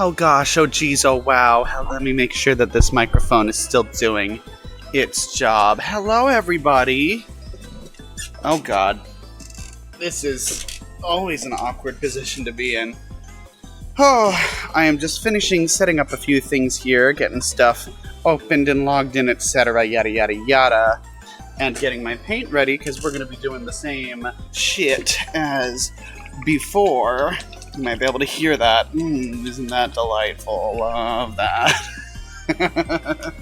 Oh gosh, oh geez, oh wow. Let me make sure that this microphone is still doing its job. Hello everybody. Oh god. This is always an awkward position to be in. Oh, I am just finishing setting up a few things here, getting stuff opened and logged in, etc., yada yada yada, and getting my paint ready, because we're going to be doing the same shit as before. You might be able to hear that. Isn't that delightful? Love that.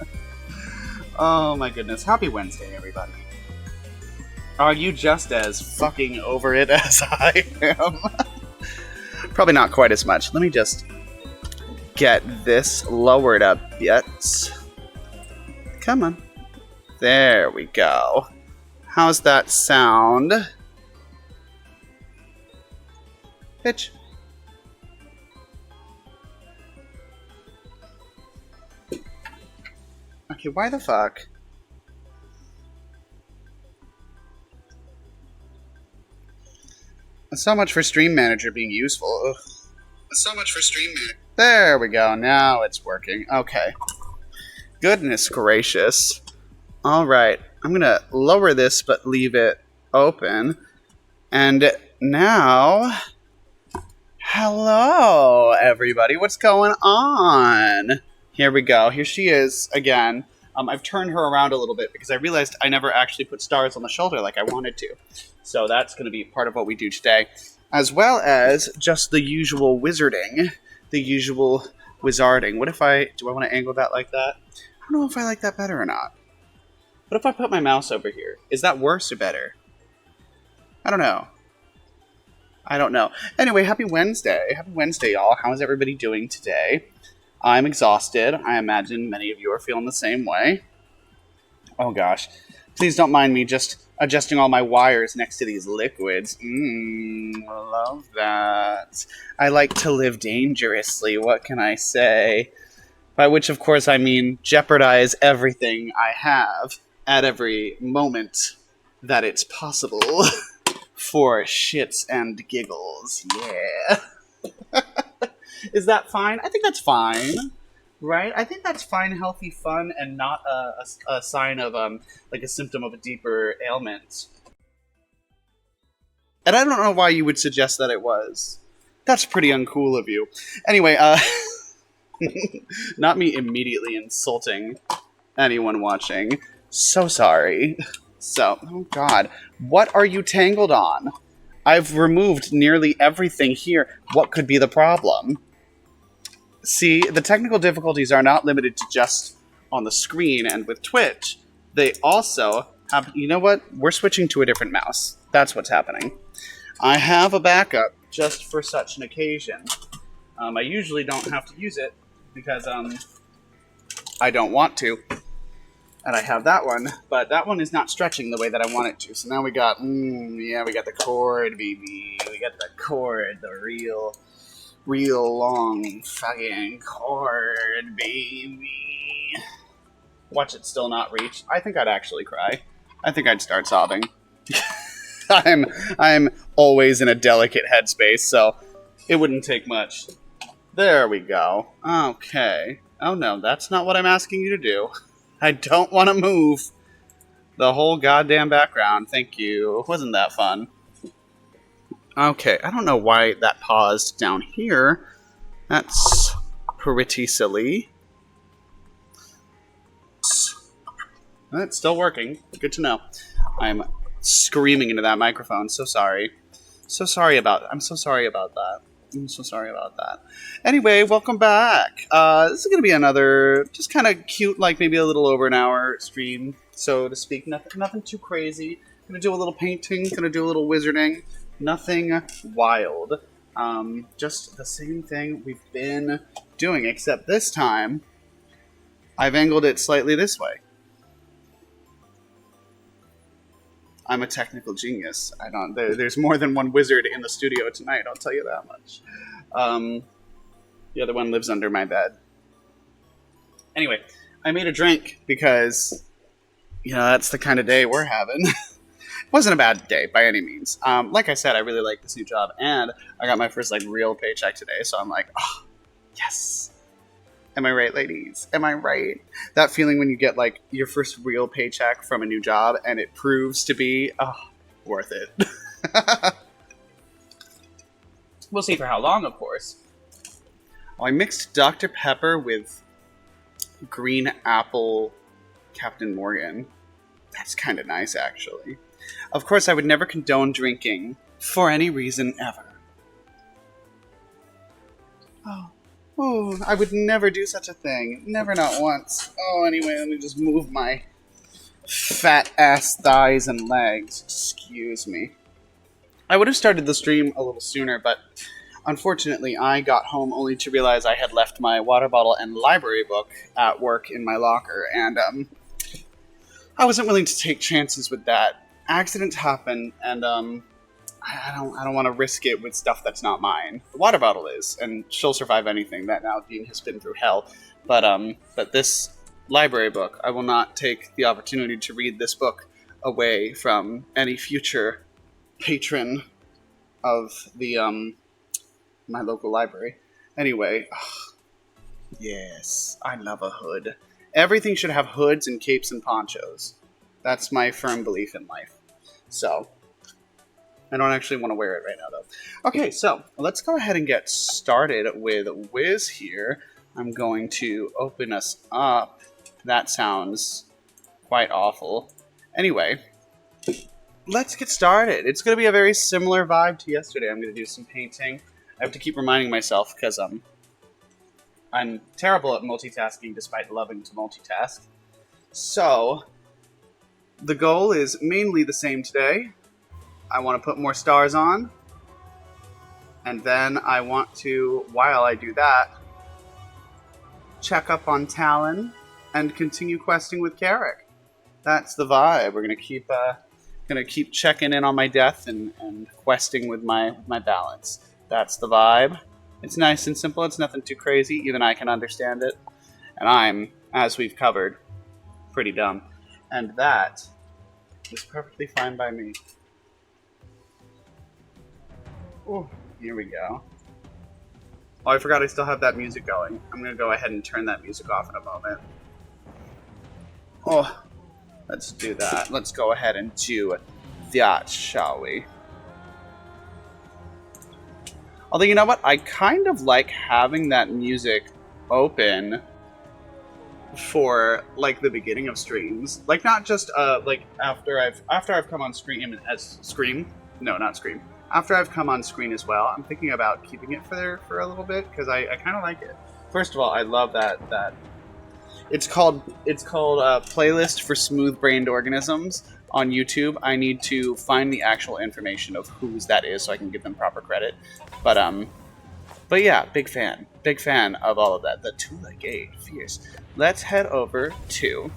Oh my goodness. Happy Wednesday, everybody. Are you just as fucking over it as I am? Probably not quite as much. Let me just get this lowered up yet. Come on. There we go. How's that sound? Pitch. Okay, why the fuck? So much for Stream Manager being useful. Ugh. So much for Stream Manager. There we go. Now it's working. Okay. Goodness gracious. Alright. I'm going to lower this but leave it open. And now... Hello, everybody. What's going on? Here we go. Here she is again. I've turned her around a little bit because I realized I never actually put stars on the shoulder like I wanted to. So that's going to be part of what we do today. As well as just the usual wizarding. The usual wizarding. Do I want to angle that like that? I don't know if I like that better or not. What if I put my mouse over here? Is that worse or better? I don't know. Anyway, happy Wednesday. Happy Wednesday, y'all. How is everybody doing today? I'm exhausted. I imagine many of you are feeling the same way. Oh gosh. Please don't mind me just adjusting all my wires next to these liquids. I love that. I like to live dangerously, what can I say? By which, of course, I mean jeopardize everything I have at every moment that it's possible for shits and giggles. Yeah. Is that fine? I think that's fine. Right? I think that's fine, healthy fun, and not a sign of, like a symptom of a deeper ailment. And I don't know why you would suggest that it was. That's pretty uncool of you. Anyway, not me immediately insulting anyone watching. So sorry. So, oh god. What are you tangled on? I've removed nearly everything here. What could be the problem? See, the technical difficulties are not limited to just on the screen and with Twitch. They also have... You know what? We're switching to a different mouse. That's what's happening. I have a backup just for such an occasion. I usually don't have to use it because I don't want to. And I have that one, but that one is not stretching the way that I want it to. So now we got... yeah, we got the cord, baby. We got the cord, the real long fucking cord, baby. Watch it still not reach. I think I'd actually cry. I think I'd start sobbing. I'm always in a delicate headspace, so it wouldn't take much. There we go. Okay. Oh no, that's not what I'm asking you to do. I don't want to move the whole goddamn background. Thank you. Wasn't that fun? Okay, I don't know why that paused down here. That's pretty silly. It's still working. Good to know. I'm screaming into that microphone. So sorry. I'm so sorry about that. Anyway, welcome back. This is going to be another just kind of cute, like maybe a little over an hour stream, so to speak. Nothing too crazy. Going to do a little painting. Going to do a little wizarding. Nothing wild. Just the same thing we've been doing, except this time I've angled it slightly this way. I'm a technical genius. There's more than one wizard in the studio tonight, I'll tell you that much. The other one lives under my bed. Anyway, I made a drink because, that's the kind of day we're having. It wasn't a bad day by any means. Like I said, I really like this new job, and I got my first real paycheck today, so I'm like, oh, Yes. Am I right, ladies? Am I right? That feeling when you get, like, your first real paycheck from a new job and it proves to be, worth it. We'll see for how long, of course. Oh, I mixed Dr. Pepper with green apple Captain Morgan. That's kind of nice, actually. Of course, I would never condone drinking for any reason ever. Oh, I would never do such a thing. Never, not once. Oh, anyway, let me just move my fat ass thighs and legs. Excuse me. I would have started the stream a little sooner, but unfortunately, I got home only to realize I had left my water bottle and library book at work in my locker, and I wasn't willing to take chances with that. Accidents happen, and I don't want to risk it with stuff that's not mine. The water bottle is, and she'll survive anything. That now Dean has been through hell, but this library book, I will not take the opportunity to read this book away from any future patron of the my local library. Anyway, yes, I love a hood. Everything should have hoods and capes and ponchos. That's my firm belief in life. So, I don't actually want to wear it right now, though. Okay, so let's go ahead and get started with Wiz here. I'm going to open us up. That sounds quite awful. Anyway, let's get started. It's going to be a very similar vibe to yesterday. I'm going to do some painting. I have to keep reminding myself because I'm terrible at multitasking despite loving to multitask. So, the goal is mainly the same today. I want to put more stars on. And then I want to, while I do that, check up on Talon and continue questing with Carrick. That's the vibe. We're gonna keep checking in on my death and questing with my balance. That's the vibe. It's nice and simple. It's nothing too crazy. Even I can understand it. And I'm, as we've covered, pretty dumb. And that is perfectly fine by me. Oh, here we go. Oh, I forgot I still have that music going. I'm going to go ahead and turn that music off in a moment. Oh, let's do that. Let's go ahead and do that, shall we? Although, you know what? I kind of like having that music open for, like, the beginning of streams. Like, not just, like, after I've come on screen as Scream. No, not Scream. After I've come on screen as well, I'm thinking about keeping it for a little bit, because I kind of like it. First of all, I love that it's called Playlist for Smooth-Brained Organisms on YouTube. I need to find the actual information of whose that is so I can give them proper credit. But yeah, big fan of all of that. The Tula Gate, fierce. Let's head over to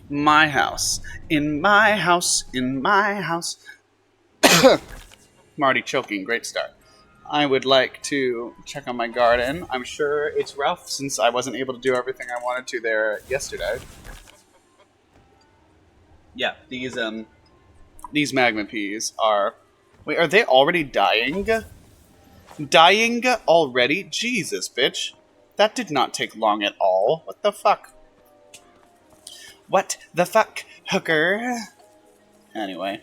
my house. In my house. I'm already choking. Great start. I would like to check on my garden. I'm sure it's rough since I wasn't able to do everything I wanted to there yesterday. Yeah, these magma peas are... Wait, are they already dying? Dying already? Jesus, bitch. That did not take long at all. What the fuck? What the fuck, hooker? Anyway.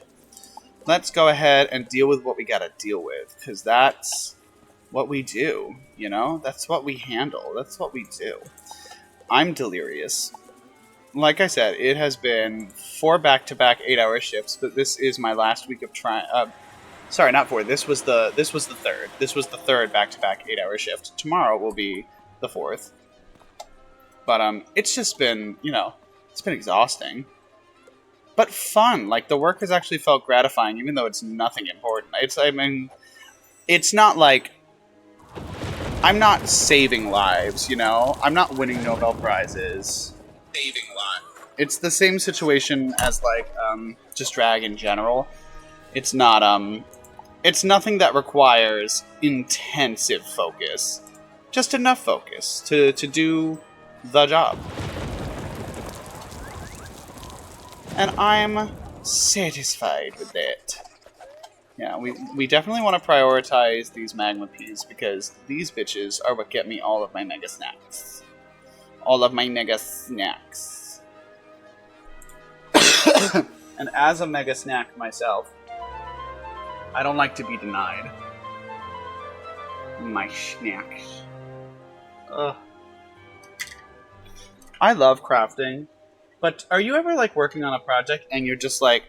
Let's go ahead and deal with what we gotta deal with, because that's what we do, you know? That's what we handle. That's what we do. I'm delirious. Like I said, it has been 4 back-to-back 8-hour shifts, but this is my last week of trying... sorry, not 4. This was the third. This was the third back-to-back 8-hour shift. Tomorrow will be the 4th. But, it's just been, you know, it's been exhausting. But fun. Like, the work has actually felt gratifying, even though it's nothing important. It's not like... I'm not saving lives, you know? I'm not winning Nobel Prizes. Saving lives. It's the same situation as, like, just drag in general. It's not, it's nothing that requires intensive focus. Just enough focus to do the job. And I'm satisfied with that. Yeah, we definitely want to prioritize these magma peas because these bitches are what get me all of my mega snacks. All of my mega snacks. And as a mega snack myself, I don't like to be denied my snacks. Ugh. I love crafting, but are you ever like working on a project and you're just like,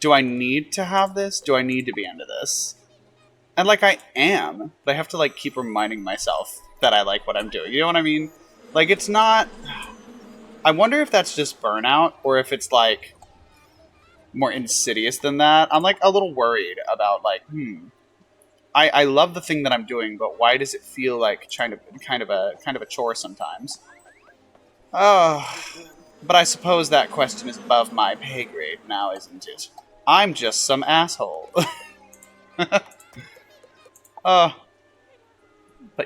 do I need to have this? Do I need to be into this? And like I am, but I have to like keep reminding myself that I like what I'm doing. You know what I mean? Like it's not. I wonder if that's just burnout or if it's like more insidious than that. I'm like a little worried about like, I love the thing that I'm doing, but why does it feel like kind of a chore sometimes? Oh, but I suppose that question is above my pay grade now, isn't it? I'm just some asshole. But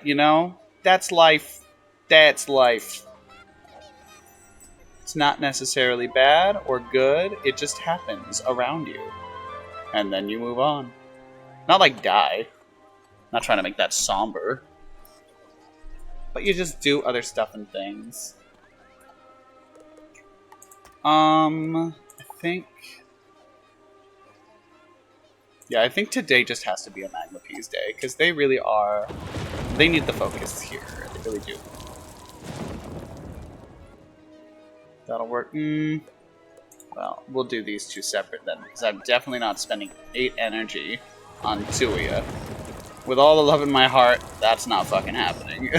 you know, that's life. That's life. It's not necessarily bad or good, it just happens around you. And then you move on. Not like die. Not trying to make that somber. But you just do other stuff and things. I think... Yeah, I think today just has to be a Magma Peas day, because they really are... They need the focus here. They really do. That'll work. Well, we'll do these two separate then, because I'm definitely not spending 8 energy on 2 of you. With all the love in my heart, that's not fucking happening.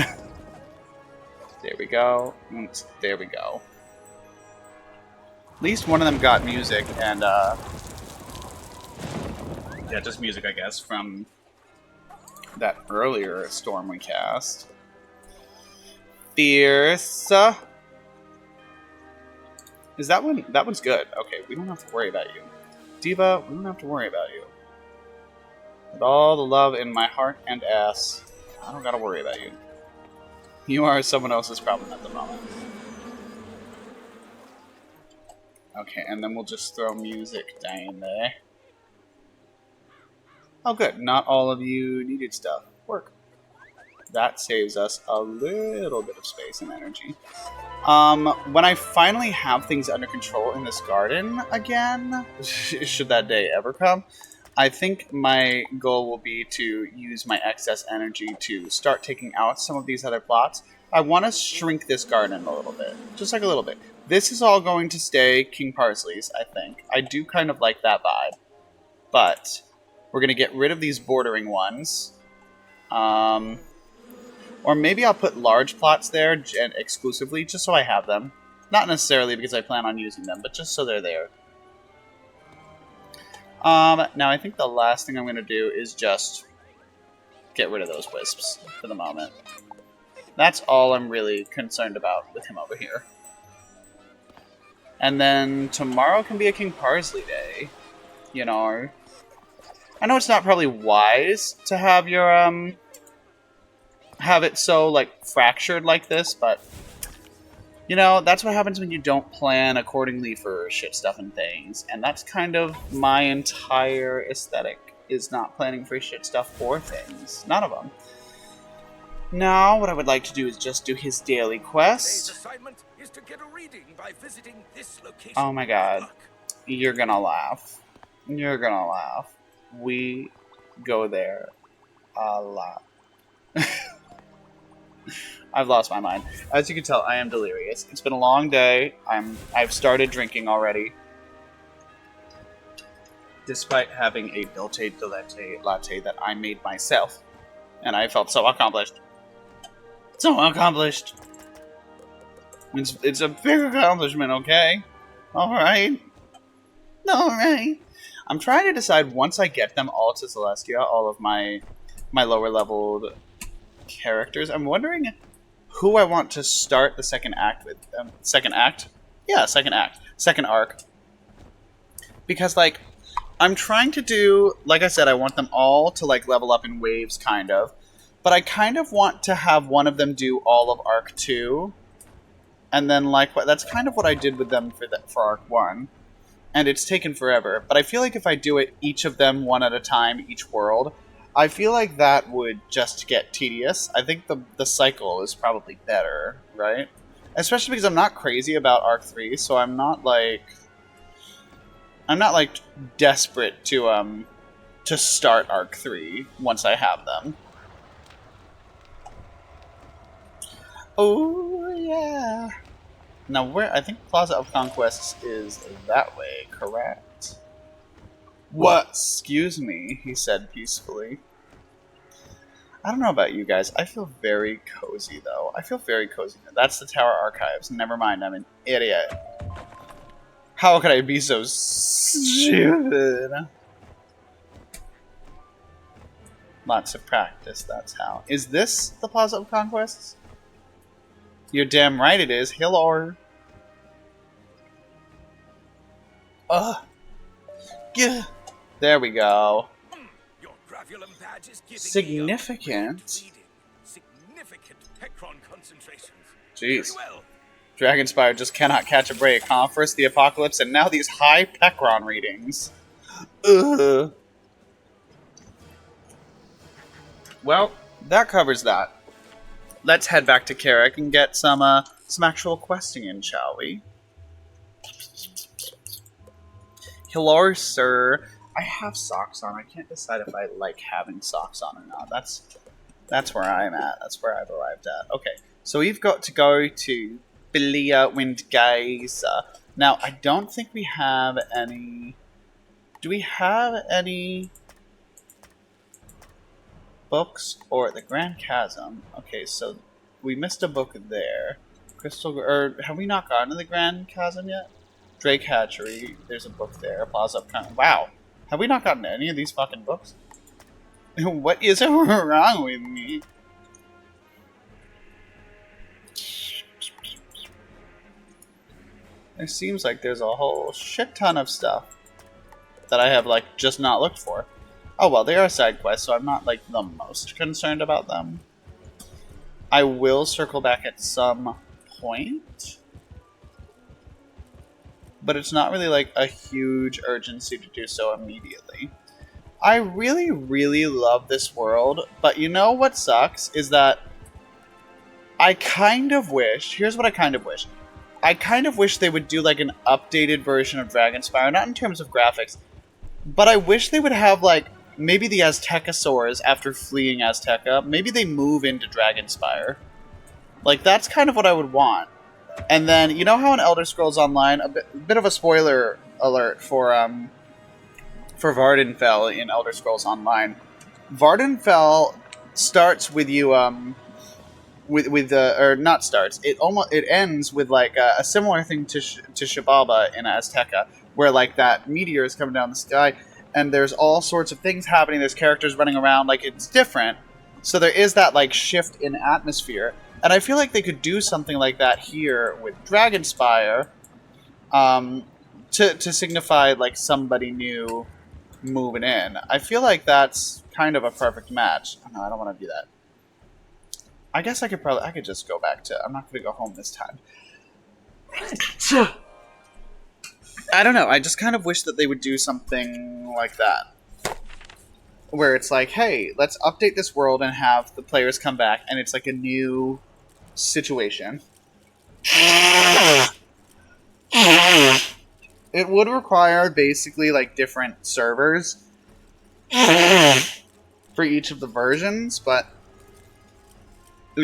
There we go. There we go. At least one of them got music, and, yeah, just music, I guess, from that earlier storm we cast. Fierce. Is that one? That one's good. Okay, we don't have to worry about you. Diva, we don't have to worry about you. With all the love in my heart and ass, I don't gotta worry about you. You are someone else's problem at the moment. Okay, and then we'll just throw music down there. Oh good, not all of you needed stuff. Work. That saves us a little bit of space and energy. When I finally have things under control in this garden again, should that day ever come, I think my goal will be to use my excess energy to start taking out some of these other plots. I want to shrink this garden a little bit, just like a little bit. This is all going to stay King Parsley's, I think. I do kind of like that vibe, but we're going to get rid of these bordering ones. Or maybe I'll put large plots there and exclusively, just so I have them. Not necessarily because I plan on using them, but just so they're there. Now I think the last thing I'm going to do is just get rid of those wisps for the moment. That's all I'm really concerned about with him over here. And then tomorrow can be a King Parsley day. You know. I know it's not probably wise to have your, have it so, like, fractured like this, but, you know, that's what happens when you don't plan accordingly for shit stuff and things, and that's kind of my entire aesthetic, is not planning for shit stuff or things. None of them. Now, what I would like to do is just do his daily quest. Assignment is to get a reading by visiting this location. Oh my god. You're gonna laugh. You're gonna laugh. We go there a lot. I've lost my mind. As you can tell, I am delirious. It's been a long day. I've started drinking already. Despite having a dulce latte that I made myself. And I felt so accomplished. So accomplished. It's a big accomplishment, okay? Alright. Alright. I'm trying to decide once I get them all to Celestia, all of my lower leveled characters. I'm wondering who I want to start the second act with. Second act? Yeah, second act. Second arc. Because, like, I'm trying to do, like I said, I want them all to, like, level up in waves, kind of. But I kind of want to have one of them do all of Arc 2. And then, like, that's kind of what I did with them for Arc 1. and it's taken forever. But I feel like if I do it each of them one at a time, each world, I feel like that would just get tedious. I think the cycle is probably better, right? Especially because I'm not crazy about Arc 3, so I'm not like desperate to start Arc 3 once I have them. Oh yeah. Now where I think Plaza of Conquests is that way, correct? What? Excuse me, he said peacefully. I don't know about you guys. I feel very cozy, though. I feel very cozy. That's the Tower Archives. Never mind, I'm an idiot. How could I be so stupid? Lots of practice, that's how. Is this the Plaza of Conquests? You're damn right it is. Hello. Ugh. Yeah. There we go. Your gravulum badge is giving Significant. Significant Pecron concentrations. Jeez. Very well. Dragonspire just cannot catch a break, huh? First the apocalypse, and now these high Pecron readings. Ugh. Well, that covers that. Let's head back to Carrick and get some actual questing in, shall we? Hello, sir. I have socks on. I can't decide if I like having socks on or not. That's where I'm at. That's where I've arrived at. Okay, so we've got to go to Belia Windgaze. Now, I don't think we have any... Do we have any books or the Grand Chasm? Okay, so we missed a book there. Crystal... Or have we not gotten to the Grand Chasm yet? Drake Hatchery, there's a book there. Plaza of Con... Wow. Have we not gotten any of these fucking books? What is wrong with me? It seems like there's a whole shit ton of stuff that I have, like, just not looked for. Oh well, they are side quests, so I'm not, like, the most concerned about them. I will circle back at some point. But it's not really, like, a huge urgency to do so immediately. I really, really love this world, but you know what sucks is that I kind of wish... Here's what I kind of wish. I kind of wish they would do, like, an updated version of Dragonspire, not in terms of graphics, but I wish they would have, like, maybe the Aztecosaurs after fleeing Azteca, maybe they move into Dragonspire. Like, that's kind of what I would want. And then, you know how in Elder Scrolls Online, a bit of a spoiler alert for Vardenfell in Elder Scrolls Online. Vardenfell starts with you, or not starts. It ends with like a similar thing to Shibaba in Azteca, where like that meteor is coming down the sky, and there's all sorts of things happening. There's characters running around, like it's different. So there is that like shift in atmosphere. And I feel like they could do something like that here with Dragonspire, to signify like somebody new moving in. I feel like that's kind of a perfect match. Oh, no, I don't want to do that. I guess I could just go back to... I'm not going to go home this time. I don't know. I just kind of wish that they would do something like that. Where it's like, hey, let's update this world and have the players come back, and it's like a new situation. It would require basically like different servers for each of the versions, but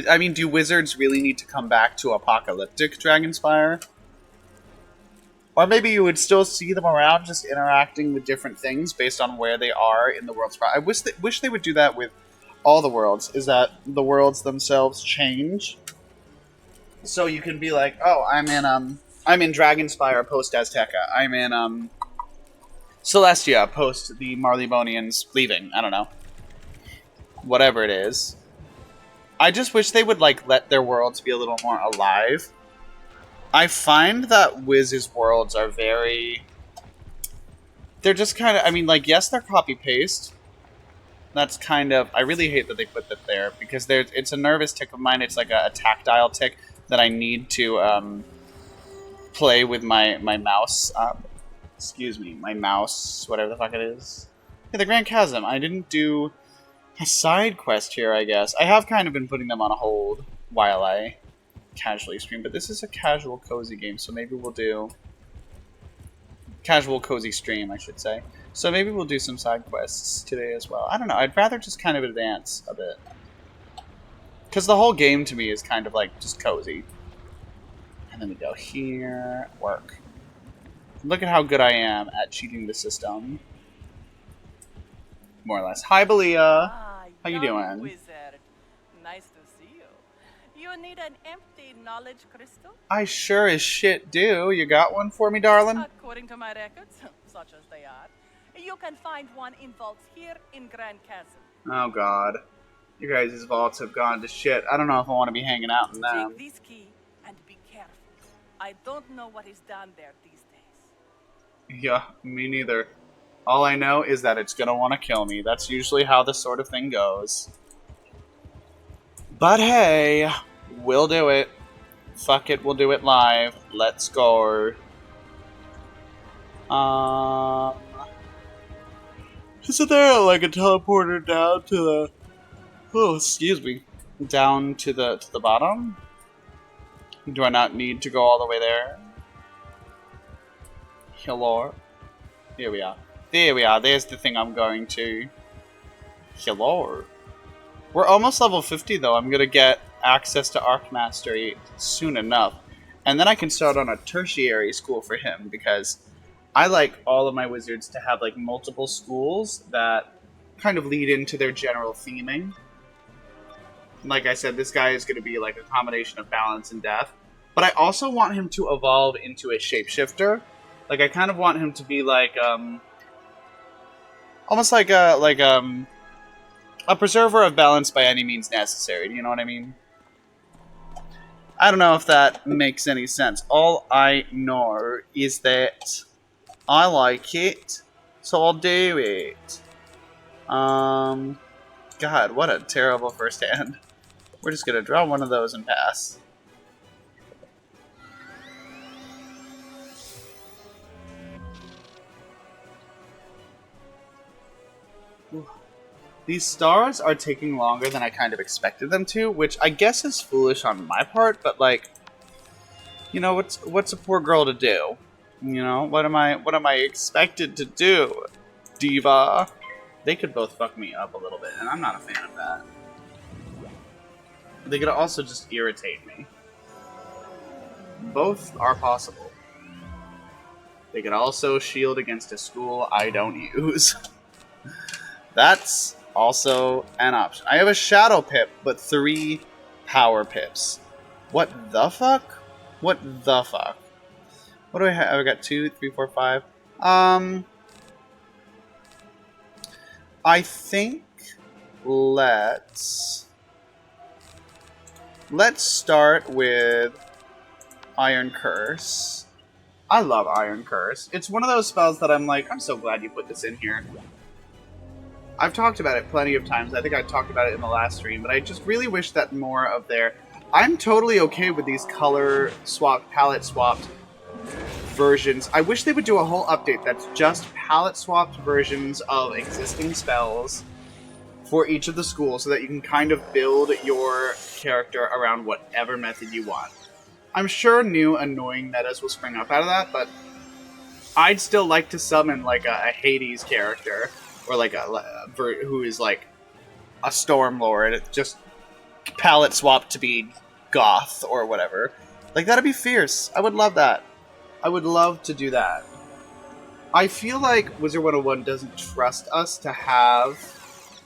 I mean, do wizards really need to come back to apocalyptic Dragonspire? Or maybe you would still see them around just interacting with different things based on where they are in the world's... I wish they would do that with all the worlds, is that the worlds themselves change. So you can be like, oh, I'm in Dragonspire post Azteca. I'm in Celestia post the Marleybonians leaving. I don't know. Whatever it is. I just wish they would like let their worlds be a little more alive. I find that Wiz's worlds are very... They're just kind of... I mean, like, yes, they're copy-paste. That's kind of... I really hate that they put that there, because it's a nervous tick of mine. It's like a tactile tick that I need to play with my mouse Excuse me, my mouse, whatever the fuck it is. Yeah, the Grand Chasm. I didn't do a side quest here, I guess. I have kind of been putting them on a hold while I casually stream, but this is a casual, cozy game, so maybe we'll do... Casual, cozy stream, I should say. So maybe we'll do some side quests today as well. I don't know, I'd rather just kind of advance a bit. Because the whole game to me is kind of like just cozy. And then we go here, work. Look at how good I am at cheating the system. More or less. Hi, Belia. How you doing? Wizard. Nice to see you. You need an empty knowledge crystal? I sure as shit do. You got one for me, darling? According to my records, such as they are, you can find one in vaults here in Grand Chasm. Oh, God. You guys' vaults have gone to shit. I don't know if I want to be hanging out in them. Take this key and be careful. I don't know what is down there these days. Yeah, me neither. All I know is that it's gonna want to kill me. That's usually how this sort of thing goes. But hey, we'll do it. Fuck it, we'll do it live. Let's go. Isn't there like a teleporter down to the... Oh, excuse me. Down to the bottom? Do I not need to go all the way there? Hello? Here we are. There we are. There's the thing I'm going to. Hello. We're almost level 50 though. I'm going to get access to Arc Mastery soon enough. And then I can start on a tertiary school for him because I like all of my wizards to have like multiple schools that kind of lead into their general theming. Like I said, this guy is going to be like a combination of balance and death. But I also want him to evolve into a shapeshifter. Like I kind of want him to be like almost like a preserver of balance by any means necessary. Do you know what I mean? I don't know if that makes any sense. All I know is that I like it, so I'll do it. God, what a terrible first hand. We're just gonna draw one of those and pass. These stars are taking longer than I kind of expected them to, which I guess is foolish on my part, but like, you know, what's a poor girl to do? You know, what am I expected to do? Diva. They could both fuck me up a little bit, and I'm not a fan of that. They could also just irritate me. Both are possible. They could also shield against a school I don't use. That's also an option. I have a Shadow Pip, but 3 Power Pips. What the fuck? What the fuck? What do I have? I got 2, 3, 4, 5. I think let's start with Iron Curse. I love Iron Curse. It's one of those spells that I'm like, I'm so glad you put this in here. I've talked about it plenty of times. I think I talked about it in the last stream, but I just really wish that more of their... I'm totally okay with these color swapped, palette swapped versions. I wish they would do a whole update that's just palette swapped versions of existing spells for each of the schools so that you can kind of build your character around whatever method you want. I'm sure new annoying metas will spring up out of that, but I'd still like to summon like a Hades character or like who is like a Stormlord, just palette swapped to be goth or whatever. Like, that'd be fierce. I would love that. I would love to do that. I feel like Wizard101 doesn't trust us to have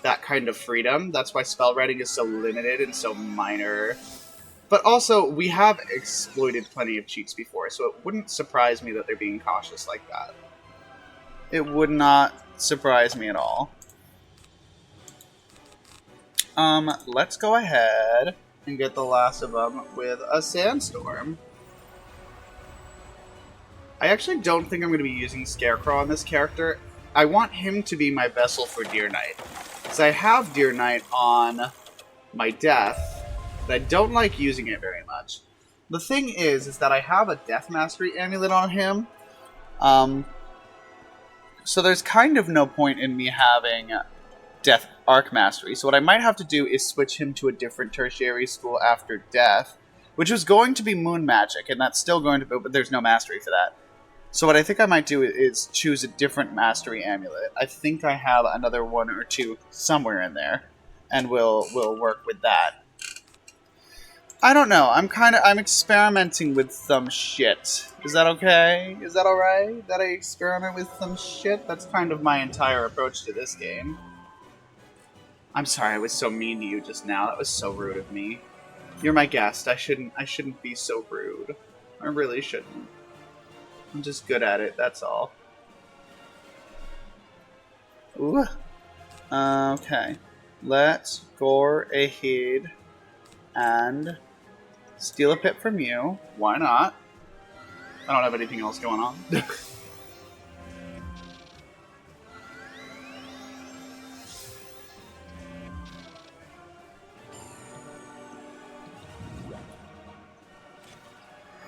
that kind of freedom. That's why spell writing is so limited and so minor. But also, we have exploited plenty of cheats before, so it wouldn't surprise me that they're being cautious like that. It would not surprise me at all. Let's go ahead and get the last of them with a Sandstorm. I actually don't think I'm going to be using Scarecrow on this character. I want him to be my vessel for Deer Knight. Because I have Deer Knight on my Death, but I don't like using it very much. The thing is that I have a Death Mastery amulet on him, So there's kind of no point in me having Death Arc Mastery. So what I might have to do is switch him to a different tertiary school after Death, which was going to be Moon Magic, and that's still going to be, but there's no Mastery for that. So what I think I might do is choose a different Mastery Amulet. I think I have another one or two somewhere in there, and we'll work with that. I don't know. I'm experimenting with some shit. Is that okay? Is that alright? That I experiment with some shit? That's kind of my entire approach to this game. I'm sorry I was so mean to you just now. That was so rude of me. You're my guest. I shouldn't be so rude. I really shouldn't. I'm just good at it, that's all. Ooh. Okay. Let's go ahead and steal a pit from you. Why not? I don't have anything else going on.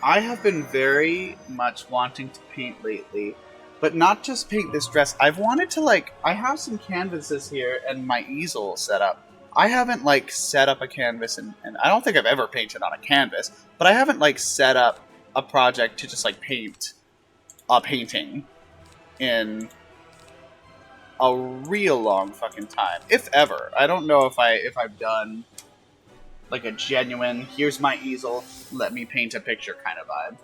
I have been very much wanting to paint lately, but not just paint this dress. I've wanted to, like, I have some canvases here and my easel set up. I haven't, like, set up a canvas, and I don't think I've ever painted on a canvas, but I haven't, like, set up a project to just, like, paint a painting in a real long fucking time. If ever. I don't know if I've done like a genuine, here's my easel, let me paint a picture kind of vibe.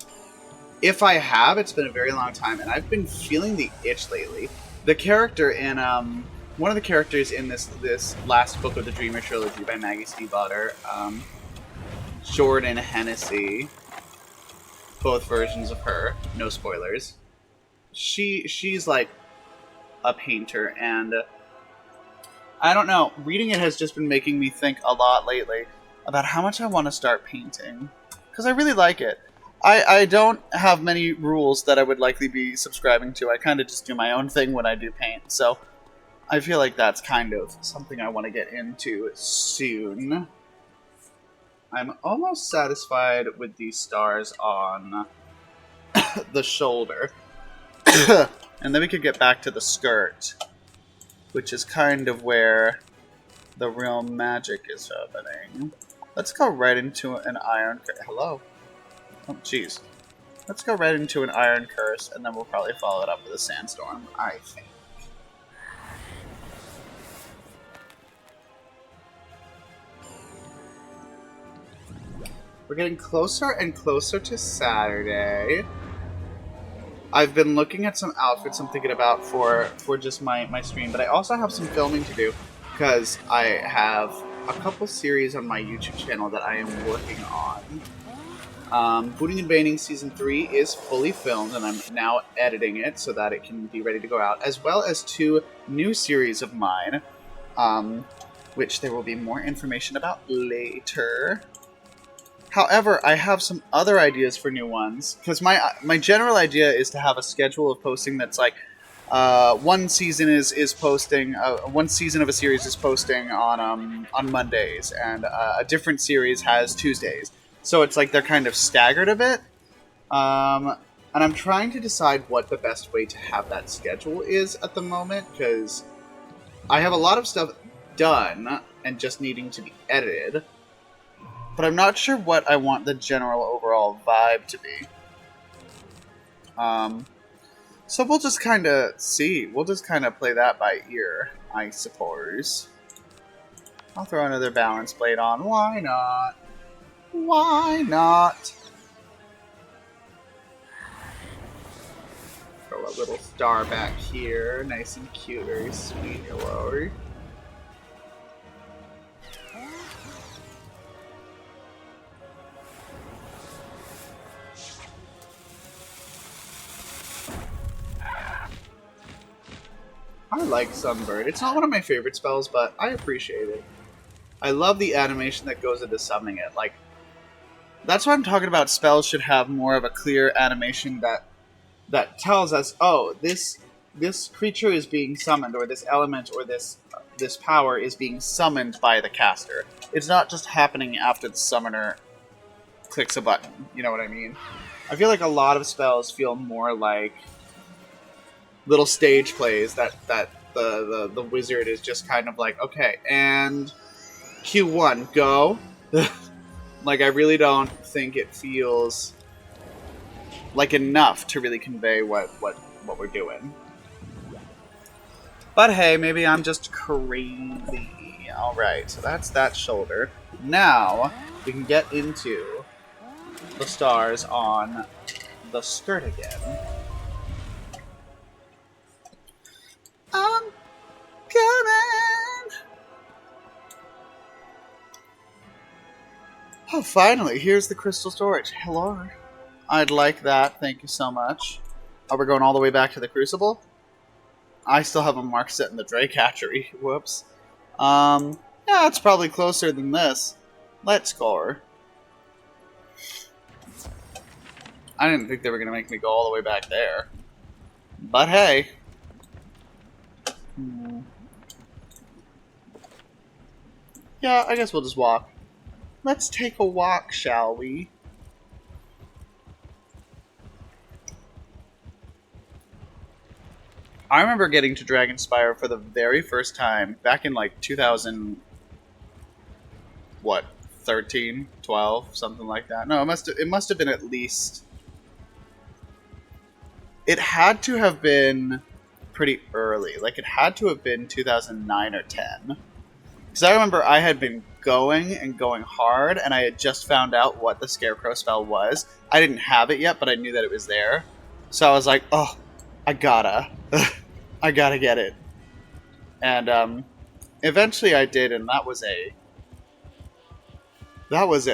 If I have, it's been a very long time, and I've been feeling the itch lately. The character in, one of the characters in this last book of the Dreamer trilogy by Maggie Stiefvater, Jordan Hennessy, both versions of her, no spoilers. She's like a painter, and I don't know, reading it has just been making me think a lot lately about how much I want to start painting, because I really like it. I don't have many rules that I would likely be subscribing to. I kind of just do my own thing when I do paint, so I feel like that's kind of something I want to get into soon. I'm almost satisfied with these stars on the shoulder. And then we could get back to the skirt, which is kind of where the real magic is happening. Let's go right into an iron curse. Hello? Oh, jeez. Let's go right into an iron curse, and then we'll probably follow it up with a sandstorm, I think. We're getting closer and closer to Saturday. I've been looking at some outfits I'm thinking about for just my stream, but I also have some filming to do, because I have a couple series on my YouTube channel that I am working on. Booting and Baning Season 3 is fully filmed, and I'm now editing it so that it can be ready to go out, as well as 2 new series of mine, which there will be more information about later. However, I have some other ideas for new ones, because my general idea is to have a schedule of posting that's like, one season is posting, one season of a series is posting on Mondays, and a different series has Tuesdays. So it's like they're kind of staggered a bit. And I'm trying to decide what the best way to have that schedule is at the moment, because I have a lot of stuff done and just needing to be edited. But I'm not sure what I want the general overall vibe to be. So we'll just kind of see. We'll just kind of play that by ear, I suppose. I'll throw another balance blade on. Why not? Why not? Throw a little star back here. Nice and cute. Very sweet. Hello. I like Sunbird. It's not one of my favorite spells, but I appreciate it. I love the animation that goes into summoning it. Like, that's why I'm talking about spells should have more of a clear animation that tells us, oh, this creature is being summoned, or this element, or this power is being summoned by the caster. It's not just happening after the summoner clicks a button. You know what I mean? I feel like a lot of spells feel more like little stage plays that the wizard is just kind of like, okay, and Q1, go. Like, I really don't think it feels like enough to really convey what we're doing. But hey, maybe I'm just crazy. Alright, so that's that shoulder. Now, we can get into the stars on the skirt again. I'm coming! Oh, finally, here's the crystal storage. Hello. I'd like that, thank you so much. Oh, we're going all the way back to the Crucible? I still have a mark set in the Drake hatchery. Whoops. Yeah, it's probably closer than this. Let's go. I didn't think they were going to make me go all the way back there. But hey. Yeah, I guess we'll just walk. Let's take a walk, shall we? I remember getting to Dragonspire for the very first time back in like 2000, what, 13, 12, something like that. No, it must have been at least. It had to have been pretty early. Like it had to have been 2009 or 10. Because I remember I had been going and going hard, and I had just found out what the Scarecrow spell was. I didn't have it yet, but I knew that it was there. So I was like, oh, I gotta get it. And eventually I did, and that was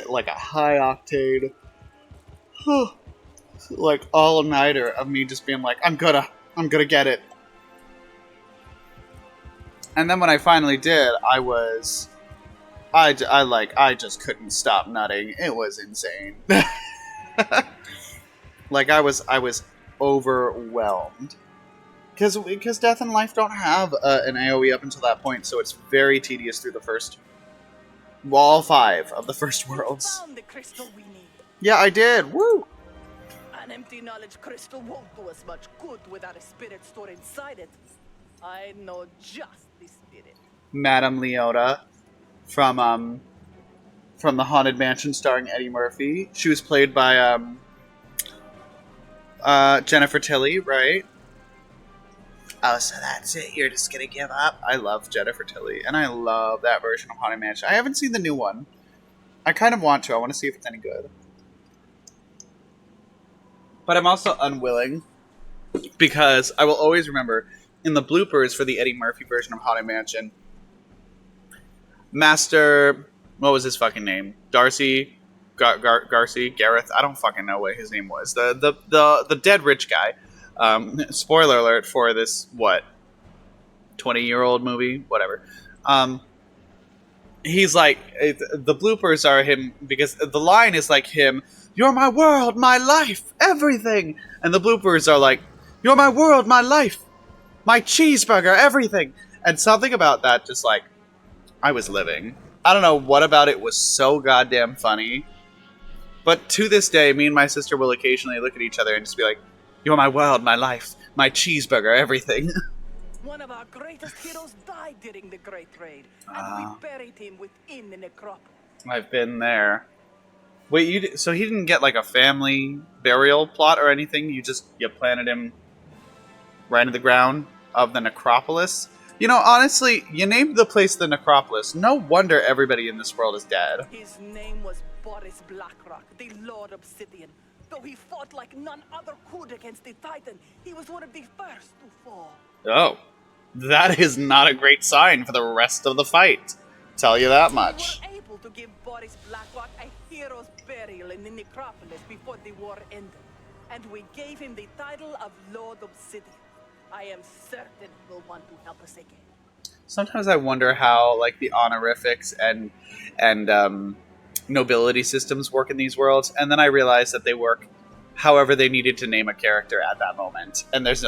like a high octane, like all-nighter of me just being like, I'm gonna get it. And then when I finally did, I just couldn't stop nutting. It was insane. Like I was overwhelmed. Because Death and Life don't have an AoE up until that point, so it's very tedious through the first, all 5 of the first worlds. Found the crystal we need. Yeah, I did. Woo! An empty knowledge crystal won't do us much good without a spirit stored inside it. I know just the spirit. Madame Leota from the Haunted Mansion starring Eddie Murphy. She was played by Jennifer Tilly, right? Oh, so that's it. You're just gonna give up? I love Jennifer Tilly, and I love that version of Haunted Mansion. I haven't seen the new one. I kind of want to. I want to see if it's any good. But I'm also unwilling, because I will always remember, in the bloopers for the Eddie Murphy version of Haunted Mansion, Master... what was his fucking name? Darcy? Gareth? I don't fucking know what his name was. The dead rich guy. Spoiler alert for this, 20-year-old movie? Whatever. He's like, the bloopers are him, because the line is like him, "You're my world, my life, everything!" And the bloopers are like, "You're my world, my life, my cheeseburger, everything!" And something about that just like, I was living. I don't know what about it was so goddamn funny. But to this day, me and my sister will occasionally look at each other and just be like, "You're my world, my life, my cheeseburger, everything." One of our greatest heroes died during the Great Raid, and we buried him within the necropolis. I've been there. Wait, so he didn't get like a family burial plot or anything? You planted him right in the ground of the necropolis? You know, honestly, you named the place the necropolis. No wonder everybody in this world is dead. His name was Boris Blackrock, the Lord Obsidian. Though he fought like none other could against the Titan, he was one of the first to fall. Oh, that is not a great sign for the rest of the fight. Tell you that much. We were able to give Boris Blackrock a hero's burial in the necropolis before the war ended, and we gave him the title of Lord Obsidian. I am certain he'll want to help us again. Sometimes I wonder how, like, the honorifics and nobility systems work in these worlds, and then I realize that they work however they needed to name a character at that moment, and there's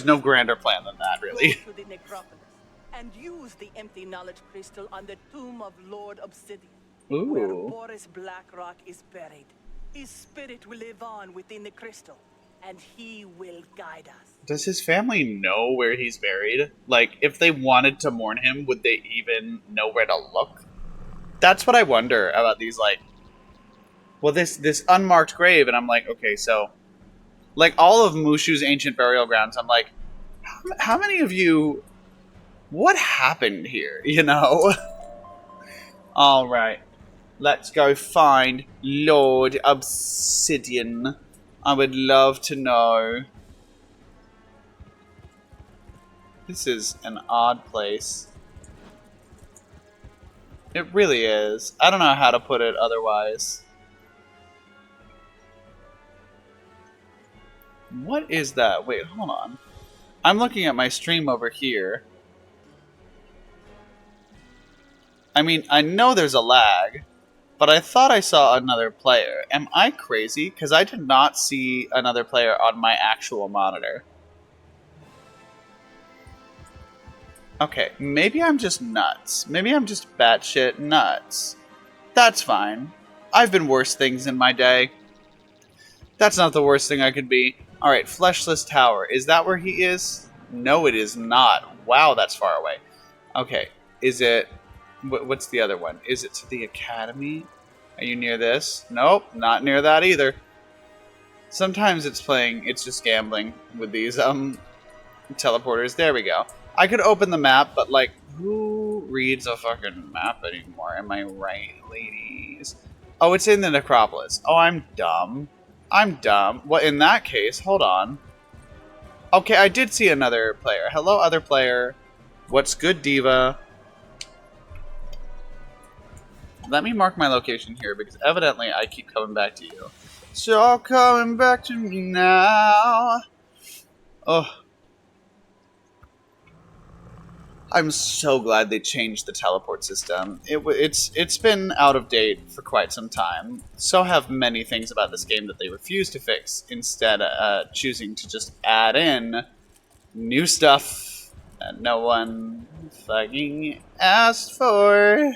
no grander plan than that, really. Go to the necropolis and use the empty knowledge crystal on the tomb of Lord Obsidian, where Boris Blackrock is buried. His spirit will live on within the crystal, and he will guide us. Does his family know where he's buried? Like, if they wanted to mourn him, would they even know where to look? That's what I wonder about these, like... Well, this unmarked grave, and I'm like, okay, so... Like, all of Mushu's ancient burial grounds, I'm like, how many of you... What happened here, you know? Alright. Let's go find Lord Obsidian. I would love to know. This is an odd place. It really is. I don't know how to put it otherwise. What is that? Wait, hold on. I'm looking at my stream over here. I mean, I know there's a lag, but I thought I saw another player. Am I crazy? Because I did not see another player on my actual monitor. Okay, maybe I'm just nuts. Maybe I'm just batshit nuts. That's fine. I've been worse things in my day. That's not the worst thing I could be. Alright, Fleshless Tower. Is that where he is? No, it is not. Wow, that's far away. Okay, is it... What's the other one? Is it to the Academy? Are you near this? Nope, not near that either. Sometimes it's just gambling with these teleporters. There we go. I could open the map, but like, who reads a fucking map anymore? Am I right, ladies? Oh, it's in the necropolis. Oh, I'm dumb. I'm dumb. Well, in that case, hold on. Okay, I did see another player. Hello, other player. What's good, Diva? Let me mark my location here, because evidently I keep coming back to you. So coming back to me now. Oh. I'm so glad they changed the teleport system. It's been out of date for quite some time. So have many things about this game that they refuse to fix, instead choosing to just add in new stuff that no one fucking asked for.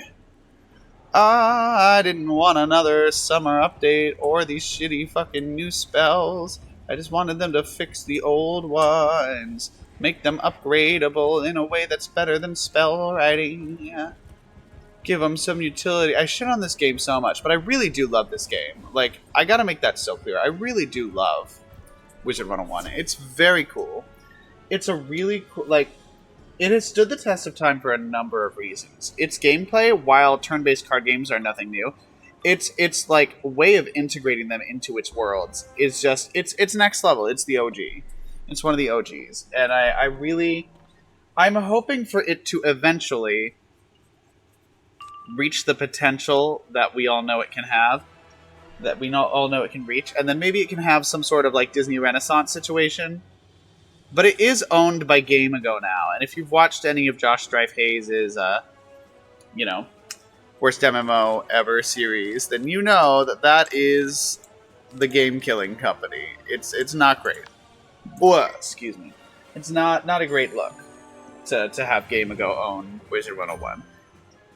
I didn't want another summer update or these shitty fucking new spells. I just wanted them to fix the old ones. Make them upgradable in a way that's better than spell writing. Yeah. Give them some utility. I shit on this game so much, but I really do love this game. Like, I gotta make that so clear. I really do love Wizard101. It's very cool. It's a really cool... Like, it has stood the test of time for a number of reasons. Its gameplay, while turn-based card games are nothing new, its like way of integrating them into its worlds is just it's next level. It's the OG. It's one of the OGs, and I'm hoping for it to eventually reach the potential that we all know it can have, that we all know it can reach, and then maybe it can have some sort of like Disney Renaissance situation. But it is owned by Game Ago now, and if you've watched any of Josh Strife Hayes' worst MMO ever series, then you know that is the game killing company. It's not great. Excuse me. It's not a great look to have Game Ago own Wizard101.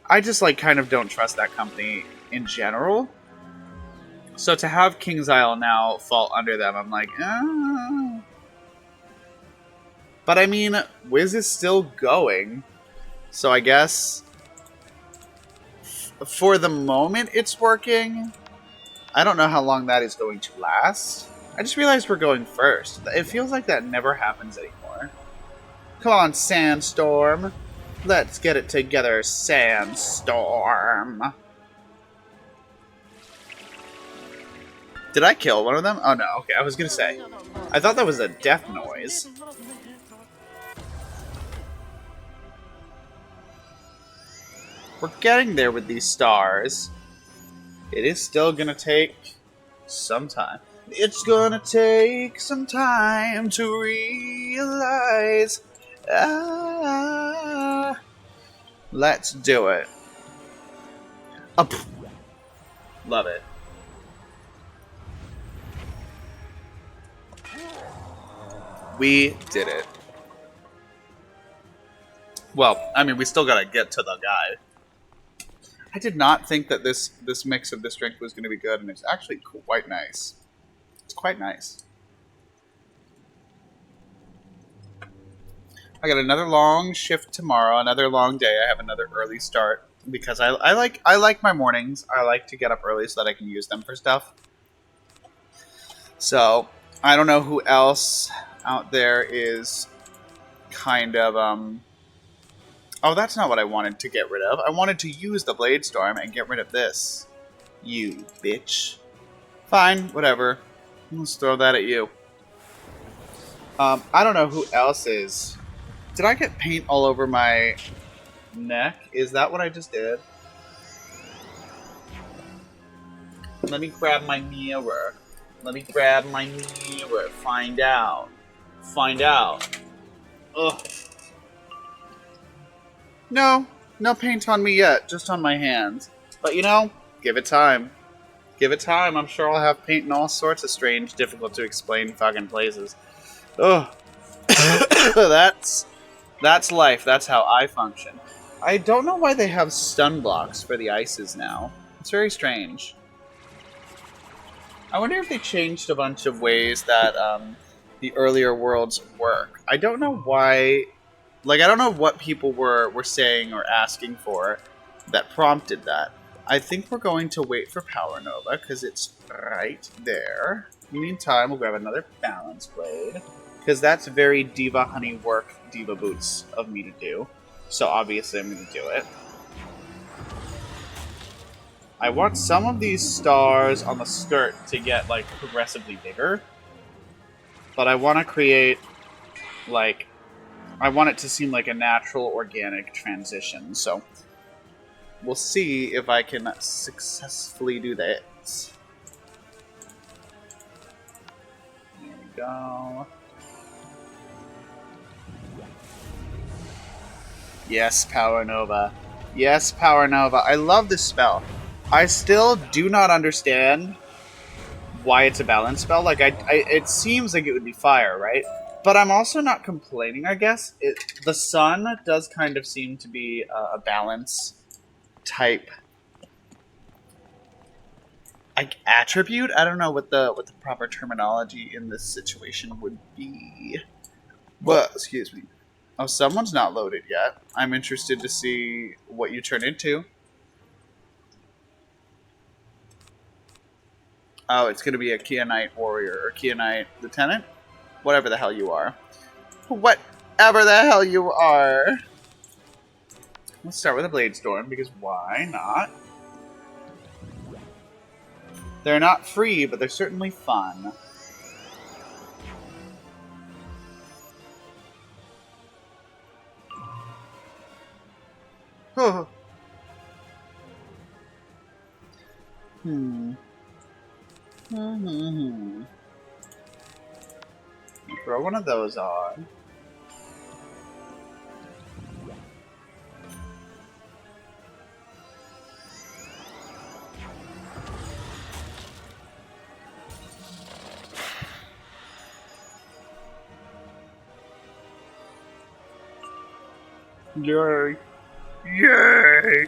I just like kind of don't trust that company in general. So to have King's Isle now fall under them, I'm like, But I mean, Wiz is still going, so I guess for the moment it's working. I don't know how long that is going to last. I just realized we're going first. It feels like that never happens anymore. Come on, Sandstorm. Let's get it together, Sandstorm. Did I kill one of them? Oh no, okay, I was gonna say. I thought that was a death noise. We're getting there with these stars. It is still gonna take some time. It's gonna take some time to realize. Let's do it. Up. Love it. We did it. Well, I mean, we still gotta get to the guy. I did not think that this mix of this drink was going to be good, and it's actually quite nice. It's quite nice. I got another long shift tomorrow, another long day. I have another early start because I like my mornings. I like to get up early so that I can use them for stuff. So I don't know who else out there is kind of Oh, that's not what I wanted to get rid of. I wanted to use the Blade Storm and get rid of this. You bitch. Fine, whatever. Let's throw that at you. I don't know who else is. Did I get paint all over my neck? Is that what I just did? Let me grab my mirror. Let me grab my mirror. Find out. Find out. Ugh. No. No paint on me yet. Just on my hands. But you know, give it time. Give it time. I'm sure I'll have paint in all sorts of strange, difficult to explain fucking places. Ugh. That's life. That's how I function. I don't know why they have stun blocks for the ices now. It's very strange. I wonder if they changed a bunch of ways that the earlier worlds work. I don't know why. Like, I don't know what people were saying or asking for that prompted that. I think we're going to wait for Power Nova because it's right there. In the meantime, we'll grab another Balance Blade. Because that's very Diva Honey work, Diva Boots of me to do. So obviously I'm going to do it. I want some of these stars on the skirt to get, like, progressively bigger. But I want to create, like... I want it to seem like a natural, organic transition. So we'll see if I can successfully do that. There we go. Yes, Power Nova. Yes, Power Nova. I love this spell. I still do not understand why it's a balance spell. Like, it seems like it would be fire, right? But I'm also not complaining, I guess. The sun does kind of seem to be a balance type attribute. I don't know what the proper terminology in this situation would be. Well, excuse me. Oh, someone's not loaded yet. I'm interested to see what you turn into. Oh, it's going to be a Kyanite warrior or Kyanite lieutenant? Whatever the hell you are. Whatever the hell you are. Let's start with a Blade Storm, because why not? They're not free, but they're certainly fun. Throw one of those on. Yay! Yay!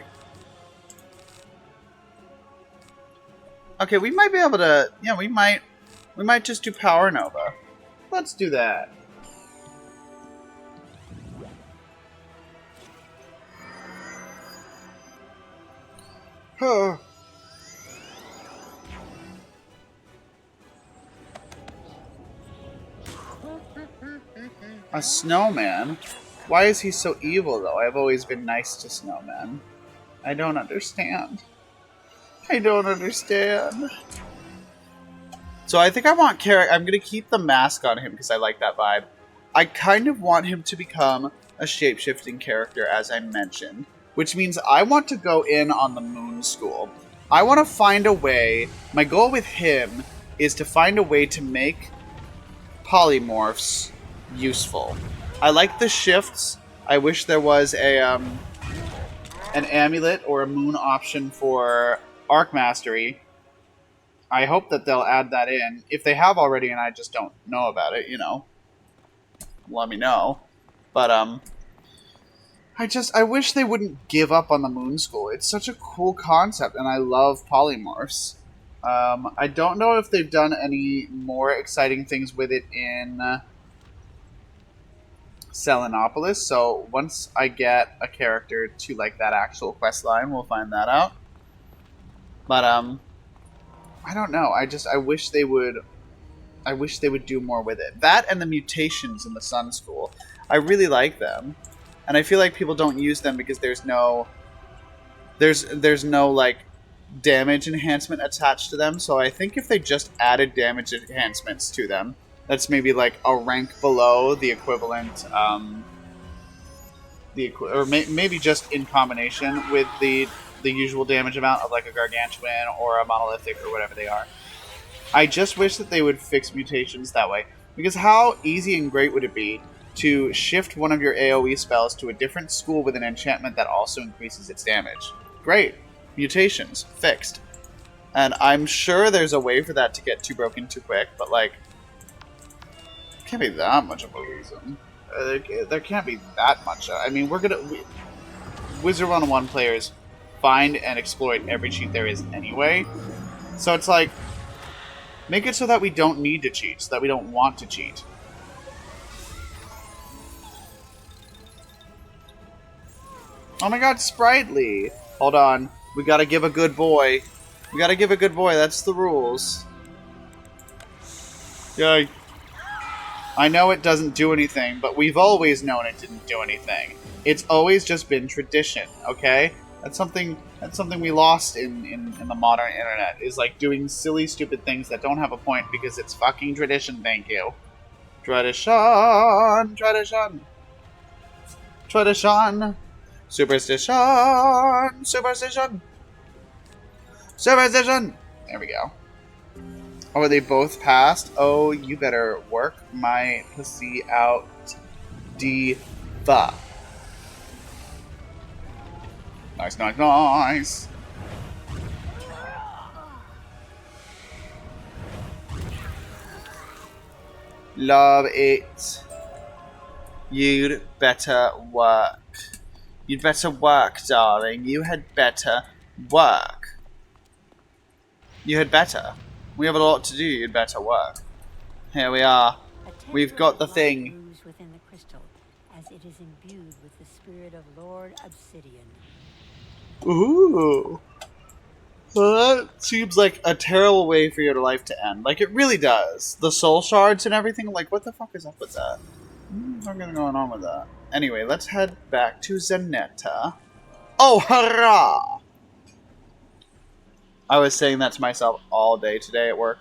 Okay, we might be able to. Yeah, we might just do Power Nova. Let's do that. A snowman? Why is he so evil, though? I've always been nice to snowmen. I don't understand. I don't understand. So I think I want Carrick. I'm going to keep the mask on him because I like that vibe. I kind of want him to become a shape-shifting character, as I mentioned. Which means I want to go in on the Moon School. I want to find a way. My goal with him is to find a way to make polymorphs useful. I like the shifts. I wish there was an amulet or a moon option for Arc Mastery. I hope that they'll add that in. If they have already and I just don't know about it, you know, let me know. But I wish they wouldn't give up on the Moon School. It's such a cool concept, and I love polymorphs. I don't know if they've done any more exciting things with it in Selenopolis. So once I get a character to like that actual quest line, we'll find that out. But I don't know. I wish they would. I wish they would do more with it. That and the mutations in the Sun School. I really like them, and I feel like people don't use them because there's no like damage enhancement attached to them. So I think if they just added damage enhancements to them, that's maybe like a rank below the equivalent, maybe just in combination with the usual damage amount of like a gargantuan or a monolithic or whatever they are. I just wish that they would fix mutations that way, because how easy and great would it be to shift one of your AoE spells to a different school with an enchantment that also increases its damage? Great. Mutations. Fixed. And I'm sure there's a way for that to get too broken too quick, but like, it can't be that much of a reason. There can't be that much. I mean, Wizard101 players find and exploit every cheat there is anyway. So it's like, make it so that we don't need to cheat, so that we don't want to cheat. Oh my god, Sprightly! Hold on. We gotta give a good boy. We gotta give a good boy, that's the rules. Yeah. I know it doesn't do anything, but we've always known it didn't do anything. It's always just been tradition, okay? That's something we lost in the modern internet, is like doing silly, stupid things that don't have a point because it's fucking tradition, thank you. Tradition! Tradition! Tradition! Superstition! Superstition! Superstition! There we go. Oh, they both passed? Oh, you better work my pussy out, diva. Nice, nice, nice. Love it. You'd better work. You'd better work, darling. You had better work. You had better. We have a lot to do. You'd better work. Here we are. We've got the thing. Within the crystal, as it is imbued with the spirit of Lord Obsidian. Ooh. Well, that seems like a terrible way for your life to end. Like, it really does. The soul shards and everything, like, what the fuck is up with that? What's going on with that? Anyway, let's head back to Zanetta. Oh, hurrah! I was saying that to myself all day today at work.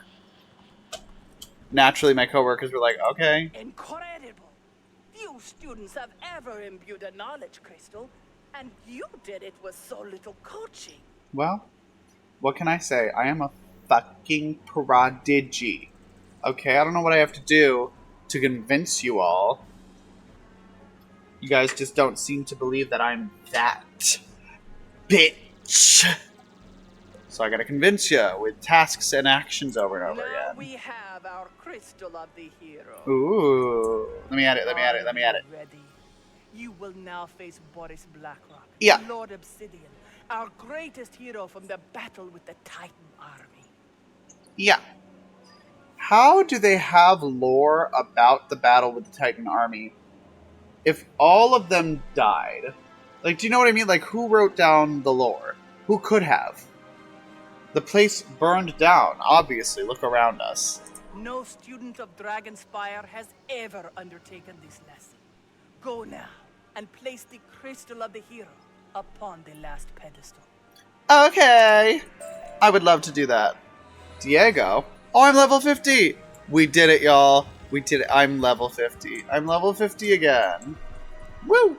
Naturally, my coworkers were like, okay. Incredible! Few students have ever imbued a knowledge crystal, and you did it with so little coaching. Well, what can I say? I am a fucking prodigy. Okay, I don't know what I have to do to convince you all. You guys just don't seem to believe that I'm that bitch. So I gotta convince you with tasks and actions over and over Now again. we have our crystal of the hero. Ooh. Let me add it, let me add it, let me add it. Ready. You will now face Boris Blackrock, Yeah. Lord Obsidian, our greatest hero from the battle with the Titan army. Yeah. How do they have lore about the battle with the Titan army if all of them died? Like, do you know what I mean? Like, who wrote down the lore? Who could have? The place burned down, obviously. Look around us. No student of Dragonspire has ever undertaken this lesson. Go now and place the crystal of the hero upon the last pedestal. Okay. I would love to do that. Diego. Oh, I'm level 50. We did it, y'all. We did it. I'm level 50. I'm level 50 again. Woo.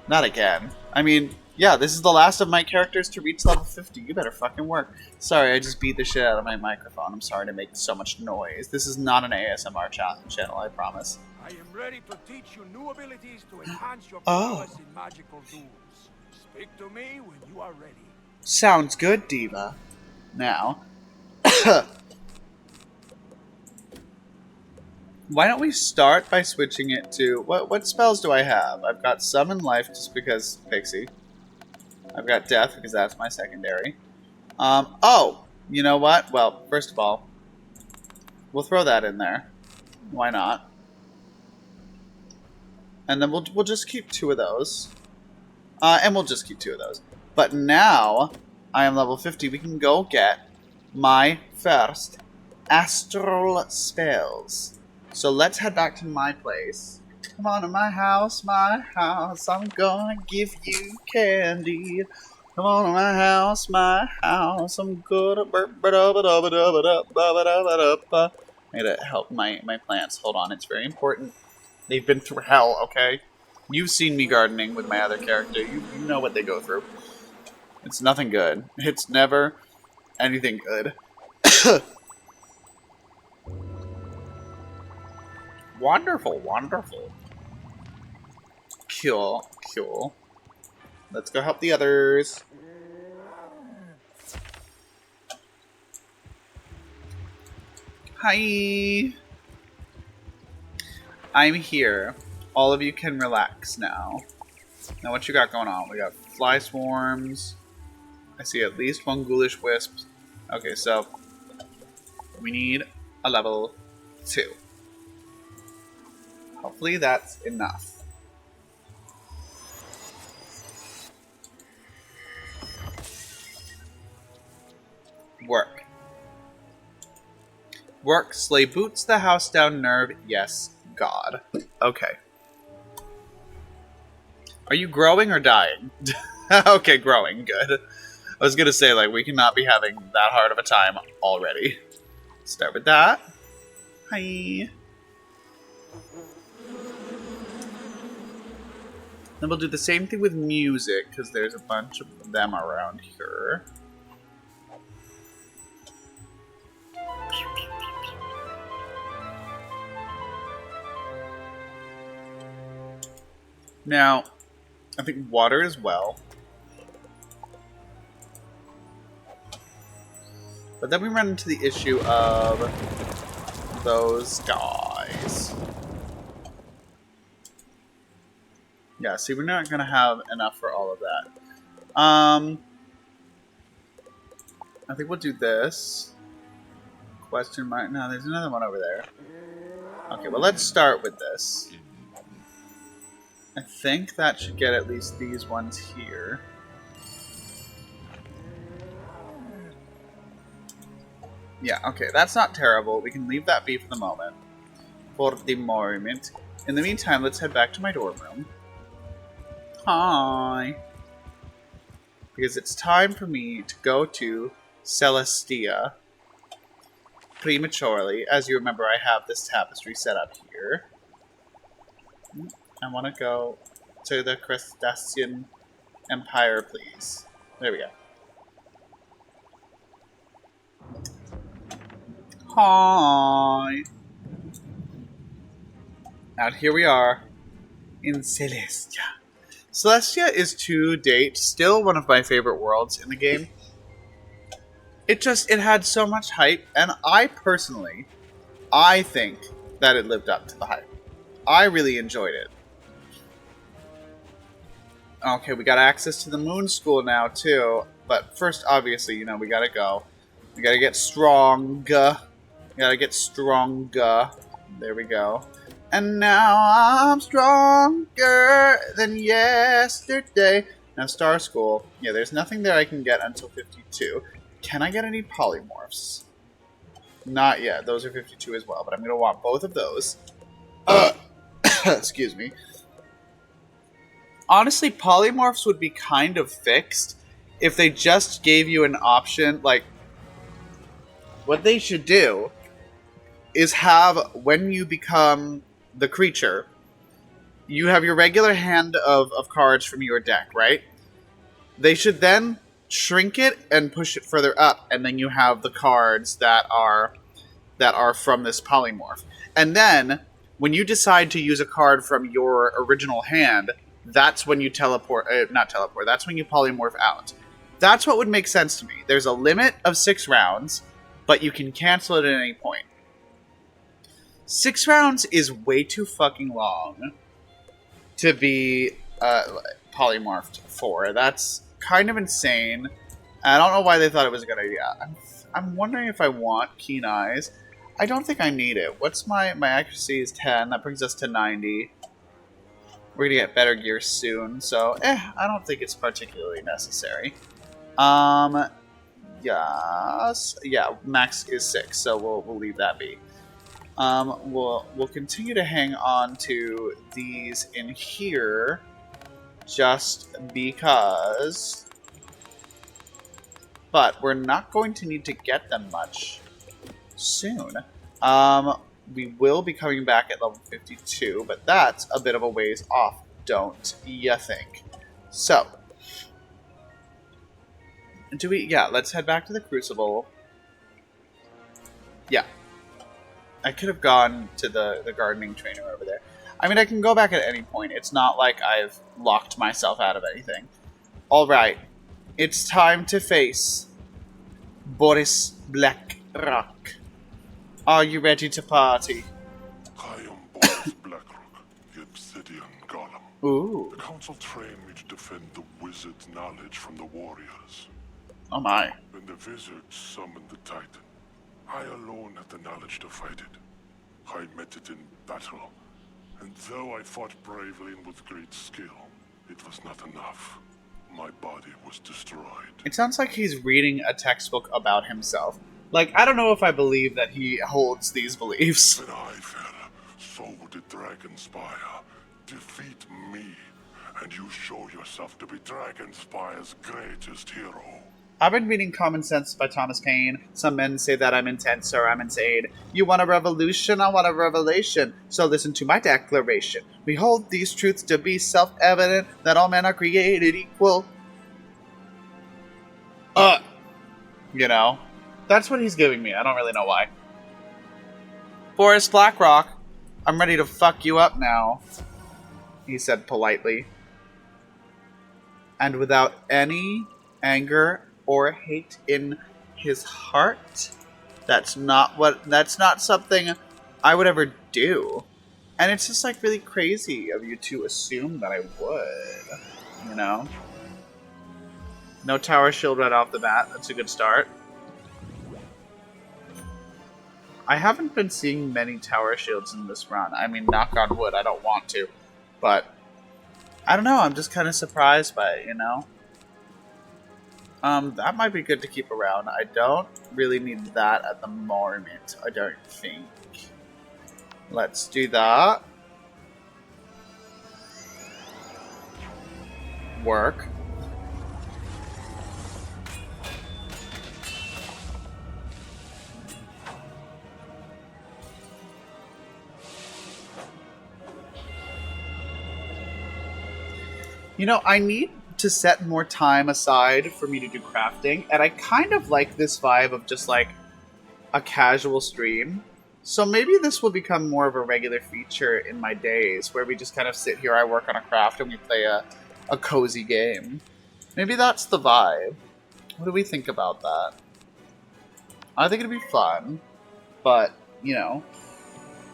Not again. I mean, yeah, this is the last of my characters to reach level 50. You better fucking work. Sorry, I just beat the shit out of my microphone. I'm sorry to make so much noise. This is not an ASMR channel, I promise. I am ready to teach you new abilities to enhance your powers in magical tools. Speak to me when you are ready. Sounds good, Diva. Now, why don't we start by switching it to... What spells do I have? I've got Summon Life just because Pixie. I've got Death because that's my secondary. Oh! You know what? Well, first of all, we'll throw that in there. Why not? And then we'll just keep 2 of those. And we'll just keep 2 of those. But now, I am level 50. We can go get my first astral spells. So let's head back to my place. Come on to my house, I'm gonna give you candy. Come on to my house, I'm gonna I gotta help my plants. Hold on, it's very important. They've been through hell, okay? You've seen me gardening with my other character. You know what they go through. It's nothing good. It's never anything good. Wonderful, wonderful. Cool, cool. Let's go help the others. Hi. I'm here. All of you can relax now. Now what you got going on? We got fly swarms. I see at least 1 ghoulish wisp. Okay, so we need a level 2. Hopefully that's enough. Work. Work. Slay boots the house down nerve. Yes, God. Okay. Are you growing or dying? Okay, growing. Good. I was gonna say, like, we cannot be having that hard of a time already. Start with that. Hi. Then we'll do the same thing with music, because there's a bunch of them around here. Now, I think water as well. But then we run into the issue of those guys. Yeah, see, we're not going to have enough for all of that. I think we'll do this. Question mark. No, there's another one over there. Okay, well, let's start with this. I think that should get at least these ones here. Yeah, okay, that's not terrible. We can leave that be for the moment. For the moment. In the meantime, let's head back to my dorm room. Hi. Because it's time for me to go to Celestia. Prematurely. As you remember, I have this tapestry set up here. I want to go to the Crustacean Empire, please. There we go. Hi. Out here we are in Celestia. Celestia is to date still one of my favorite worlds in the game. It had so much hype, and I think that it lived up to the hype. I really enjoyed it. Okay, we got access to the moon school now, too. But first, obviously, you know, we gotta go. We gotta get strong. We gotta get stronger. There we go. And now I'm stronger than yesterday. Now, Star School. Yeah, there's nothing there I can get until 52. Can I get any polymorphs? Not yet. Those are 52 as well, but I'm gonna want both of those. Excuse me. Honestly, polymorphs would be kind of fixed if they just gave you an option. Like, what they should do is have, when you become the creature, you have your regular hand of cards from your deck, right? They should then shrink it and push it further up, and then you have the cards that are from this polymorph. And then, when you decide to use a card from your original hand, that's when you that's when you polymorph out. That's what would make sense to me. There's a limit of 6 rounds, but you can cancel it at any point. 6 rounds is way too fucking long to be polymorphed for. That's kind of insane. I don't know why they thought it was a good idea. I'm wondering if I want Keen Eyes. I don't think I need it. What's my accuracy is 10. That brings us to 90. We're gonna get better gear soon, so I don't think it's particularly necessary. Yes, yeah, max is 6, so we'll leave that be. We'll continue to hang on to these in here, just because. But we're not going to need to get them much soon. We will be coming back at level 52, but that's a bit of a ways off, don't you think? So, let's head back to the Crucible. Yeah. I could have gone to the gardening trainer over there. I mean, I can go back at any point. It's not like I've locked myself out of anything. Alright. It's time to face Boris Blackrock. Are you ready to party? I am Boris Blackrock, the Obsidian Golem. Ooh. The council trained me to defend the wizard's knowledge from the warriors. Oh my. When the wizard summoned the Titan, I alone had the knowledge to fight it. I met it in battle, and though I fought bravely and with great skill, it was not enough. My body was destroyed. It sounds like he's reading a textbook about himself. Like, I don't know if I believe that he holds these beliefs. When I fell, so did Dragonspire. Defeat me, and you show yourself to be Dragonspire's greatest hero. I've been reading Common Sense by Thomas Paine. Some men say that I'm intense or I'm insane. You want a revolution? I want a revelation. So listen to my declaration. We hold these truths to be self-evident, that all men are created equal. You know, that's what he's giving me. I don't really know why. Boris Blackrock, I'm ready to fuck you up now, he said politely. And without any anger or hate in his heart. That's not something I would ever do. And it's just like really crazy of you to assume that I would, you know? No tower shield right off the bat. That's a good start. I haven't been seeing many tower shields in this run. I mean, knock on wood, I don't want to. But, I don't know, I'm just kind of surprised by it, you know? That might be good to keep around. I don't really need that at the moment, I don't think. Let's do that. Work. You know, I need to set more time aside for me to do crafting, and I kind of like this vibe of just like a casual stream. So maybe this will become more of a regular feature in my days, where we just kind of sit here, I work on a craft, and we play a cozy game. Maybe that's the vibe. What do we think about that? I think it'd be fun, but, you know,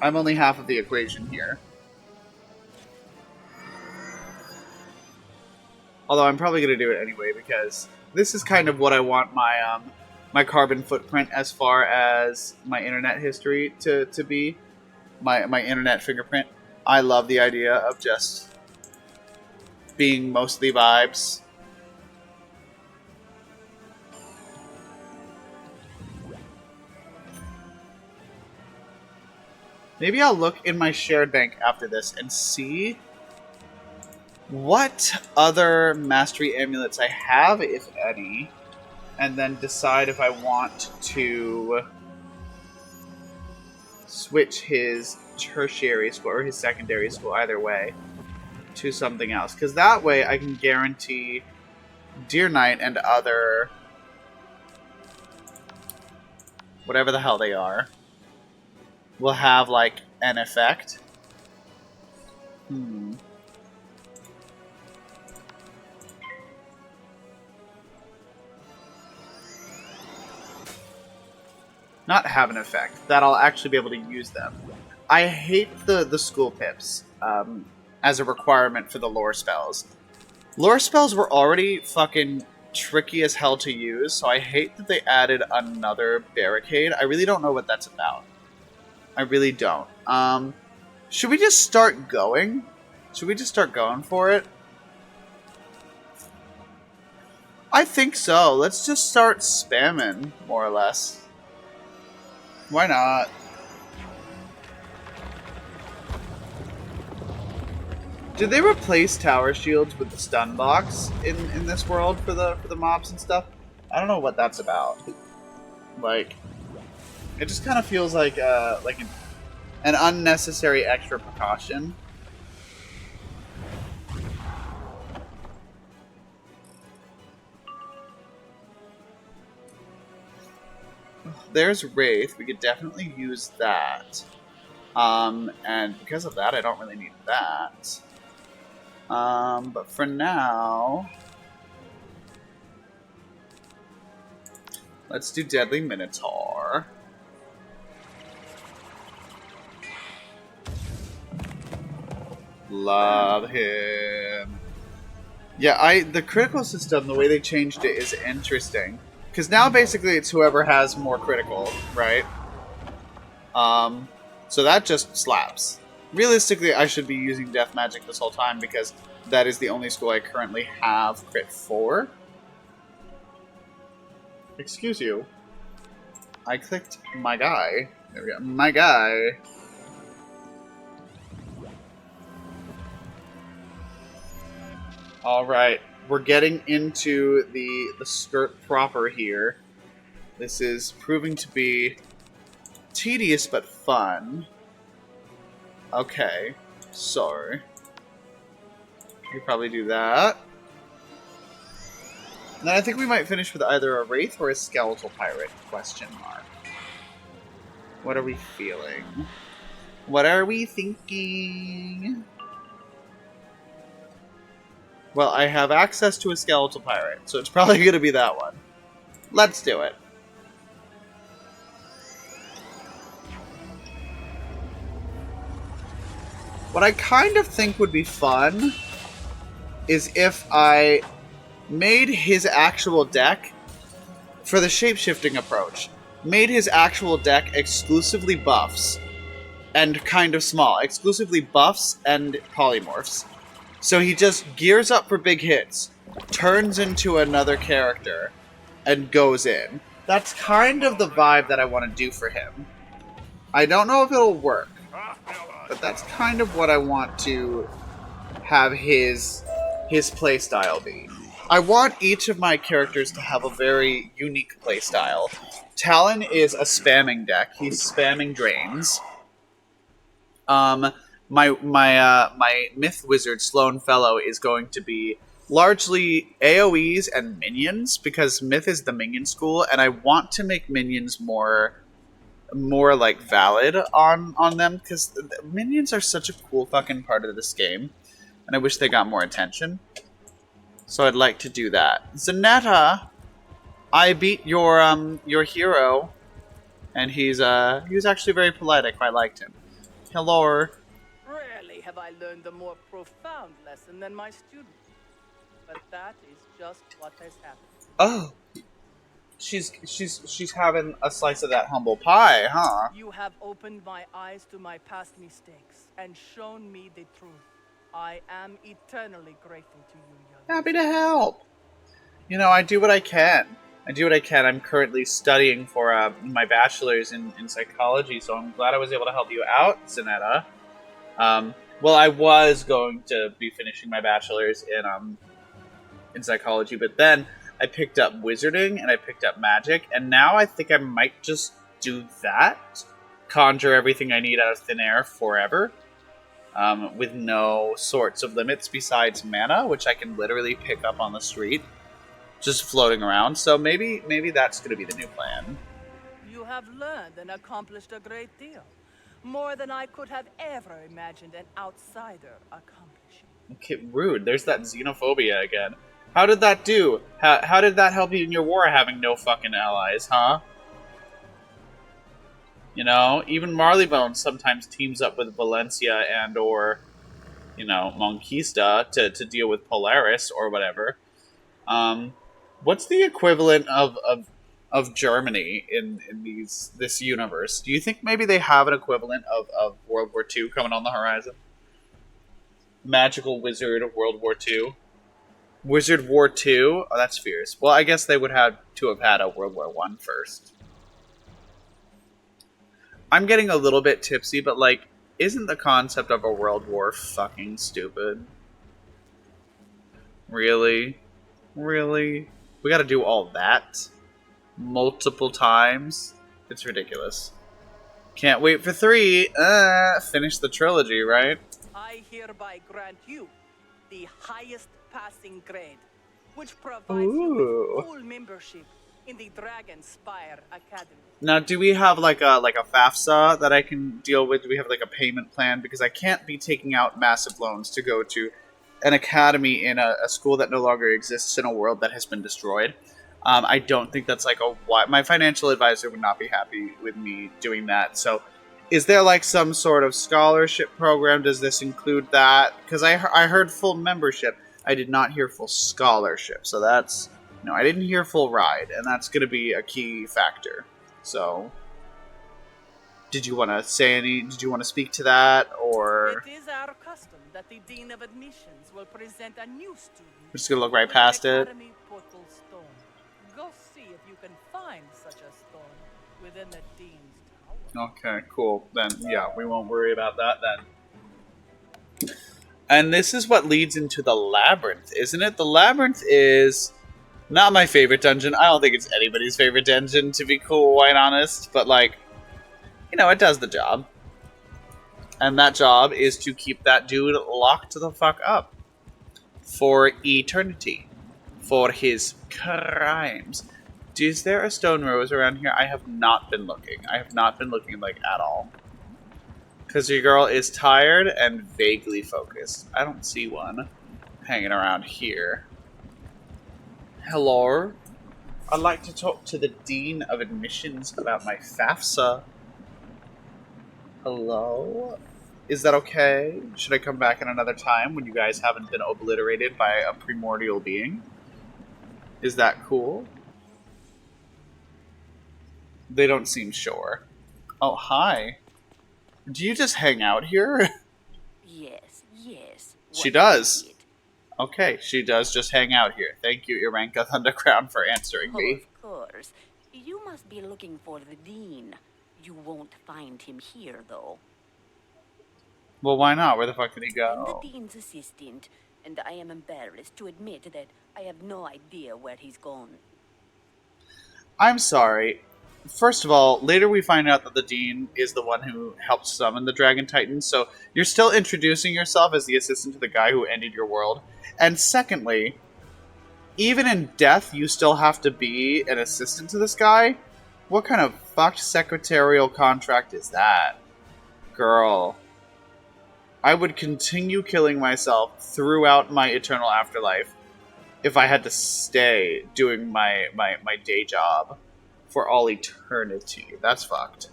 I'm only half of the equation here. Although I'm probably going to do it anyway, because this is kind of what I want my my carbon footprint as far as my internet history to be. My internet fingerprint. I love the idea of just being mostly vibes. Maybe I'll look in my shared bank after this and see what other mastery amulets I have, if any, and then decide if I want to switch his tertiary school or his secondary school, either way, to something else. Because that way I can guarantee Deer Knight and other whatever the hell they are will have, like, an effect. Not have an effect, that I'll actually be able to use them. I hate the school pips as a requirement for the lore spells. Lore spells were already fucking tricky as hell to use, so I hate that they added another barricade. I really don't know what that's about. I really don't. Should we just start going? Should we just start going for it? I think so. Let's just start spamming, more or less. Why not? Did they replace tower shields with the stun box in this world for the mobs and stuff? I don't know what that's about. Like, it just kind of feels like an unnecessary extra precaution. There's Wraith. We could definitely use that. And because of that, I don't really need that. But for now, let's do Deadly Minotaur. Love him. Yeah, the critical system, the way they changed it is interesting. Because now basically it's whoever has more critical, right? So that just slaps. Realistically, I should be using Death Magic this whole time because that is the only school I currently have crit for. Excuse you. I clicked my guy. There we go. My guy. Alright. We're getting into the skirt proper here. This is proving to be tedious but fun. Okay, so we probably do that. And then I think we might finish with either a Wraith or a Skeletal Pirate, question mark. What are we feeling? What are we thinking? Well, I have access to a Skeletal Pirate, so it's probably going to be that one. Let's do it. What I kind of think would be fun is if I made his actual deck, for the shapeshifting approach, made his actual deck exclusively buffs and kind of small. Exclusively buffs and polymorphs. So he just gears up for big hits, turns into another character, and goes in. That's kind of the vibe that I want to do for him. I don't know if it'll work, but that's kind of what I want to have his playstyle be. I want each of my characters to have a very unique playstyle. Talon is a spamming deck. He's spamming drains. My Myth Wizard, Sloan Fellow, is going to be largely AoEs and minions, because Myth is the minion school, and I want to make minions more like valid on them, because minions are such a cool fucking part of this game, and I wish they got more attention. So I'd like to do that. Zanetta, I beat your hero, and he was actually very polite. I quite liked him. Hello. Rarely have I learned a more profound lesson than my student. But that is just what has happened. Oh. She's having a slice of that humble pie, huh? You have opened my eyes to my past mistakes and shown me the truth. I am eternally grateful to you, young. Happy to help. You know, I do what I can. I'm currently studying for my bachelor's in psychology, so I'm glad I was able to help you out, Zanetta. Well, I was going to be finishing my bachelor's in psychology, but then I picked up wizarding and I picked up magic, and now I think I might just do that. Conjure everything I need out of thin air forever. With no sorts of limits besides mana, which I can literally pick up on the street, just floating around. So maybe that's going to be the new plan. You have learned and accomplished a great deal. More than I could have ever imagined an outsider accomplishing. Okay, rude. There's that xenophobia again. How did that do? How did that help you in your war having no fucking allies, huh? You know, even Marleybone sometimes teams up with Valencia and or, you know, Monquista to deal with Polaris or whatever. What's the equivalent of Germany in this universe? Do you think maybe they have an equivalent of World War II coming on the horizon? Magical Wizard of World War II. Wizard War II? Oh, that's fierce. Well, I guess they would have to have had a World War I first. I'm getting a little bit tipsy, but, like, isn't the concept of a world war fucking stupid? Really? Really? We gotta do all that? Multiple times? It's ridiculous. Can't wait for 3. Finish the trilogy, right? I hereby grant you the highest passing grade, which provides you with full membership in the Dragonspire Academy. Now, do we have like a FAFSA that I can deal with? Do we have like a payment plan? Because I can't be taking out massive loans to go to an academy in a school that no longer exists in a world that has been destroyed. I don't think that's like my financial advisor would not be happy with me doing that. So, is there like some sort of scholarship program? Does this include that? Because I heard full membership. I did not hear full scholarship. So that's, no, I didn't hear full ride, and that's going to be a key factor. So, did you want to say any? Did you want to speak to that, or? It is our custom that the Dean of Admissions will present a new student. We're just gonna look right past it. Academy portal stone. Go see if you can find such a stone within the Dean's tower. Okay, cool. Then, yeah, we won't worry about that then. And this is what leads into the labyrinth, isn't it? The labyrinth is not my favorite dungeon. I don't think it's anybody's favorite dungeon, to be quite honest. But, like, you know, it does the job. And that job is to keep that dude locked the fuck up. For eternity. For his crimes. Is there a stone rose around here? I have not been looking. I have not been looking, like, at all. Because your girl is tired and vaguely focused. I don't see one hanging around here. Hello? I'd like to talk to the Dean of Admissions about my FAFSA. Hello? Is that okay? Should I come back at another time when you guys haven't been obliterated by a primordial being? Is that cool? They don't seem sure. Oh, hi. Do you just hang out here? Yes, yes. She does. Okay, she does just hang out here. Thank you, Iranka Thundercrown, for answering me. Of course. You must be looking for the Dean. You won't find him here, though. Well, why not? Where the fuck did he I'm go? the Dean's assistant, and I am embarrassed to admit that I have no idea where he's gone. I'm sorry. First of all, later we find out that the Dean is the one who helped summon the Dragon Titan, so you're still introducing yourself as the assistant to the guy who ended your world. And secondly, even in death, you still have to be an assistant to this guy? What kind of fucked secretarial contract is that? Girl. I would continue killing myself throughout my eternal afterlife if I had to stay doing my day job for all eternity. That's fucked.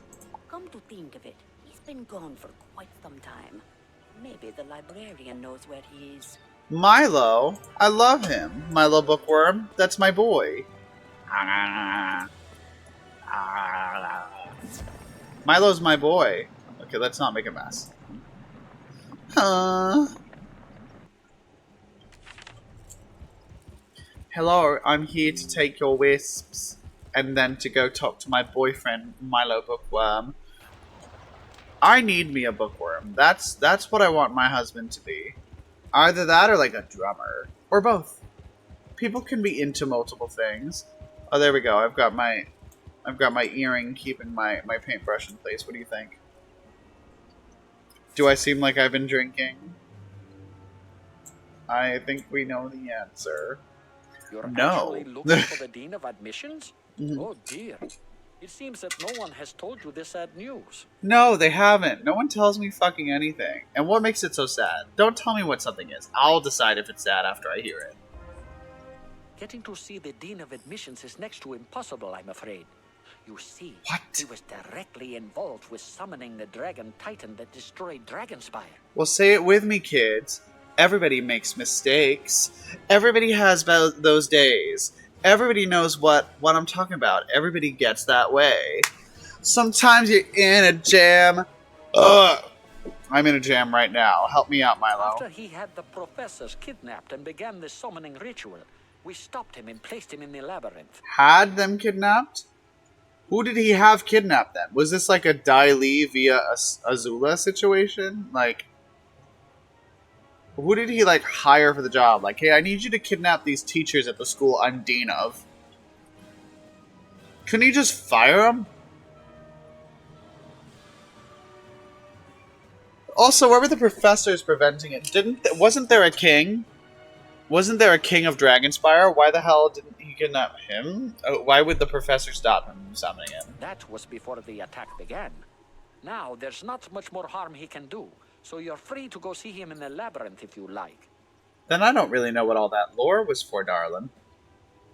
Come to think of it, he's been gone for quite some time. Maybe the librarian knows where he is. Milo? I love him. Milo Bookworm. That's my boy. Milo's my boy. Okay, let's not make a mess. Hello, I'm here to take your wisps. And then to go talk to my boyfriend, Milo Bookworm. I need me a bookworm. That's what I want my husband to be. Either that or like a drummer. Or both. People can be into multiple things. Oh, there we go. I've got my earring keeping my paintbrush in place. What do you think? Do I seem like I've been drinking? I think we know the answer. You're No. actually looking for the Dean of Admissions? Mhm. Oh dear. It seems that no one has told you this sad news. No, they haven't. No one tells me fucking anything. And what makes it so sad? Don't tell me what something is. I'll decide if it's sad after I hear it. Getting to see the Dean of Admissions is next to impossible, I'm afraid. You see, What? he was directly involved with summoning the Dragon Titan that destroyed Dragonspire. Well, say it with me, kids. Everybody makes mistakes. Everybody has those days. Everybody knows what I'm talking about. Everybody gets that way. Sometimes you're in a jam. I'm in a jam right now. Help me out, Milo. After he had the professors kidnapped and began the summoning ritual, we stopped him and placed him in the labyrinth. Had them kidnapped? Who did he have kidnapped then? Was this like a Dai Li via Azula situation? Like, who did he like hire for the job? Like, hey, I need you to kidnap these teachers at the school I'm dean of. Couldn't he just fire them? Also, where were the professors preventing it? Wasn't there a king? Wasn't there a king of Dragonspire? Why the hell didn't he kidnap him? Why would the professor stop him from summoning him? That was before the attack began. Now, there's not much more harm he can do, so you're free to go see him in the labyrinth if you like. Then I don't really know what all that lore was for, darling.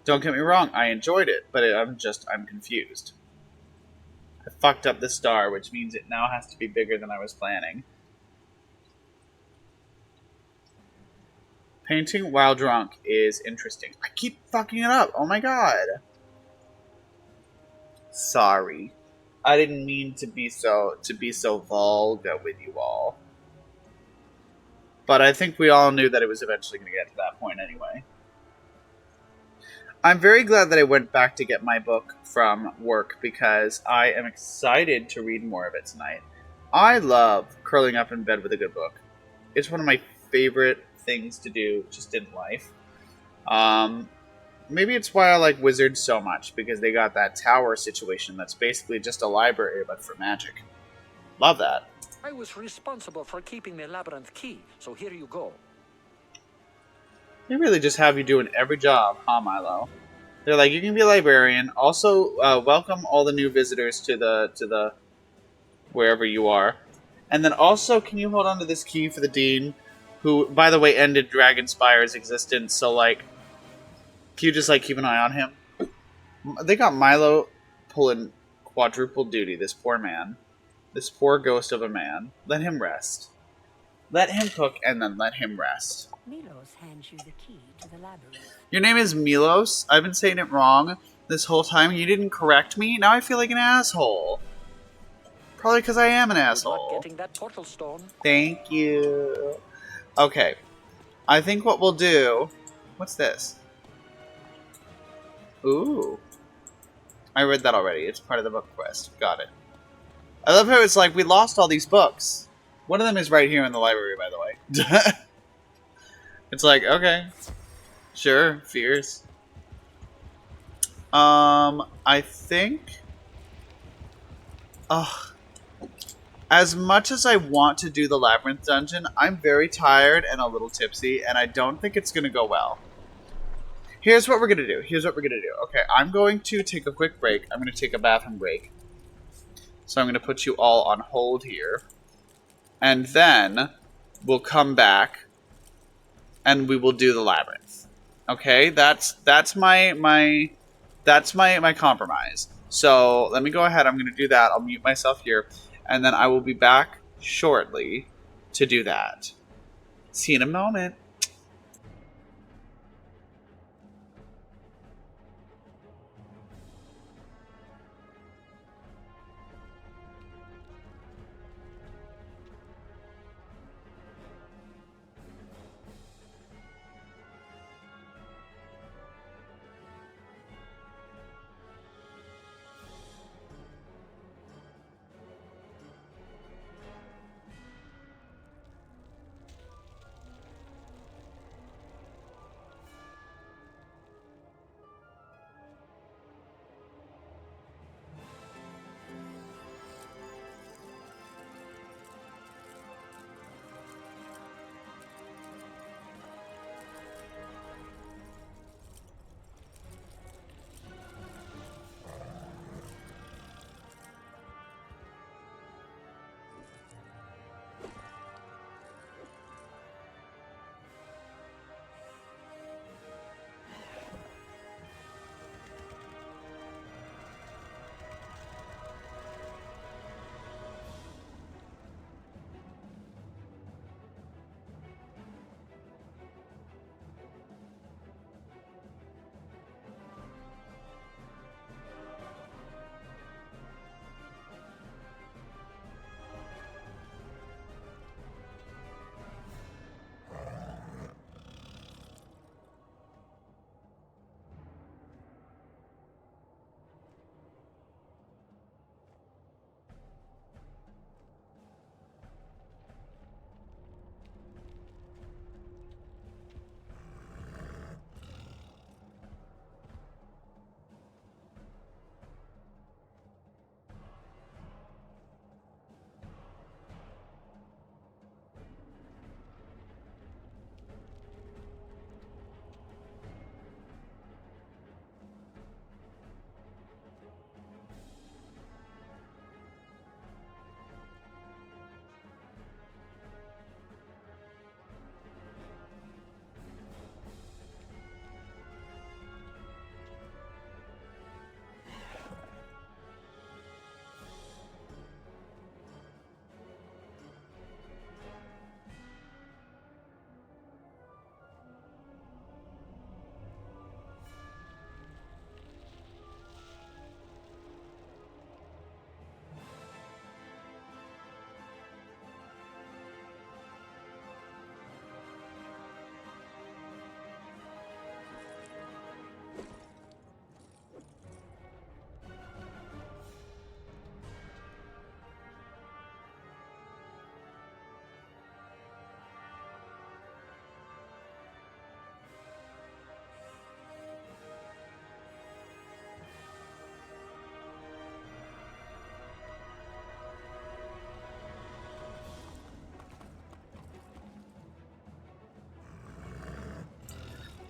Don't get me wrong, I enjoyed it, but I'm confused. I fucked up the star, which means it now has to be bigger than I was planning. Painting while drunk is interesting. I keep fucking it up. Oh my god. Sorry. I didn't mean to be so vulgar with you all. But I think we all knew that it was eventually going to get to that point anyway. I'm very glad that I went back to get my book from work because I am excited to read more of it tonight. I love curling up in bed with a good book. It's one of my favorite things to do just in life. Maybe it's why I like Wizards so much, because they got that tower situation that's basically just a library but for magic. Love that. I was responsible for keeping the labyrinth key, so here you go. They really just have you doing every job, huh, Milo? They're like, you can be a librarian. Also, welcome all the new visitors to the wherever you are. And then also, can you hold on to this key for the dean, who, by the way, ended Dragonspire's existence, so, like, can you just, like, keep an eye on him? They got Milo pulling quadruple duty, this poor man. This poor ghost of a man. Let him rest. Let him cook, and then let him rest. Milos hands you the key to the labyrinth. Your name is Milos? I've been saying it wrong this whole time. You didn't correct me? Now I feel like an asshole. Probably because I am an asshole. Good luck getting that portal stone. Thank you. Okay. I think what we'll do... What's this? Ooh. I read that already. It's part of the book quest. Got it. I love how it's like, we lost all these books. One of them is right here in the library, by the way. It's like, okay. Sure, fears. I think... Ugh. As much as I want to do the Labyrinth dungeon, I'm very tired and a little tipsy, and I don't think it's going to go well. Here's what we're going to do. Okay, I'm going to take a quick break. I'm going to take a bathroom break. So I'm going to put you all on hold here. And then we'll come back and we will do the Labyrinth. Okay? That's my compromise. So let me go ahead. I'm going to do that. I'll mute myself here. And then I will be back shortly to do that. See you in a moment.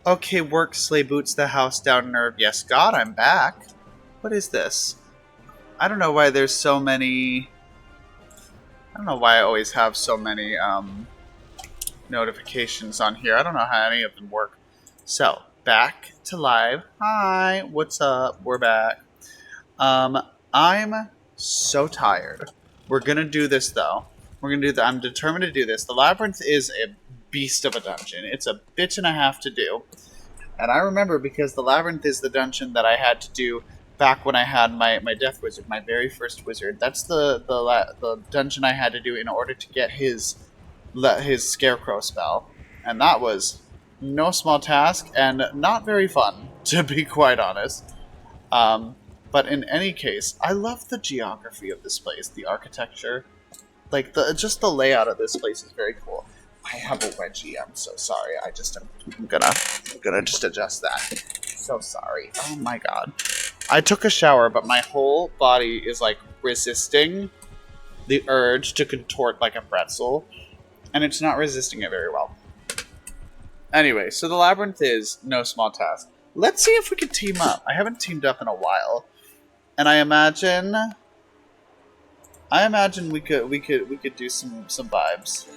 Okay, work, slay boots, the house down, nerve. Yes, God, I'm back. What is this? I don't know why there's so many... I don't know why I always have so many, notifications on here. I don't know how any of them work. So, back to live. Hi, what's up? We're back. I'm so tired. We're gonna do this, though. I'm determined to do this. The Labyrinth is a beast of a dungeon. It's a bitch and a half to do. And I remember because the Labyrinth is the dungeon that I had to do back when I had my Death Wizard, my very first wizard. That's the dungeon I had to do in order to get his Scarecrow spell. And that was no small task and not very fun, to be quite honest. But in any case, I love the geography of this place, the architecture. Like, just the layout of this place is very cool. I have a wedgie. I'm so sorry. I'm gonna just adjust that. So sorry. Oh my god. I took a shower, but my whole body is like resisting the urge to contort like a pretzel, and it's not resisting it very well. Anyway, so the Labyrinth is no small task. Let's see if we can team up. I haven't teamed up in a while, and I imagine we could do some vibes.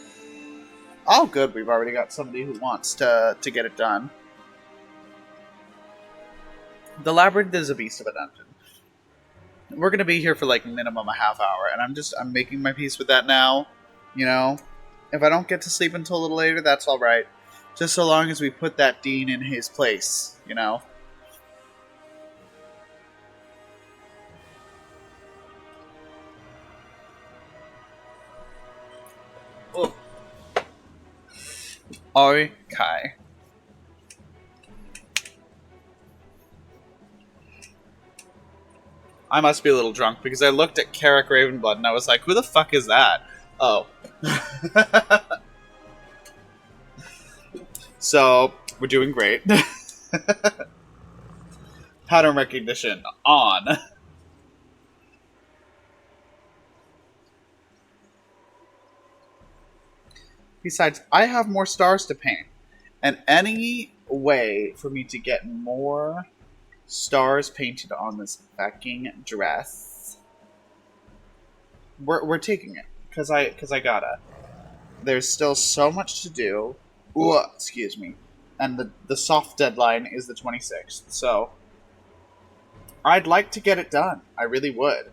Oh, good. We've already got somebody who wants to get it done. The Labyrinth is a beast of a dungeon. We're going to be here for like minimum a half hour, and I'm making my peace with that now. You know, if I don't get to sleep until a little later, that's all right. Just so long as we put that Dean in his place, you know. Oh. Okay. I must be a little drunk because I looked at Carrick Ravenblood and I was like, who the fuck is that? Oh. So, we're doing great. Pattern recognition on. Besides, I have more stars to paint. And any way for me to get more stars painted on this fucking dress, we're taking it. Because I gotta. There's still so much to do. Ooh, excuse me. And the soft deadline is the 26th. So, I'd like to get it done. I really would.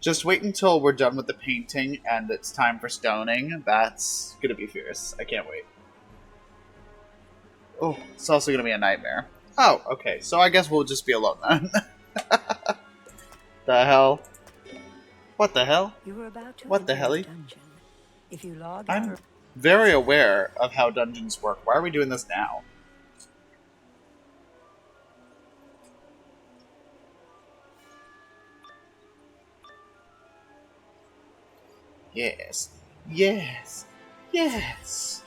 Just wait until we're done with the painting and it's time for stoning. That's gonna be fierce. I can't wait. Oh, it's also gonna be a nightmare. Oh, okay. So I guess we'll just be alone then. The hell? What the hell? You were about to What the enter this helly? dungeon. If you log I'm out, very aware of how dungeons work. Why are we doing this now? Yes. Yes. Yes.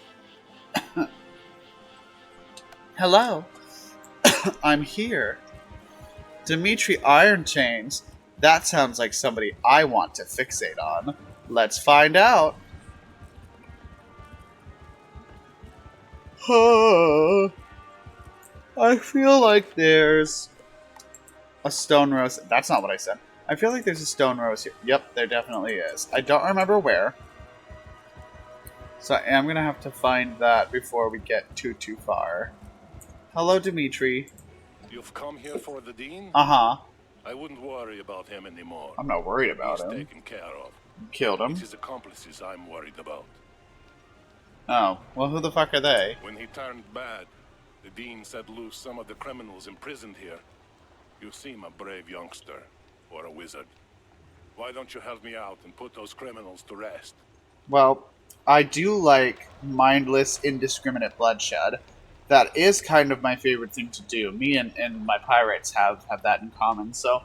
Hello. I'm here. Dimitri Ironchains. That sounds like somebody I want to fixate on. Let's find out. I feel like there's a stone rose. That's not what I said. I feel like there's a stone rose here. Yep, there definitely is. I don't remember where. So I am going to have to find that before we get too far. Hello, Dimitri. You've come here for the Dean? Uh-huh. I wouldn't worry about him anymore. I'm not worried about He's him. taken care of. You killed him? It's his accomplices I'm worried about. Oh, well, who the fuck are they? When he turned bad, the Dean set loose some of the criminals imprisoned here. You seem a brave youngster, or a wizard. Why don't you help me out and put those criminals to rest? Well, I do like mindless, indiscriminate bloodshed. That is kind of my favorite thing to do. Me and my pirates have that in common. So,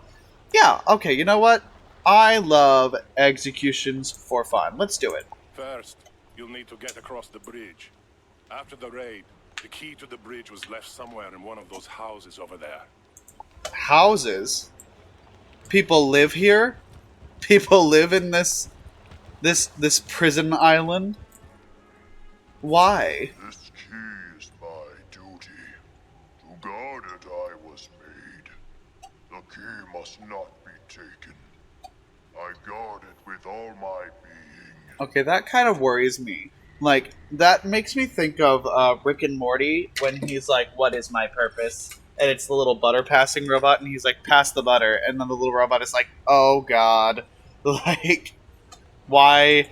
yeah, okay, you know what? I love executions for fun. Let's do it. First, you'll need to get across the bridge. After the raid, the key to the bridge was left somewhere in one of those houses over there. Houses? People live here? People live in this prison island? Why? This key is my duty. guarded I was made. The key must not be taken. I guard it with all my being. Okay, that kind of worries me. Like, that makes me think of Rick and Morty when he's like, what is my purpose? And it's the little butter passing robot, and he's like, pass the butter. And then the little robot is like, oh god. Like, why'd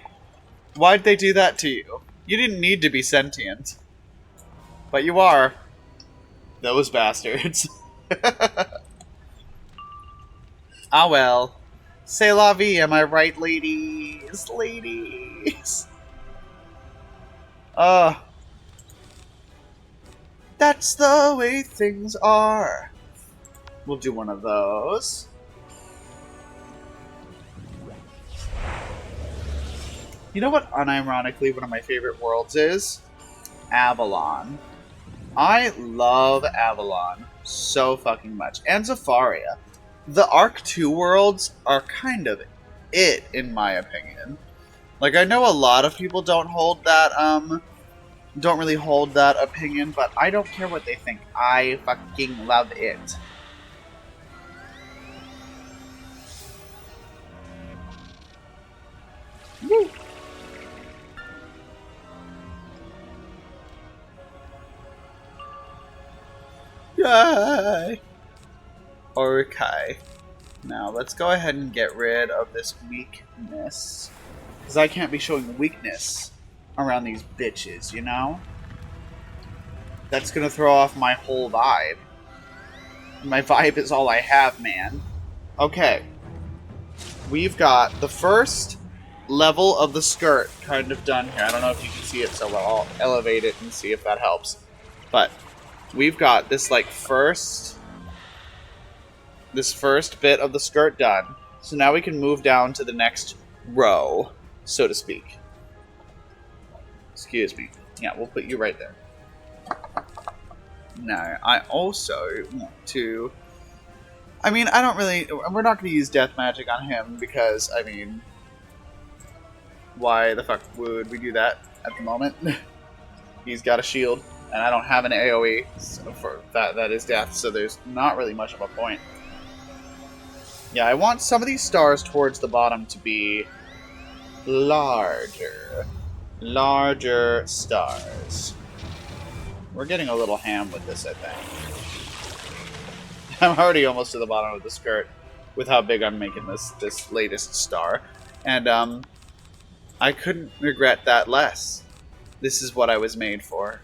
they do that to you? You didn't need to be sentient. But you are. Those bastards. Ah well. C'est la vie, am I right, ladies? Ladies. That's the way things are. We'll do one of those. You know what, unironically, one of my favorite worlds is? Avalon. I love Avalon so fucking much. And Zafaria. The Arc 2 worlds are kind of it, in my opinion. Like, I know a lot of people don't really hold that opinion, but I don't care what they think. I fucking love it. Woo! Yay! Okay. Now, let's go ahead and get rid of this weakness. Because I can't be showing weakness around these bitches, you know? That's gonna throw off my whole vibe. My vibe is all I have, man. Okay. We've got the first level of the skirt kind of done here. I don't know if you can see it, so I'll elevate it and see if that helps. But we've got this, like, first bit of the skirt done. So now we can move down to the next row, so to speak. Excuse me. Yeah, we'll put you right there. Now, I also want to... I mean, I don't really... We're not going to use death magic on him because, I mean... Why the fuck would we do that at the moment? He's got a shield, and I don't have an AoE so for that is death, so there's not really much of a point. Yeah, I want some of these stars towards the bottom to be larger. Larger stars. We're getting a little ham with this, I think. I'm already almost to the bottom of the skirt with how big I'm making this latest star. And, I couldn't regret that less. This is what I was made for.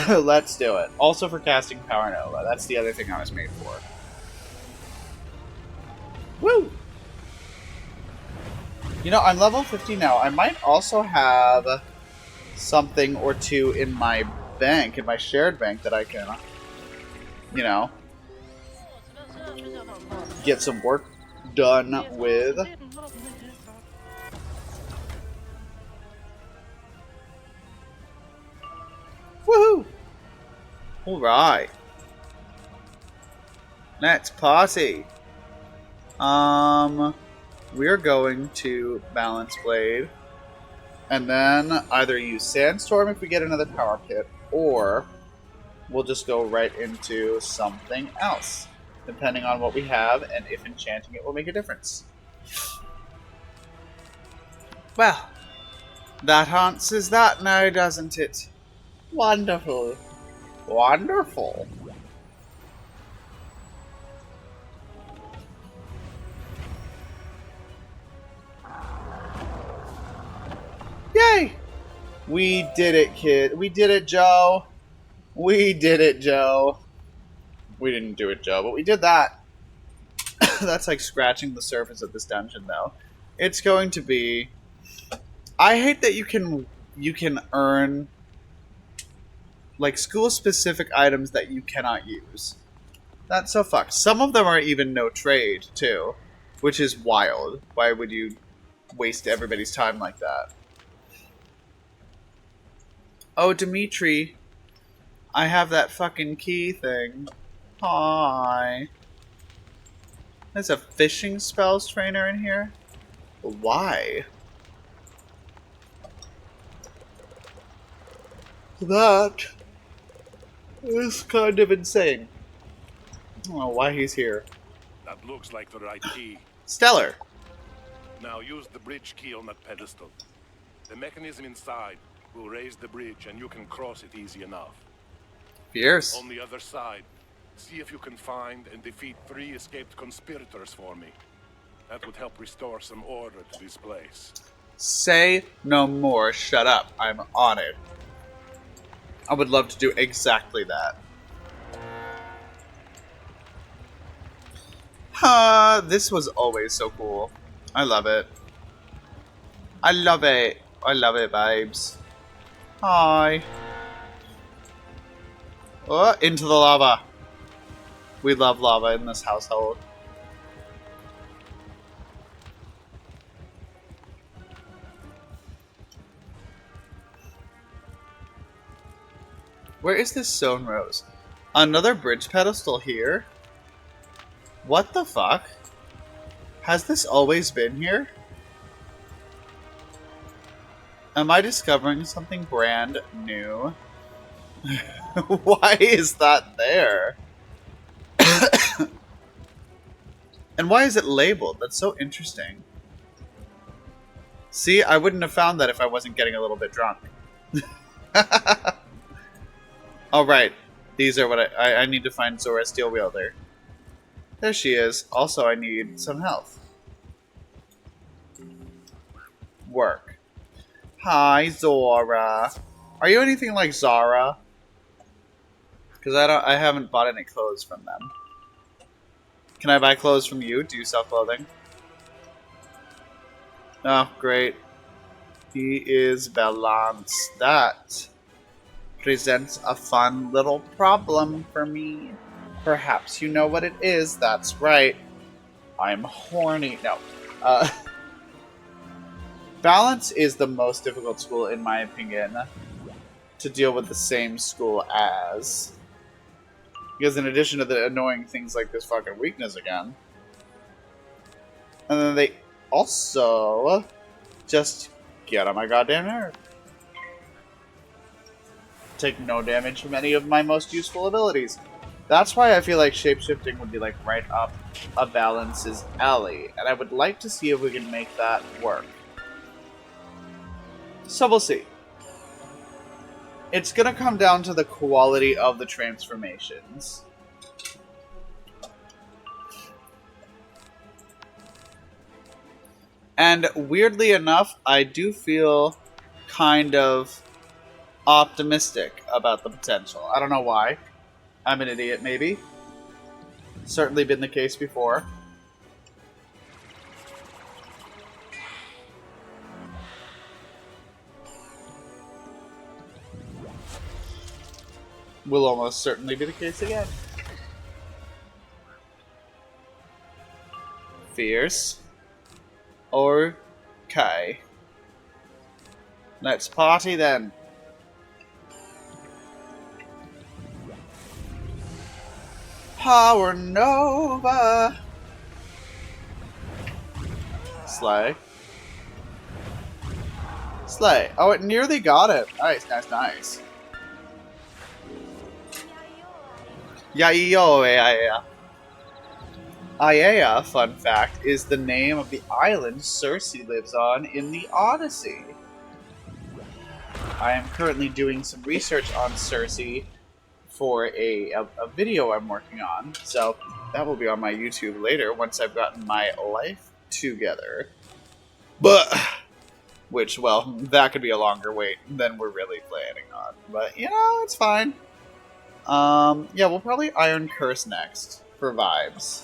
Let's do it. Also for casting Power Nova. That's the other thing I was made for. Woo! You know, I'm level 50 now. I might also have something or two in my bank, in my shared bank, that I can, you know, get some work done with. Woohoo! Alright. Let's party. We're going to Balance Blade. And then either use Sandstorm if we get another Power Pit, or we'll just go right into something else, depending on what we have and if enchanting it will make a difference. Well, that answers that now, doesn't it? Wonderful. Wonderful. Yay! We did it, kid. We did it, Joe. We did it, Joe. We didn't do it, Joe, but we did that. That's like scratching the surface of this dungeon, though. It's going to be... I hate that you can earn... like, school-specific items that you cannot use. That's so fucked. Some of them are even no trade, too. Which is wild. Why would you waste everybody's time like that? Oh, Dimitri. I have that fucking key thing. Hi. There's a fishing spells trainer in here? Why? That It's kind of insane. I don't know why he's here. That looks like the right key. Stellar. Now use the bridge key on that pedestal. The mechanism inside will raise the bridge and you can cross it easy enough. Fierce. On the other side, see if you can find and defeat 3 escaped conspirators for me. That would help restore some order to this place. Say no more. Shut up. I'm on it. I would love to do exactly that. This was always so cool. I love it. I love it. I love it, babes. Hi. Oh, into the lava. We love lava in this household. Where is this stone rose? Another bridge pedestal here? What the fuck? Has this always been here? Am I discovering something brand new? Why is that there? And why is it labeled? That's so interesting. See, I wouldn't have found that if I wasn't getting a little bit drunk. Alright, these are what I need to find Zora Steel Wielder. There she is. Also, I need some health. Work. Hi, Zora. Are you anything like Zara? Because I haven't bought any clothes from them. Can I buy clothes from you? Do you sell clothing? Oh, great. He is balanced. That presents a fun little problem for me. Perhaps you know what it is. That's right. I'm horny. No. Balance is the most difficult school, in my opinion, to deal with the same school as. Because in addition to the annoying things like this fucking weakness again, and then they also just get on my goddamn nerve. Take no damage from any of my most useful abilities. That's why I feel like shapeshifting would be like right up a Balance's alley, and I would like to see if we can make that work. So we'll see. It's gonna come down to the quality of the transformations. And weirdly enough, I do feel kind of optimistic about the potential. I don't know why. I'm an idiot, maybe. Certainly been the case before. Will almost certainly be the case again. Fierce. Okay. Let's party then. Power Nova. Slay. Slay. Oh, it nearly got it. Nice, nice, nice. Yeah. Aiea, fun fact, is the name of the island Cersei lives on in the Odyssey. I am currently doing some research on Cersei for a video I'm working on, so that will be on my YouTube later once I've gotten my life together. But, which, well, that could be a longer wait than we're really planning on. But, you know, it's fine. Yeah, we'll probably Iron Curse next for vibes.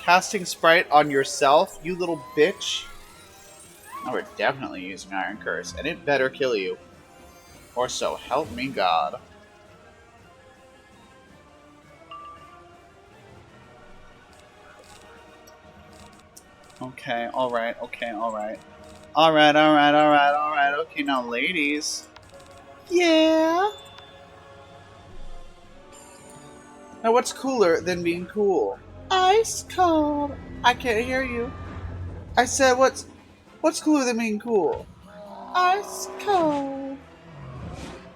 Casting Sprite on yourself, you little bitch. Oh, we're definitely using Iron Curse, and it better kill you. Or so help me God. Okay, alright. Alright, okay, now ladies. Yeah! Now what's cooler than being cool? Ice cold. I can't hear you. I said, what's cooler than being cool? Ice cold.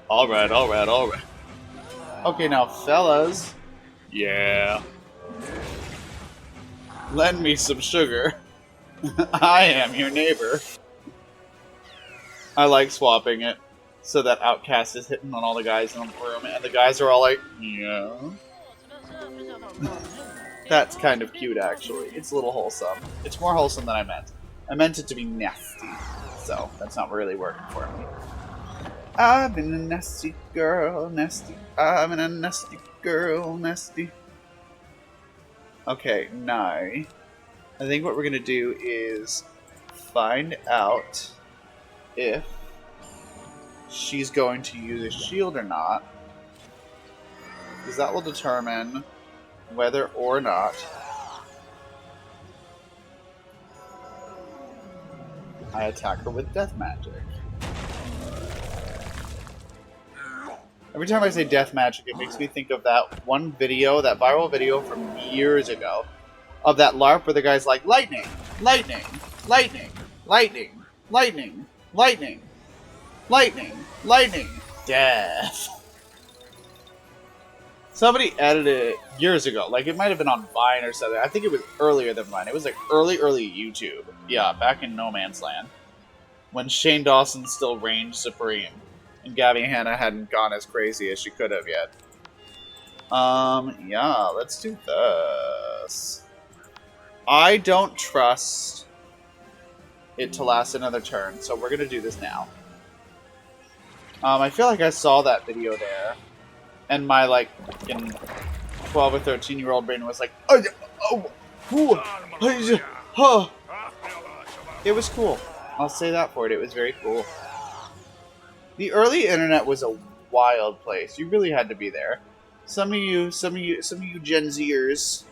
Alright. Okay, now, fellas. Yeah. Lend me some sugar. I am your neighbor. I like swapping it so that Outcast is hitting on all the guys in the room, and the guys are all like, yeah. That's kind of cute, actually. It's a little wholesome. It's more wholesome than I meant. I meant it to be nasty, so that's not really working for me. I've been a nasty girl, nasty. I've been a nasty girl, nasty. Okay, now, I think what we're gonna do is find out if she's going to use a shield or not, because that will determine whether or not I attack her with death magic. Every time I say death magic, it makes me think of that one video, that viral video from years ago, of that LARP where the guy's like, lightning, lightning, lightning, lightning, lightning, lightning, lightning, lightning, death. Somebody edited it years ago. Like, it might have been on Vine or something. I think it was earlier than Vine. It was like early YouTube. Yeah, back in No Man's Land. When Shane Dawson still reigned supreme. And Gabby Hanna hadn't gone as crazy as she could have yet. Yeah, let's do this. I don't trust it to last another turn, so we're gonna do this now. I feel like I saw that video there, and my, like, fucking 12 or 13-year-old brain was like, it was cool. I'll say that for it. It was very cool. The early internet was a wild place. You really had to be there. Some of you Gen Zers,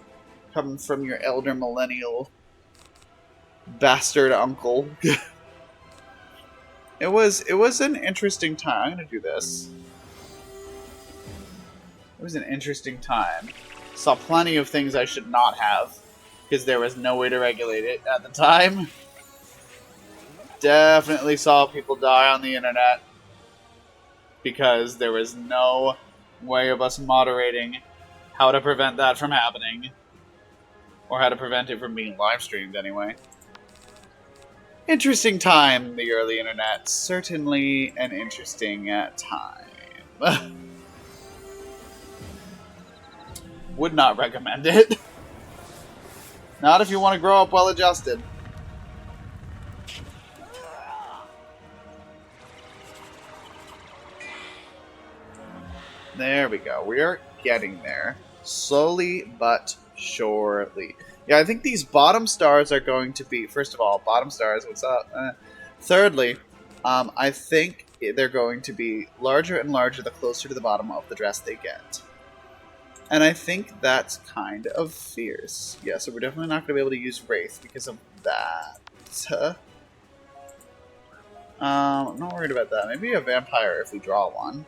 coming from your elder millennial bastard uncle. It was an interesting time. I'm gonna do this. It was an interesting time. Saw plenty of things I should not have, because there was no way to regulate it at the time. Definitely saw people die on the internet, because there was no way of us moderating how to prevent that from happening. Or how to prevent it from being live streamed, anyway. Interesting time, the early internet. Certainly an interesting time. Would not recommend it. Not if you want to grow up well adjusted. There we go. We are getting there. Slowly but surely. Yeah, I think these bottom stars are going to be... First of all, bottom stars, what's up? Thirdly, I think they're going to be larger and larger the closer to the bottom of the dress they get. And I think that's kind of fierce. Yeah, so we're definitely not going to be able to use Wraith because of that. I'm not worried about that. Maybe a vampire if we draw one.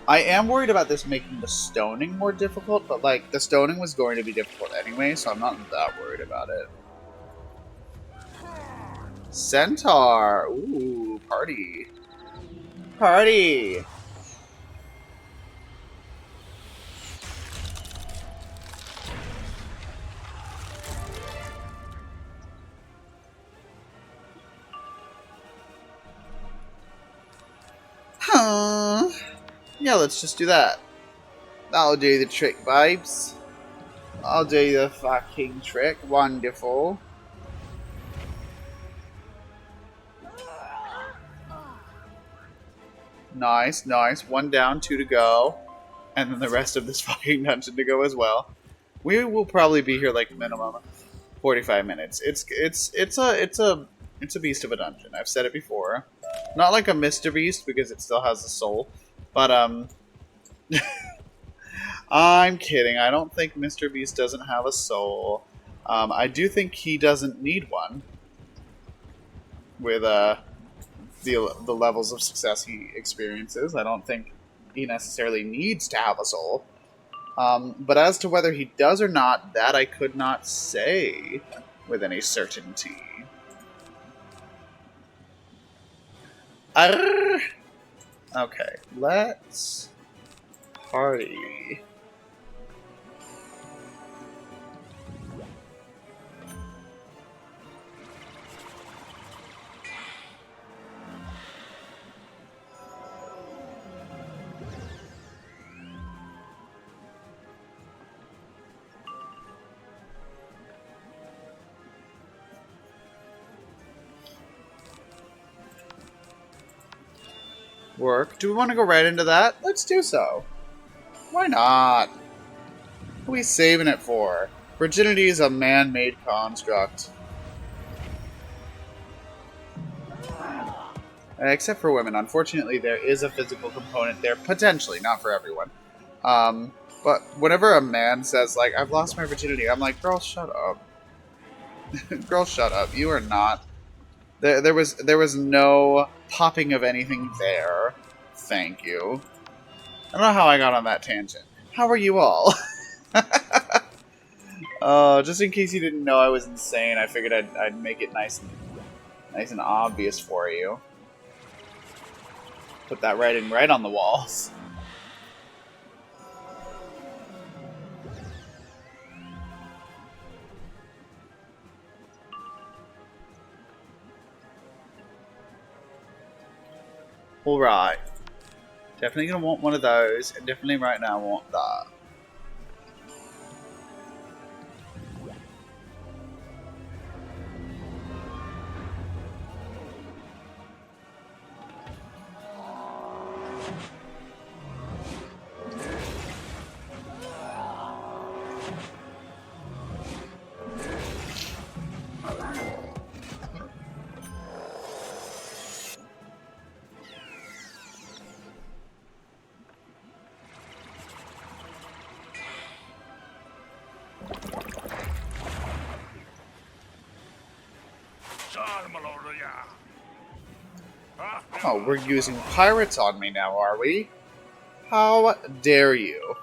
I am worried about this making the stoning more difficult, but, like, the stoning was going to be difficult anyway, so I'm not that worried about it. Centaur! Ooh, party. Party! Huh. Yeah, let's just do that. That'll do the trick, babes. I'll do the fucking trick. Wonderful. Nice, nice. 1 down, 2 to go. And then the rest of this fucking dungeon to go as well. We will probably be here like minimum 45 minutes. It's a beast of a dungeon. I've said it before. Not like a Mr. Beast because it still has a soul. But, I'm kidding. I don't think Mr. Beast doesn't have a soul. I do think he doesn't need one. With, the levels of success he experiences. I don't think he necessarily needs to have a soul. But as to whether he does or not, that I could not say with any certainty. Arrgh. Okay, let's party. Work. Do we want to go right into that? Let's do so. Why not? What are we saving it for? Virginity is a man-made construct. Except for women. Unfortunately, there is a physical component there. Potentially. Not for everyone. But whenever a man says, like, I've lost my virginity, I'm like, girl, shut up. Girl, shut up. You are not... There was no popping of anything there. Thank you. I don't know how I got on that tangent. How are you all? Just in case you didn't know I was insane, I figured I'd make it nice and obvious for you. Put that writing right on the walls. Alright. Definitely gonna want one of those, and definitely right now I want that. Oh, we're using pirates on me now, are we? How dare you?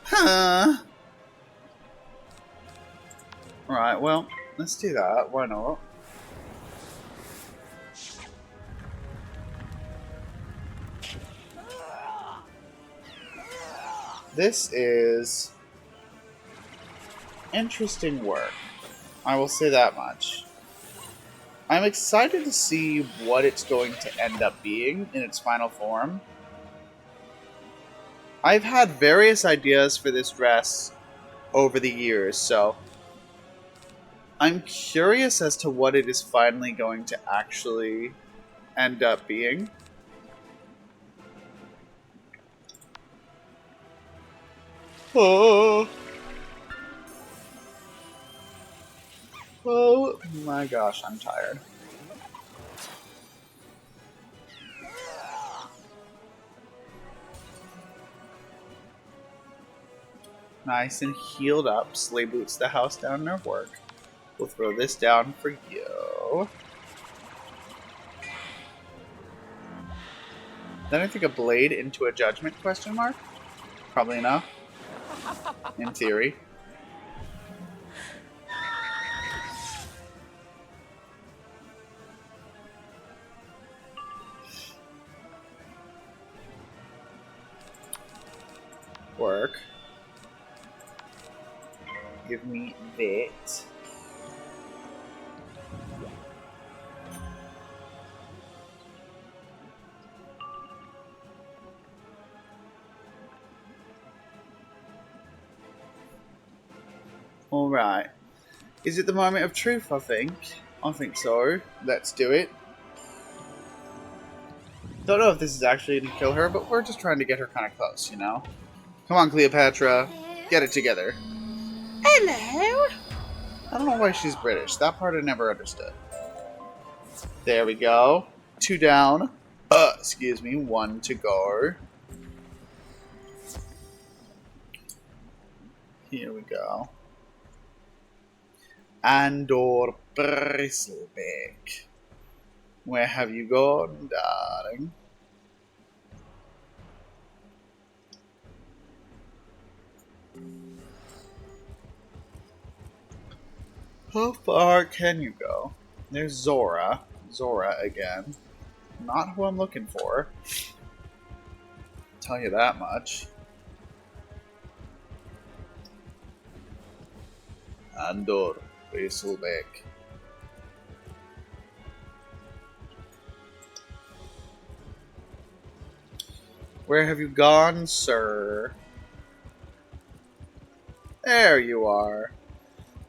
Huh. Right, well, let's do that. Why not? This is interesting work. I will say that much. I'm excited to see what it's going to end up being in its final form. I've had various ideas for this dress over the years, so I'm curious as to what it is finally going to actually end up being. Oh. Oh my gosh, I'm tired. Nice and healed up. Sleigh boots the house down in our work. We'll throw this down for you. Then I think a blade into a judgment, question mark? Probably enough. In theory. Work. Give me that. Alright. Is it the moment of truth, I think? I think so. Let's do it. Don't know if this is actually going to kill her, but we're just trying to get her kind of close, you know? Come on, Cleopatra. Get it together. Hello! I don't know why she's British. That part I never understood. There we go. 2 down. Excuse me. 1 to go. Here we go. Andor Bristleback. Where have you gone, darling? How far can you go? There's Zora. Zora again. Not who I'm looking for. Tell you that much. Andor, Weselbeck. Where have you gone, sir? There you are.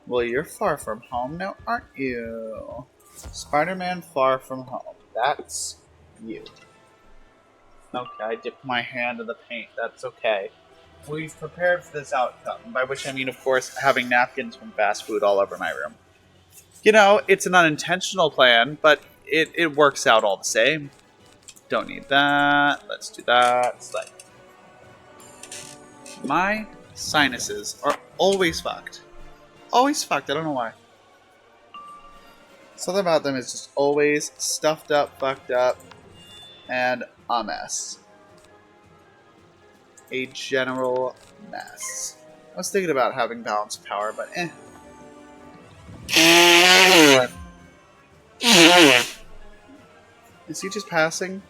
Well, you're far from home now, aren't you? Spider-Man Far From Home. That's you. Okay, I dipped my hand in the paint. That's okay. We've prepared for this outcome, by which I mean, of course, having napkins from fast food all over my room. You know, it's an unintentional plan, but it works out all the same. Don't need that. Let's do that. Slide. My sinuses are always fucked. Always fucked. I don't know why. Something about them is just always stuffed up, fucked up, and a mess. A general mess. I was thinking about having balance of power, but eh. Is he just passing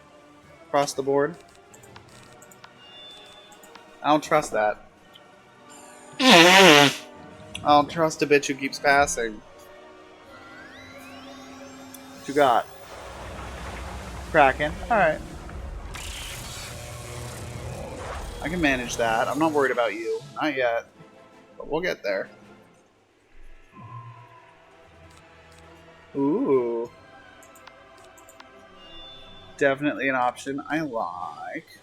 across the board? I don't trust that. I don't trust a bitch who keeps passing. What you got? Kraken. Alright. I can manage that. I'm not worried about you. Not yet. But we'll get there. Ooh. Definitely an option I like.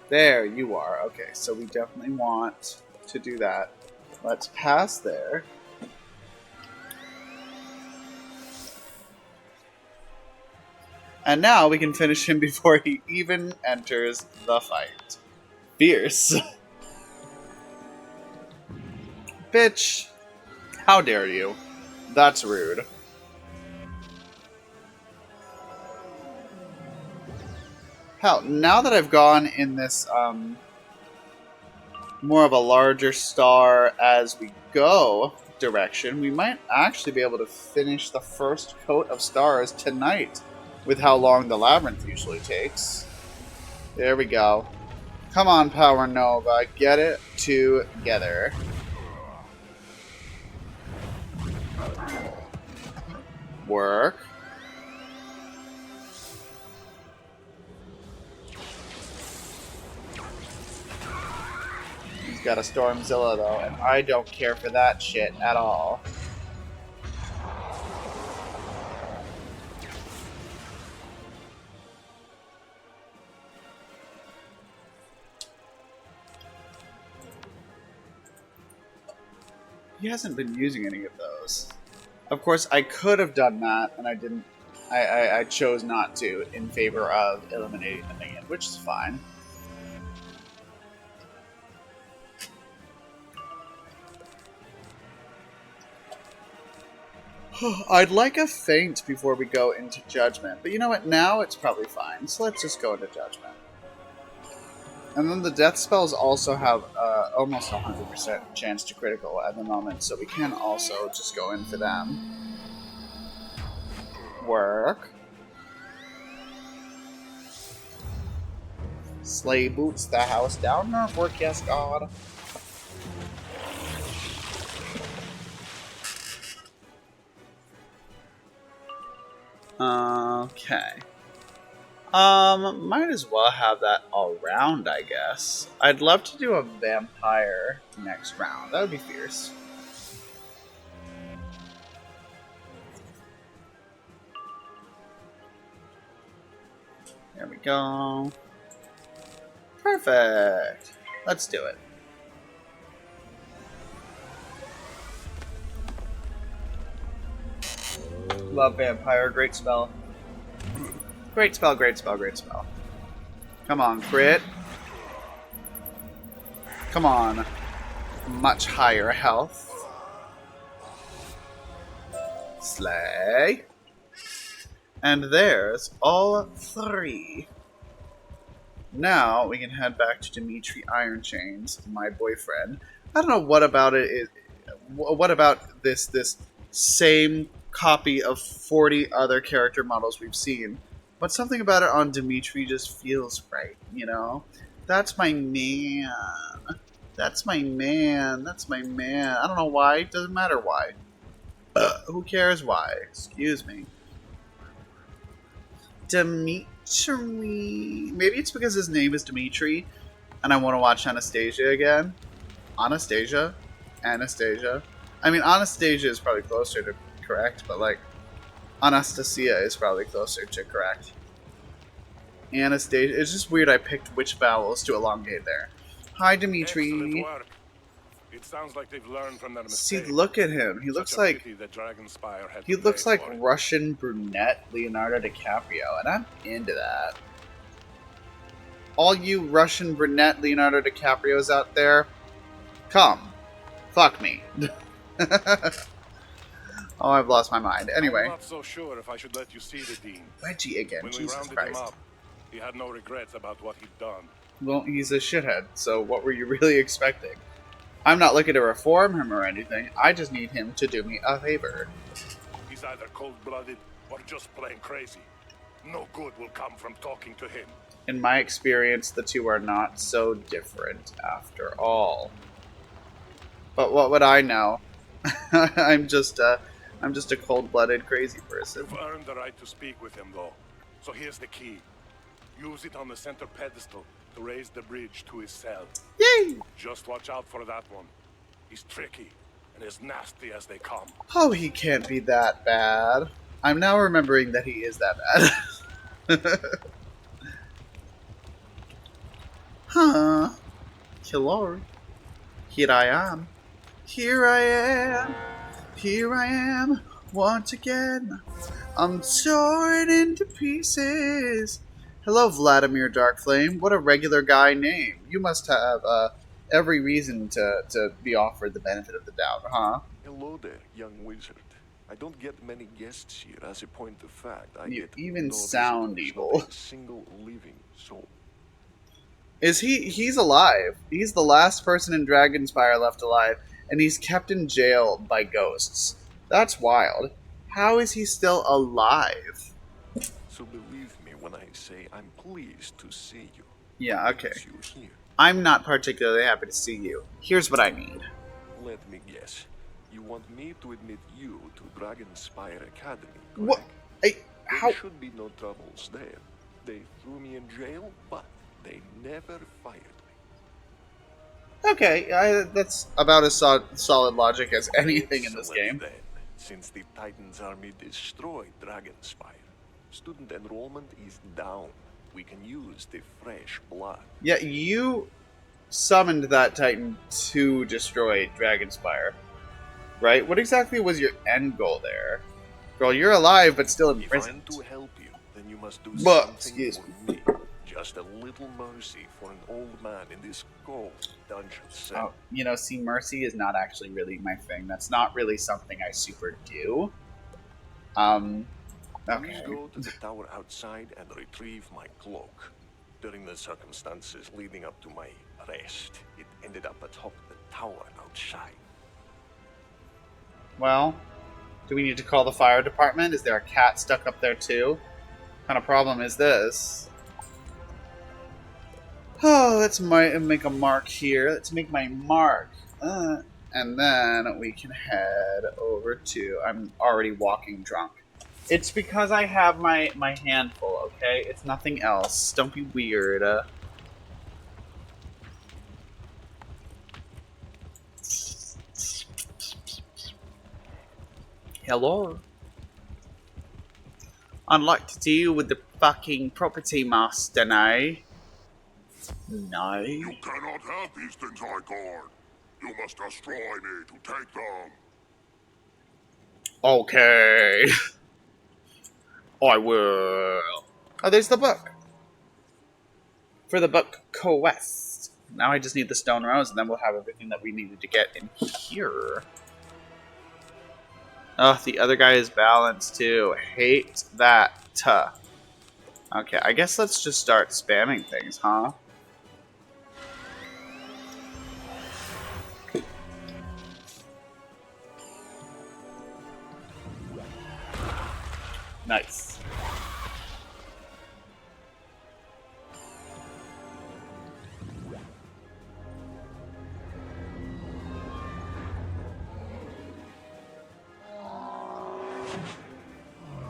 There you are. Okay, so we definitely want to do that. Let's pass there. And now we can finish him before he even enters the fight. Fierce. Bitch. How dare you? That's rude. Hell, now that I've gone in this, more of a larger star as we go direction, we might actually be able to finish the first coat of stars tonight with how long the labyrinth usually takes. There we go. Come on, Power Nova, get it together. Work. He's got a Stormzilla though, and I don't care for that shit at all. He hasn't been using any of those. Of course, I could have done that, and I didn't. I chose not to in favor of eliminating the minion, which is fine. I'd like a feint before we go into Judgment, but you know what? Now it's probably fine, so let's just go into Judgment. And then the death spells also have almost 100% chance to critical at the moment, so we can also just go in for them. Work. Slay boots the house down. Nerf work, yes, God. Okay. Might as well have that all round, I guess. I'd love to do a vampire next round. That would be fierce. There we go. Perfect. Let's do it. Love vampire. Great spell. Great spell, great spell, great spell. Come on, crit. Come on. Much higher health. Slay. And there's all 3. Now we can head back to Dimitri Ironchains, my boyfriend. I don't know what about it is. What about this same copy of 40 other character models we've seen? But something about it on Dimitri just feels right, you know? That's my man. That's my man. That's my man. I don't know why. It doesn't matter why. Who cares why? Excuse me. Dimitri. Maybe it's because his name is Dimitri and I want to watch Anastasia again. Anastasia? Anastasia. I mean, Anastasia is probably closer to correct, but like, Anastasia is probably closer to correct. Anastasia. It's just weird I picked which vowels to elongate there. Hi, Dimitri. Excellent work. It sounds like they've learned from their mistake. See, look at him. He looks like Russian brunette Leonardo DiCaprio, and I'm into that. All you Russian brunette Leonardo DiCaprios out there, come, fuck me. Oh, I've lost my mind. Anyway, I'm not so sure if I should let you see the Dean. Reggie again. When Jesus we rounded Christ. him up, he had no regrets about what he'd done. Well, he's a shithead, so what were you really expecting? I'm not looking to reform him or anything. I just need him to do me a favor. He's either cold-blooded or just plain crazy. No good will come from talking to him. In my experience, the two are not so different after all. But what would I know? I'm just a cold-blooded crazy person. You've earned the right to speak with him, though. So here's the key. Use it on the center pedestal to raise the bridge to his cell. Yay! Just watch out for that one. He's tricky and as nasty as they come. Oh, he can't be that bad. I'm now remembering that he is that bad. Huh. Hello. Here I am. Here I am. Here I am. Once again. I'm torn into pieces. Hello, Vladimir Darkflame. What a regular guy name. You must have every reason to be offered the benefit of the doubt, huh? Hello there, young wizard. I don't get many guests here. As a point of fact, I You get even no sound visitors, evil. not a single living soul. Is he's alive. He's the last person in Dragonspire left alive, and he's kept in jail by ghosts. That's wild. How is he still alive? So believe me when I say I'm pleased to see you. Yeah, okay. You here. I'm not particularly happy to see you. Here's what I need. Let me guess. You want me to admit you to Dragonspire Academy, correct? What? How? There should be no troubles there. They threw me in jail, but they never fired me. Okay, that's about as solid logic as anything in this Excellent, game. Then. Since the Titan's army destroyed Dragonspire, student enrollment is down. We can use the fresh blood. Yeah, you summoned that Titan to destroy Dragonspire, right? What exactly was your end goal there? Girl, you're alive, but still in If prison. I'm to help you, then you must do But, something excuse for me. Just a little mercy for an old man in this cold dungeon cell. Oh, you know, see, mercy is not actually really my thing. That's not really something I super do. Please Okay. go to the tower outside and retrieve my cloak. During the circumstances leading up to my arrest, it ended up atop the tower outside. Well, do we need to call the fire department? Is there a cat stuck up there too? What kind of problem is this? Oh, let's make a mark here. Let's make my mark. And then we can head over to... I'm already walking drunk. It's because I have my handful, okay? It's nothing else. Don't be weird. Hello? I'd like to deal with the fucking property master now. No. You cannot have these things I guard. You must destroy me to take them. Okay. I will. Oh, there's the book. For the book quest. Now I just need the stone rose, and then we'll have everything that we needed to get in here. Oh, the other guy is balanced too. Hate that. Okay, I guess let's just start spamming things, huh? Nice.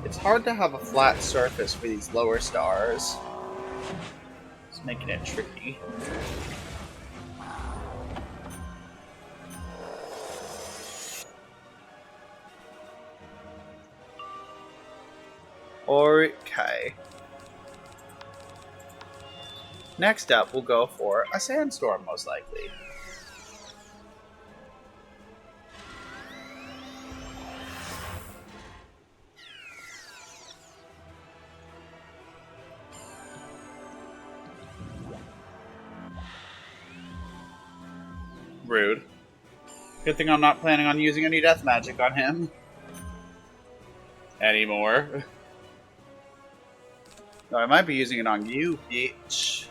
It's hard to have a flat surface for these lower stars. It's making it tricky. Okay. Next up, we'll go for a sandstorm, most likely. Rude. Good thing I'm not planning on using any death magic on him. Anymore. No, I might be using it on you, bitch.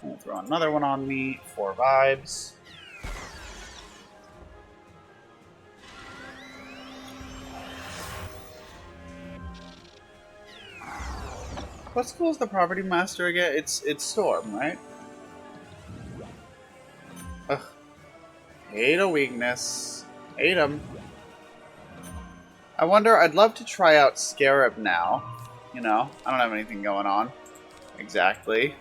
I'm gonna throw another one on me. 4 vibes. What school is the property master again? It's Storm, right? Ugh. Hate a weakness. Hate him. I wonder, I'd love to try out Scarab now. You know, I don't have anything going on. Exactly.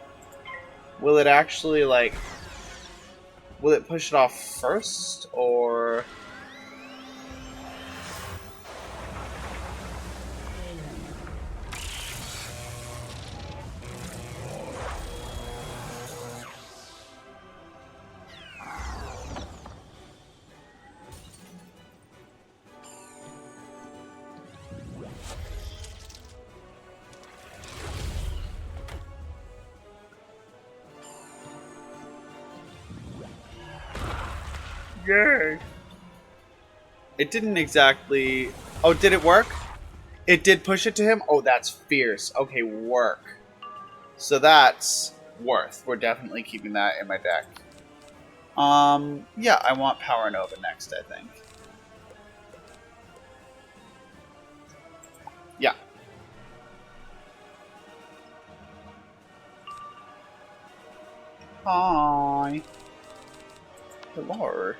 Will it actually, like... Will it push it off first, or... Yay! It didn't exactly... Oh, did it work? It did push it to him? Oh, that's fierce. Okay, work. So that's worth. We're definitely keeping that in my deck. Yeah, I want Power Nova next, I think. Yeah. Hi. Hello.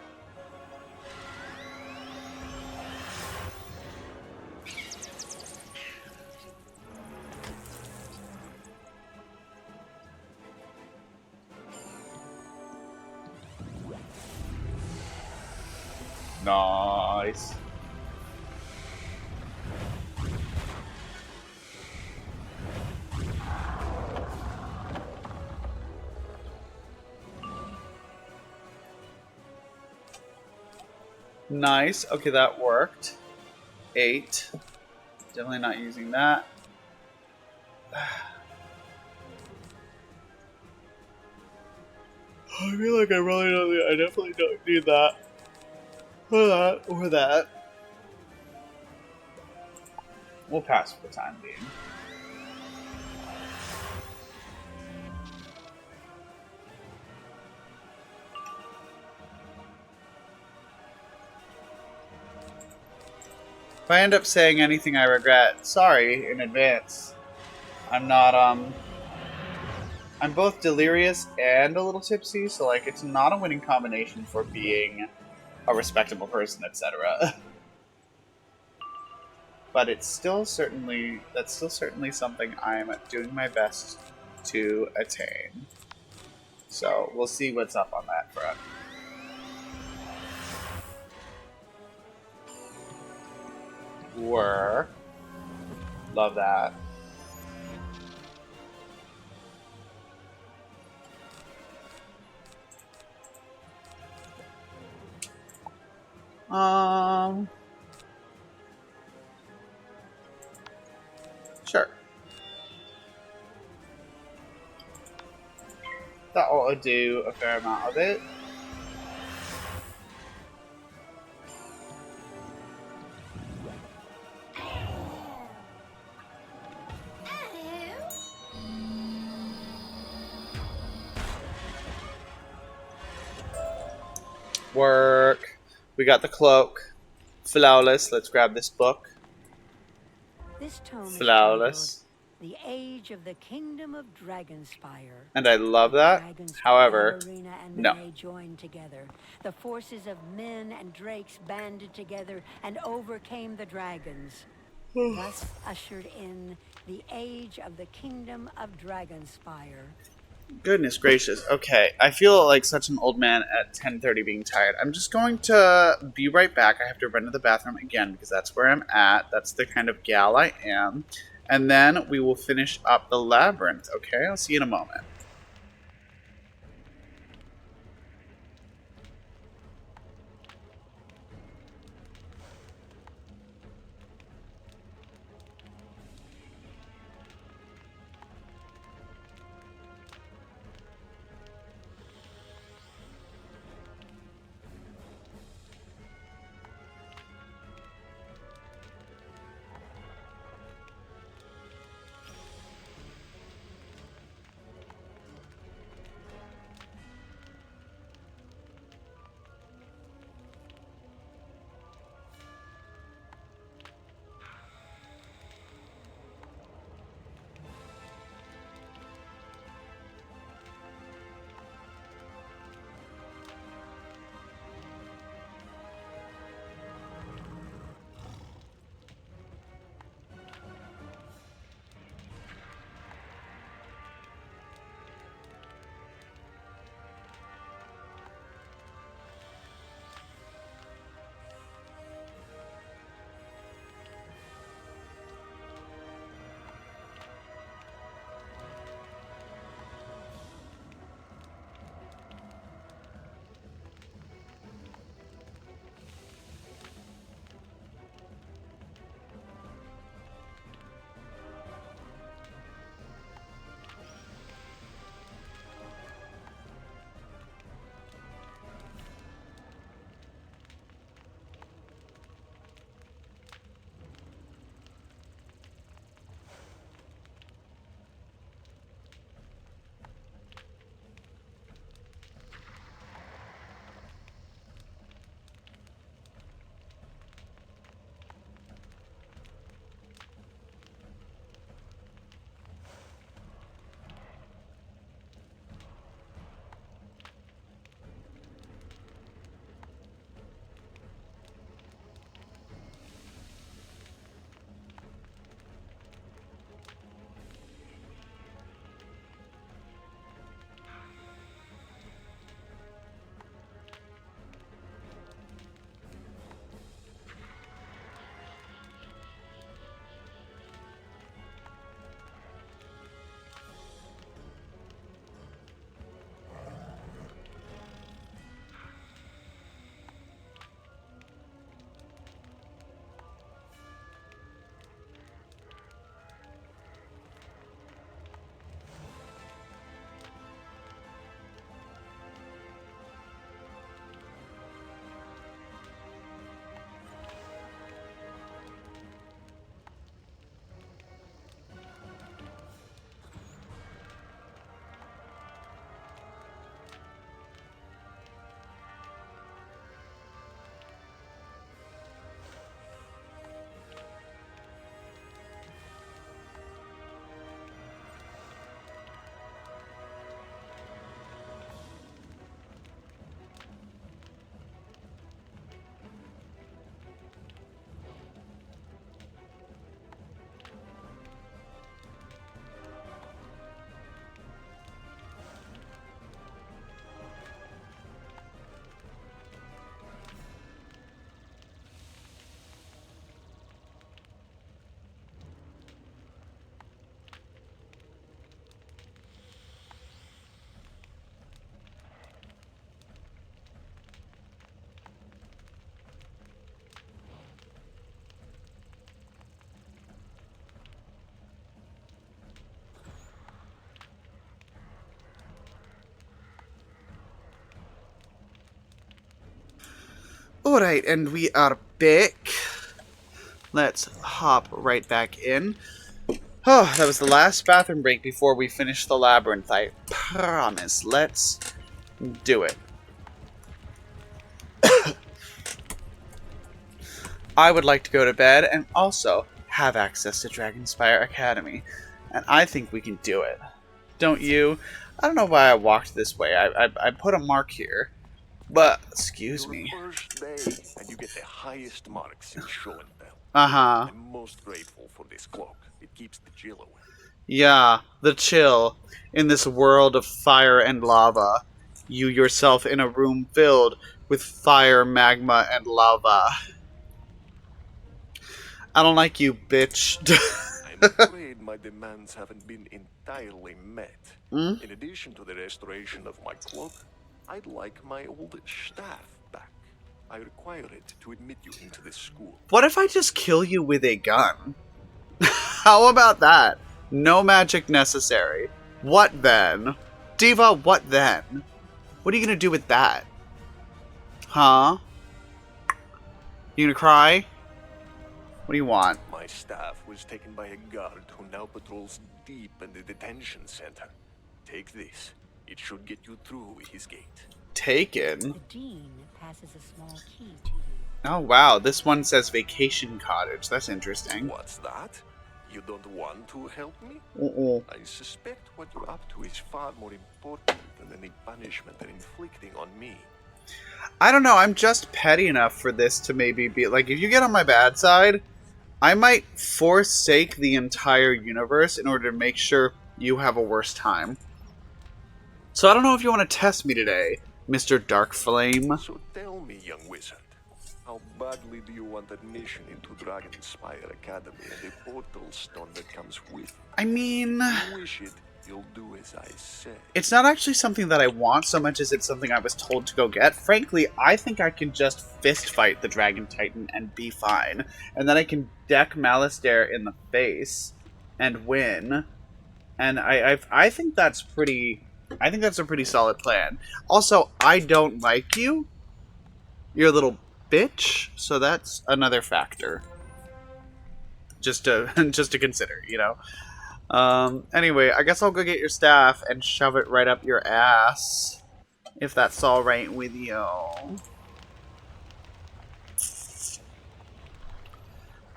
Nice. Nice. Okay, that worked. 8. Definitely not using that. I feel like I really don't. I definitely don't need that. Or that. Or that. We'll pass for the time being. If I end up saying anything I regret, sorry in advance. I'm not, I'm both delirious and a little tipsy, so, like, it's not a winning combination for being a respectable person, etc. But it's still certainly, that's still certainly something I'm doing my best to attain. So, we'll see what's up on that front. Were. Love that. Sure. That ought to do a fair amount of it. Work. We got the cloak. Flawless. Let's grab this book. This tome Flawless. is titled The Age of the Kingdom of Dragonspire. And I love The that. dragons, However, Ballerina and no. May joined together. The forces of men and drakes banded together and overcame the dragons. Thus ushered in the Age of the Kingdom of Dragonspire. Goodness gracious. Okay, I feel like such an old man at 10:30 being tired. I'm just going to be right back. I have to run to the bathroom again because that's where I'm at. That's the kind of gal I am. And then we will finish up the labyrinth, okay? I'll see you in a moment. Alright, and we are back. Let's hop right back in. Oh, that was the last bathroom break before we finish the labyrinth. I promise. Let's do it. I would like to go to bed and also have access to Dragonspire Academy. And I think we can do it. Don't you? I don't know why I walked this way. I put a mark here. But, excuse me. Your first day, and you get the highest marks in show and tell. Uh-huh. I'm most grateful for this cloak. It keeps the chill away. Yeah, the chill. In this world of fire and lava. You yourself in a room filled with fire, magma, and lava. I don't like you, bitch. I'm afraid my demands haven't been entirely met. Hmm? In addition to the restoration of my cloak, I'd like my old staff back. I require it to admit you into this school. What if I just kill you with a gun? How about that? No magic necessary. What then? Diva, what then? What are you gonna do with that? Huh? You gonna cry? What do you want? My staff was taken by a guard who now patrols deep in the detention center. Take this. It should get you through his gate. Taken? The dean passes a small key to you. Oh wow, this one says vacation cottage. That's interesting. What's that? You don't want to help me? I suspect what you're up to is far more important than any punishment they're inflicting on me. I don't know, I'm just petty enough for this to maybe be... Like, if you get on my bad side, I might forsake the entire universe in order to make sure you have a worse time. So I don't know if you want to test me today, Mr. Dark Flame. So tell me, young wizard, how badly do you want admission into Dragonspire Academy and the portal stone that comes with it? I mean... If you wish it, you'll do as I say. It's not actually something that I want so much as it's something I was told to go get. Frankly, I think I can just fist fight the Dragon Titan and be fine. And then I can deck Malastare in the face and win. And I think that's pretty... I think that's a pretty solid plan. Also, I don't like you. You're a little bitch, so that's another factor. Just to consider, you know. Anyway, I guess I'll go get your staff and shove it right up your ass. If that's alright with you.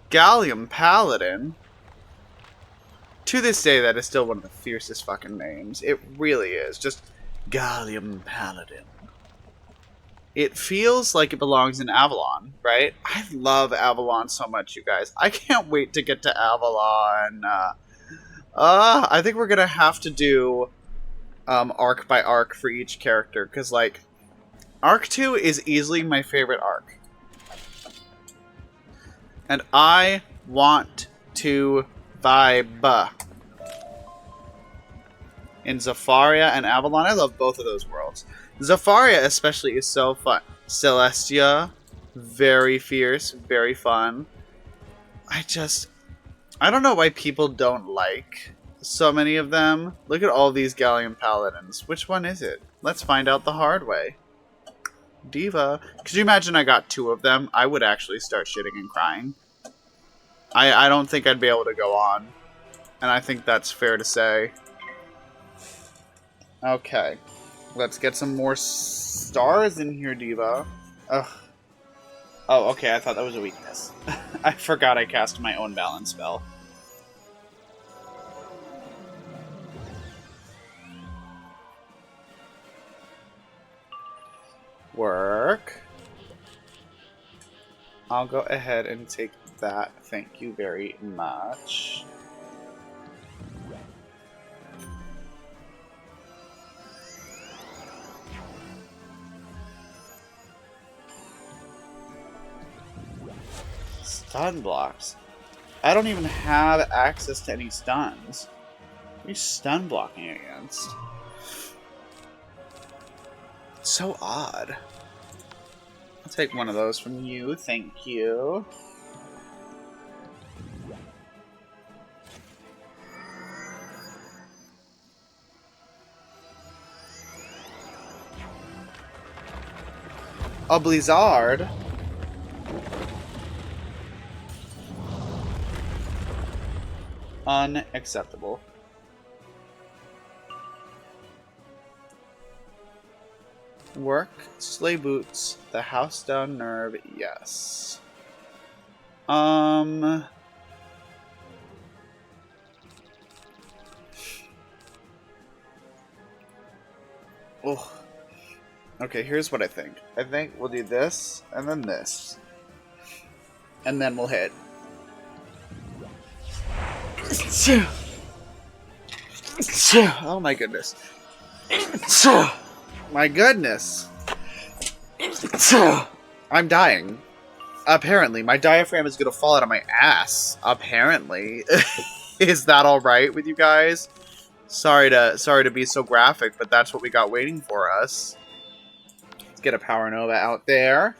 Gallium Paladin. To this day, that is still one of the fiercest fucking names. It really is. Just Gallium Paladin. It feels like it belongs in Avalon, right? I love Avalon so much, you guys. I can't wait to get to Avalon. I think we're gonna have to do arc by arc for each character, because, like, Arc 2 is easily my favorite arc. And I want to vibe. In Zafaria and Avalon, I love both of those worlds. Zafaria especially is so fun. Celestia, very fierce, very fun. I don't know why people don't like so many of them. Look at all these Gallium Paladins. Which one is it? Let's find out the hard way. Diva. Could you imagine I got 2 of them? I would actually start shitting and crying. I don't think I'd be able to go on. And I think that's fair to say. Okay. Let's get some more stars in here, Diva. Ugh. Oh, okay, I thought that was a weakness. I forgot I cast my own balance spell. Work. I'll go ahead and take that. Thank you very much. Stun blocks. I don't even have access to any stuns. What are you stun blocking against? It's so odd. I'll take one of those from you, thank you. A blizzard? Unacceptable. Work, sleigh boots, the house down nerve, yes. Oh. Okay, here's what I think. I think we'll do this, and then this. And then we'll hit. Oh my goodness. My goodness. I'm dying. Apparently, my diaphragm is gonna fall out of my ass. Apparently. Is that alright with you guys? Sorry to be so graphic, but that's what we got waiting for us. Let's get a Power Nova out there.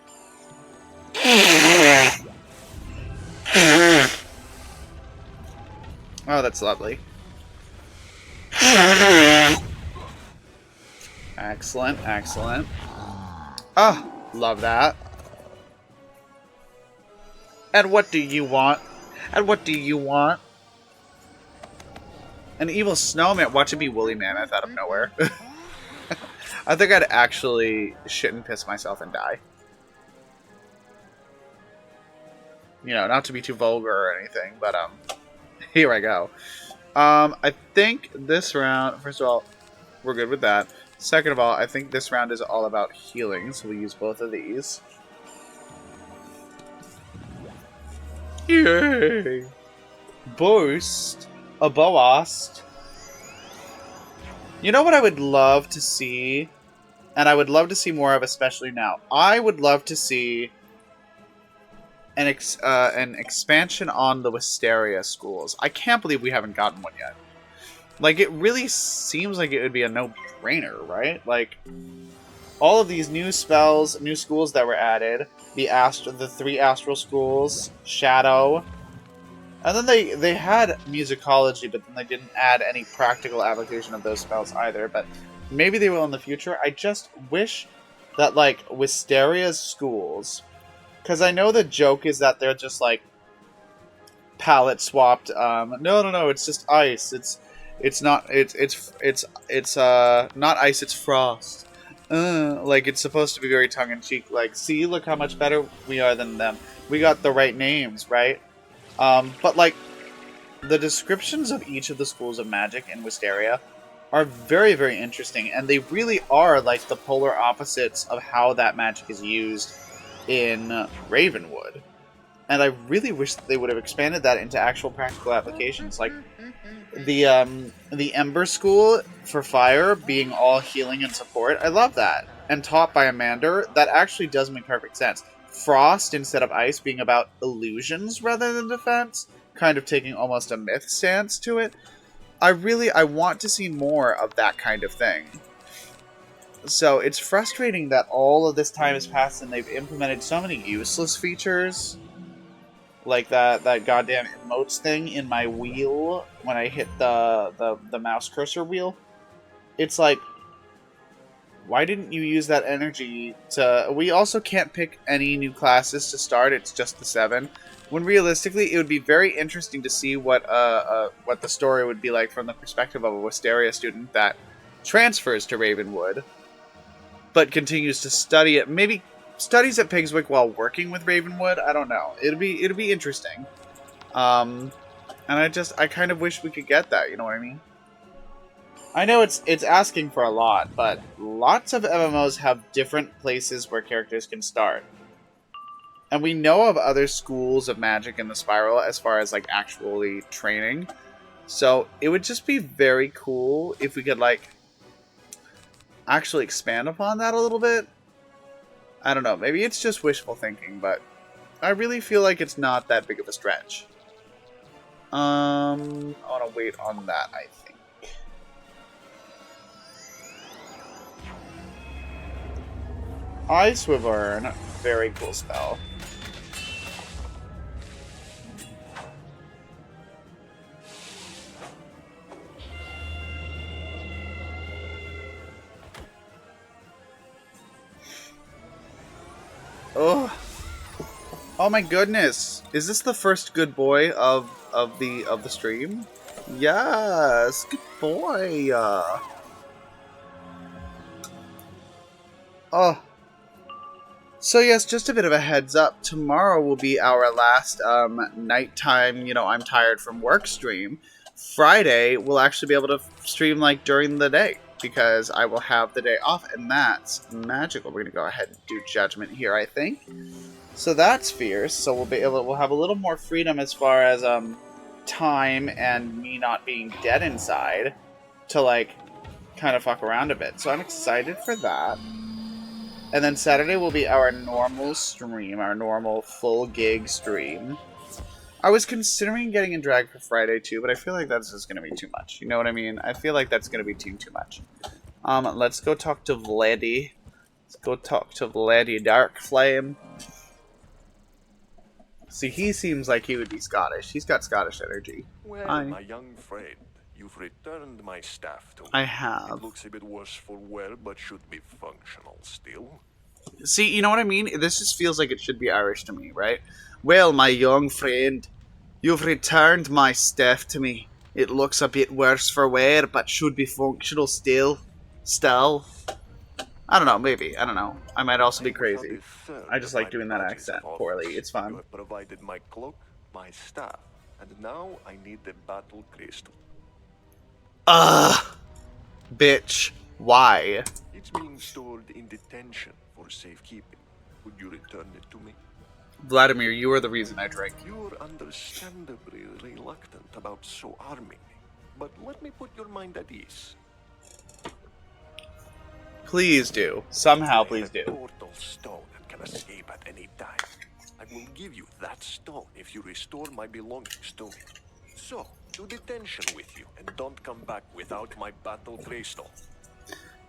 Oh, that's lovely. Excellent, excellent. Oh, love that. And what do you want? And what do you want? An evil snowman. Watch it be Woolly Mammoth out of nowhere. I think I'd actually shit and piss myself and die. You know, not to be too vulgar or anything, but here I go. I think this round, first of all, we're good with that. Second of all, I think this round is all about healing, so we'll use both of these. Yay! Boost. A Boast. You know what I would love to see? And I would love to see more of, especially now. I would love to see an expansion on the Wisteria schools. I can't believe we haven't gotten one yet. Like, it really seems like it would be a no-brainer, right? Like, all of these new spells, new schools that were added, the 3 astral schools, Shadow, and then they had musicology, but then they didn't add any practical application of those spells either, but maybe they will in the future. I just wish that, like, Wisteria's schools, because I know the joke is that they're just, like, palette swapped, no, it's just ice, it's not ice, it's frost. Like, it's supposed to be very tongue-in-cheek, like, see, look how much better we are than them. We got the right names, right? But, like, the descriptions of each of the schools of magic in Wisteria are very, very interesting, and they really are, like, the polar opposites of how that magic is used in Ravenwood. And I really wish that they would have expanded that into actual practical applications, like the Ember School for fire being all healing and support. I love that. And taught by Amander, that actually does make perfect sense. Frost instead of ice being about illusions rather than defense, kind of taking almost a myth stance to it. I want to see more of that kind of thing. So it's frustrating that all of this time has passed and they've implemented so many useless features. Like that goddamn emotes thing in my wheel when I hit the mouse cursor wheel. It's like, why didn't you use that energy to... We also can't pick any new classes to start, it's just the 7. When realistically, it would be very interesting to see what the story would be like from the perspective of a Wisteria student that transfers to Ravenwood, but continues to study it. Maybe studies at Pigswick while working with Ravenwood? I don't know. It'd be interesting. And I kind of wish we could get that, you know what I mean? I know it's asking for a lot, but lots of MMOs have different places where characters can start. And we know of other schools of magic in the Spiral as far as, like, actually training. So it would just be very cool if we could, like, actually expand upon that a little bit. I don't know, maybe it's just wishful thinking, but I really feel like it's not that big of a stretch. I want to wait on that, I think. Ice Wyvern, very cool spell. Oh, oh my goodness! Is this the first good boy of the stream? Yes, good boy. Oh, So yes, just a bit of a heads up. Tomorrow will be our last nighttime, I'm tired from work stream. Friday, we'll actually be able to stream like during the day because I will have the day off, and that's magical. We're gonna go ahead and do judgment here, I think. So that's fierce. So we'll have a little more freedom as far as time and me not being dead inside to like kind of fuck around a bit. So I'm excited for that. And then Saturday will be our normal stream, our normal full gig stream. I was considering getting in drag for Friday too, but I feel like that's just going to be too much. You know what I mean? I feel like that's going to be too much. Let's go talk to Vladdy. Let's go talk to Vladdy Darkflame. See, he seems like he would be Scottish. He's got Scottish energy. Well, my young friend, you've returned my staff to me. I have. It looks a bit worse for wear, but should be functional still. See, you know what I mean? This just feels like it should be Irish to me, right? Well, my young friend, you've returned my staff to me. It looks a bit worse for wear, but should be functional still. I don't know, maybe. I don't know. I might also be crazy. I just like doing that accent poorly. It's fun. You have provided my cloak, my staff, and now I need the battle crystal. Bitch. Why? It's being stored in detention for safekeeping. Would you return it to me? Vladimir, you are the reason I drink. You're understandably reluctant about so arming me, but let me put your mind at ease. Please do. Somehow, please do. A portal stone that can escape at any time. I will give you that stone if you restore my belongings to me. So, to detention with you, and don't come back without my battle crystal.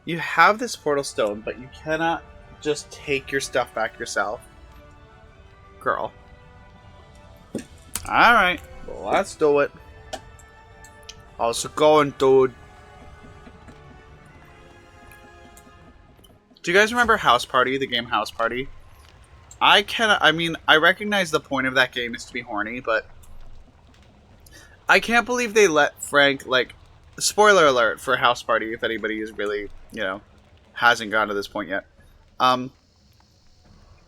You have this portal stone, but you cannot just take your stuff back yourself. Girl. Alright, well, let's do it. How's it going, dude? Do you guys remember House Party, the game House Party? I recognize the point of that game is to be horny, but I can't believe they let Frank, like, spoiler alert for House Party, if anybody is really, hasn't gotten to this point yet.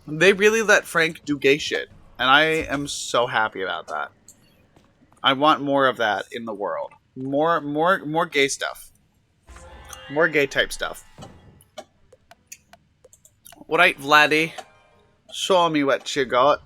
They really let Frank do gay shit, and I am so happy about that. I want more of that in the world. More gay stuff. More gay type stuff. Alright, Vladdy. Show me what you got.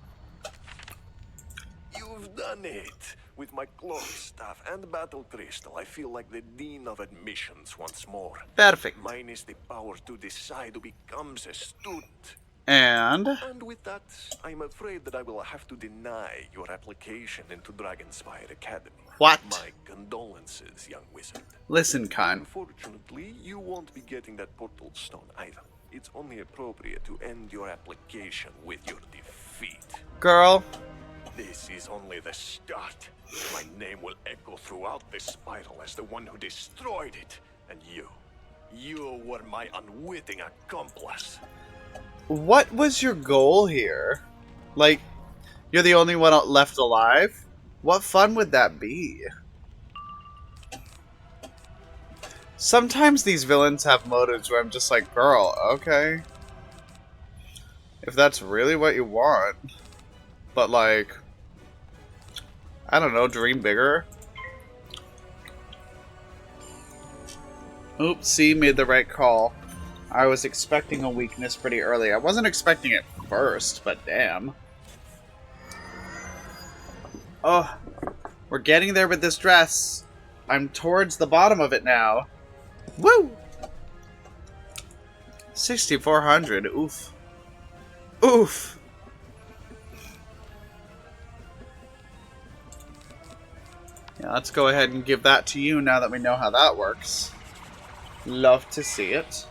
You've done it! With my cloak, staff, and battle crystal, I feel like the Dean of Admissions once more. Perfect. Mine is the power to decide who becomes a student. And with that, I'm afraid that I will have to deny your application into Dragonspire Academy. What? My condolences, young wizard. Listen, Khan. Unfortunately, you won't be getting that portal stone either. It's only appropriate to end your application with your defeat. Girl. This is only the start. My name will echo throughout this spiral as the one who destroyed it. And you were my unwitting accomplice. What was your goal here? Like, you're the only one left alive? What fun would that be? Sometimes these villains have motives where I'm just like, girl, okay. If that's really what you want. But like, I don't know, dream bigger. Oops, see, made the right call. I was expecting a weakness pretty early. I wasn't expecting it first, but damn. Oh, we're getting there with this dress. I'm towards the bottom of it now. Woo! 6,400. Oof. Oof. Yeah, let's go ahead and give that to you now that we know how that works. Love to see it.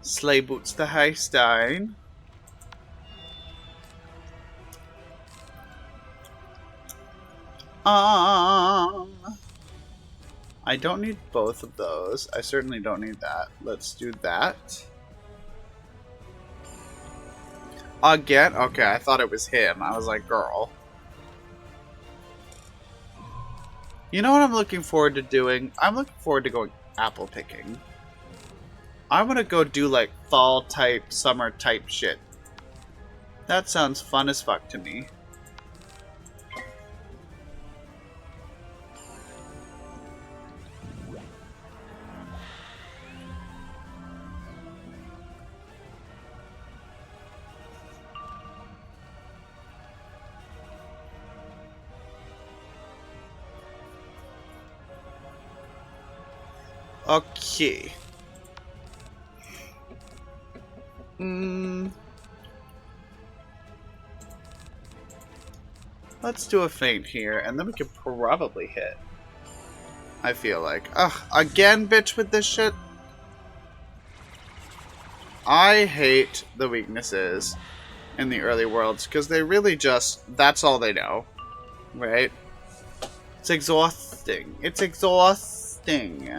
Sleigh boots the Haystein. I don't need both of those. I certainly don't need that. Let's do that. Again? Okay, I thought it was him. I was like, girl. You know what I'm looking forward to doing? I'm looking forward to going apple picking. I want to go do like fall type, summer type shit. That sounds fun as fuck to me. Okay. Let's do a feint here, and then we can probably hit. I feel like. Ugh, again, bitch, with this shit? I hate the weaknesses in the early worlds, because they really just... That's all they know. Right? It's exhausting. It's exhausting.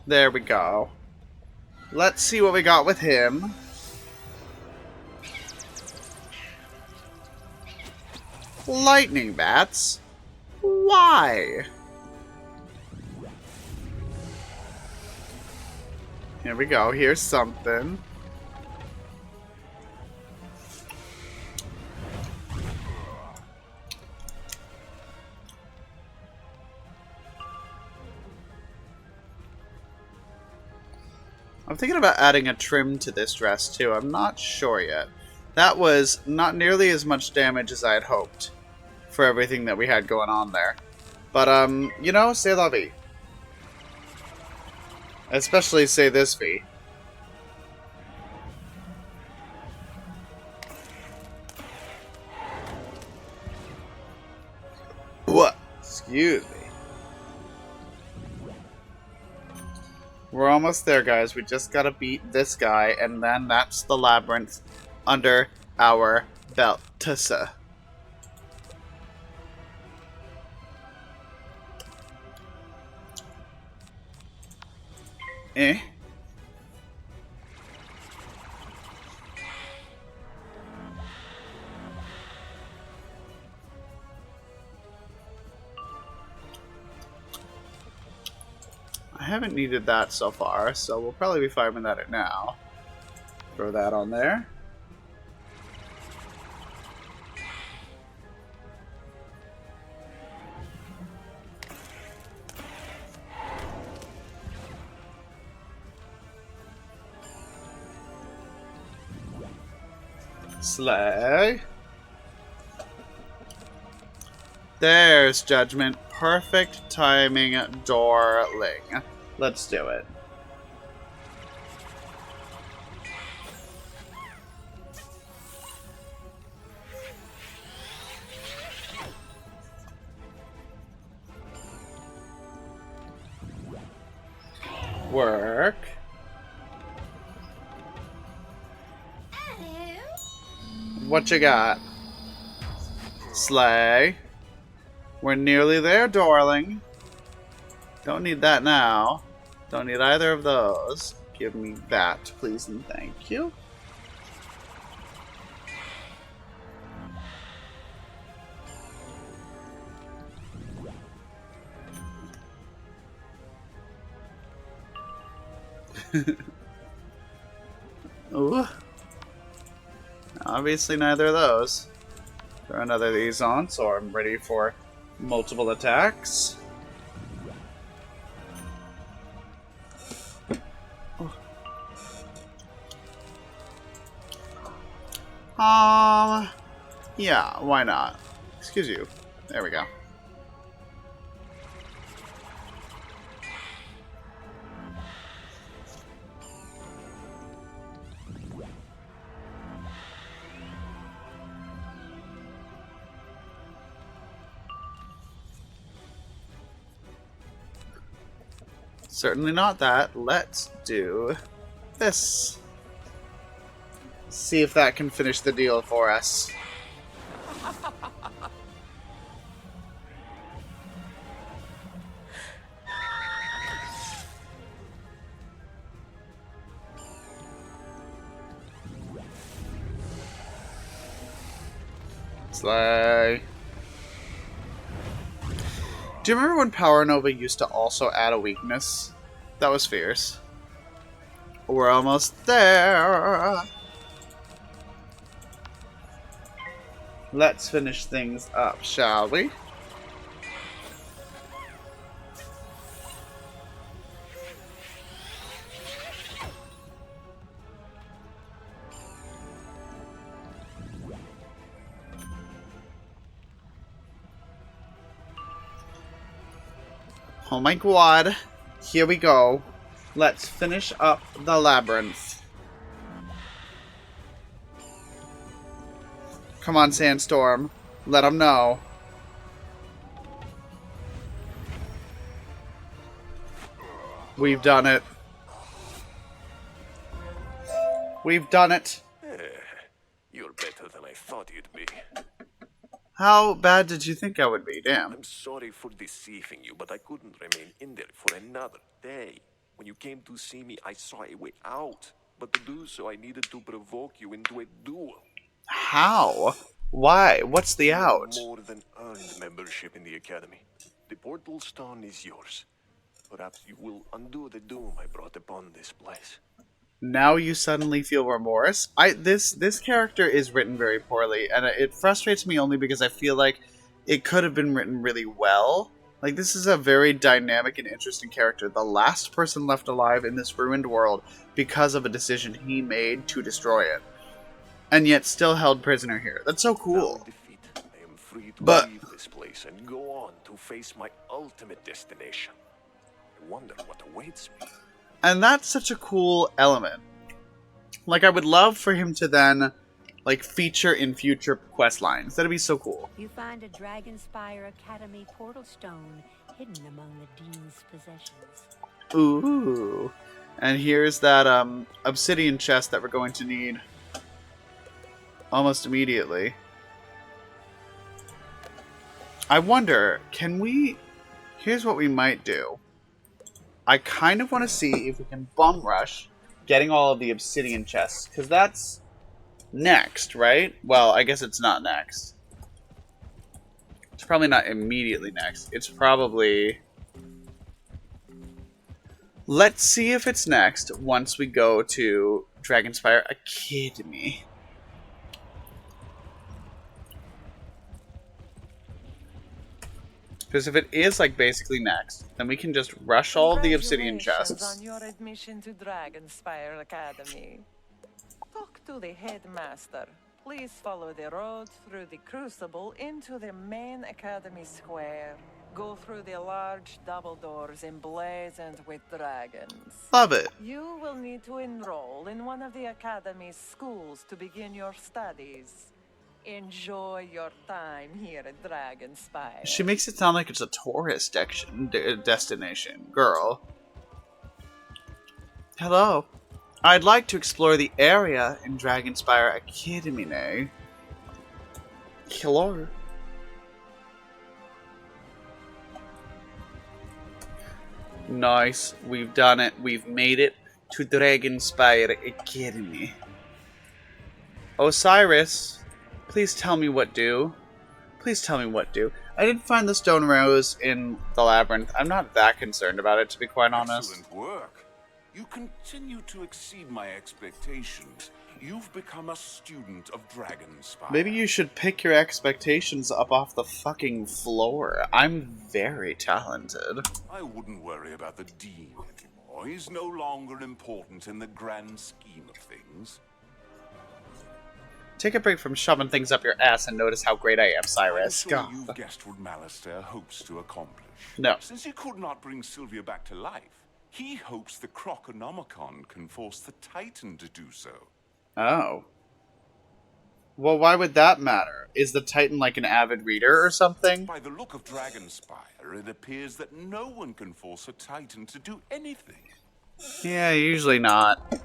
There we go. Let's see what we got with him. Lightning bats? Why? Here we go. Here's something. I'm thinking about adding a trim to this dress too. I'm not sure yet. That was not nearly as much damage as I had hoped for everything that we had going on there. But, you know, c'est la vie. Especially say this V. What? Excuse me. We're almost there, guys. We just gotta beat this guy, and then that's the labyrinth under our belt. Tussa. Eh? I haven't needed that so far, so we'll probably be farming that now. Throw that on there. Slay. There's Judgment. Perfect timing, darling. Let's do it. Work. What you got? Slay. We're nearly there, darling. Don't need that now. Don't need either of those. Give me that, please and thank you. Ooh. Obviously neither of those. Throw another of these on so I'm ready for multiple attacks. Yeah, why not? Excuse you. There we go. Certainly not that. Let's do this. See if that can finish the deal for us. Slay. Do you remember when Power Nova used to also add a weakness? That was fierce. We're almost there. Let's finish things up, shall we? Oh my god. Here we go. Let's finish up the labyrinth. Come on, Sandstorm. Let them know. We've done it. We've done it. You're better than I thought you'd be. How bad did you think I would be? Damn. I'm sorry for deceiving you, but I couldn't remain in there for another day. When you came to see me, I saw a way out. But to do so, I needed to provoke you into a duel. How? Why? What's the out? More than earned membership in the Academy. The Portal Stone is yours. Perhaps you will undo the doom I brought upon this place. Now you suddenly feel remorse? This character is written very poorly, and it frustrates me only because I feel like it could have been written really well. Like, this is a very dynamic and interesting character. The last person left alive in this ruined world because of a decision he made to destroy it. And yet still held prisoner here. That's so cool. Now defeat, I am free to leave this place and go on to face my ultimate destination. I wonder what awaits me. And that's such a cool element. Like, I would love for him to then, like, feature in future quest lines. That'd be so cool. You find a Dragonspire Academy portal stone hidden among the Dean's possessions. Ooh. And here's that obsidian chest that we're going to need almost immediately. I wonder, can we... Here's what we might do. I kind of want to see if we can bum rush getting all of the obsidian chests, because that's next, right? Well, I guess it's not next. It's probably not immediately next. It's probably... Let's see if it's next once we go to Dragonspire Academy. Because if it is, like, basically next, then we can just rush all of the obsidian chests. On your admission to Dragonspire Academy. Talk to the headmaster. Please follow the road through the Crucible into the main Academy Square. Go through the large double doors emblazoned with dragons. Love it. You will need to enroll in one of the Academy's schools to begin your studies. Enjoy your time here at Dragonspire. She makes it sound like it's a tourist destination. Girl. Hello. I'd like to explore the area in Dragonspire Academy. Hello. Nice. We've done it. We've made it to Dragonspire Academy. Osiris. Please tell me what do. Please tell me what do. I did find the stone rose in the labyrinth. I'm not that concerned about it, to be quite honest. Excellent work. You continue to exceed my expectations. You've become a student of Dragonspire. Maybe you should pick your expectations up off the fucking floor. I'm very talented. I wouldn't worry about the Dean anymore. He's no longer important in the grand scheme of things. Take a break from shoving things up your ass and notice how great I am, Cyrus. I'm sure you've guessed what Malastair hopes to accomplish. No. Since he could not bring Sylvia back to life, he hopes the Croconomicon can force the Titan to do so. Oh. Well, why would that matter? Is the Titan like an avid reader or something? By the look of Dragonspire, it appears that no one can force a Titan to do anything. Yeah, usually not.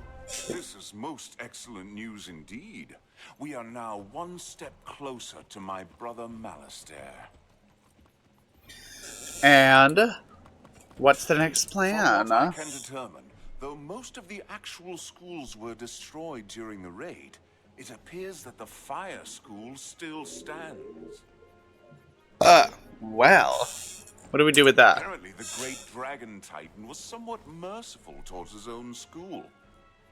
This is most excellent news indeed. We are now one step closer to my brother Malastair. And what's the next From plan? what I can determine, though most of the actual schools were destroyed during the raid, it appears that the Fire School still stands. Well, what do we do with that? Apparently, the Great Dragon Titan was somewhat merciful towards his own school.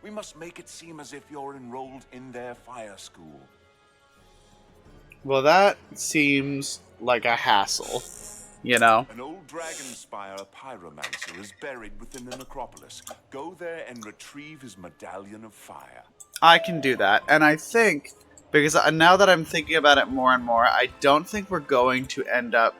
We must make it seem as if you're enrolled in their Fire School. Well, that seems like a hassle, you know? An old Dragonspire pyromancer is buried within the necropolis. Go there and retrieve his medallion of fire. I can do that, and I think, because now that I'm thinking about it more and more, I don't think we're going to end up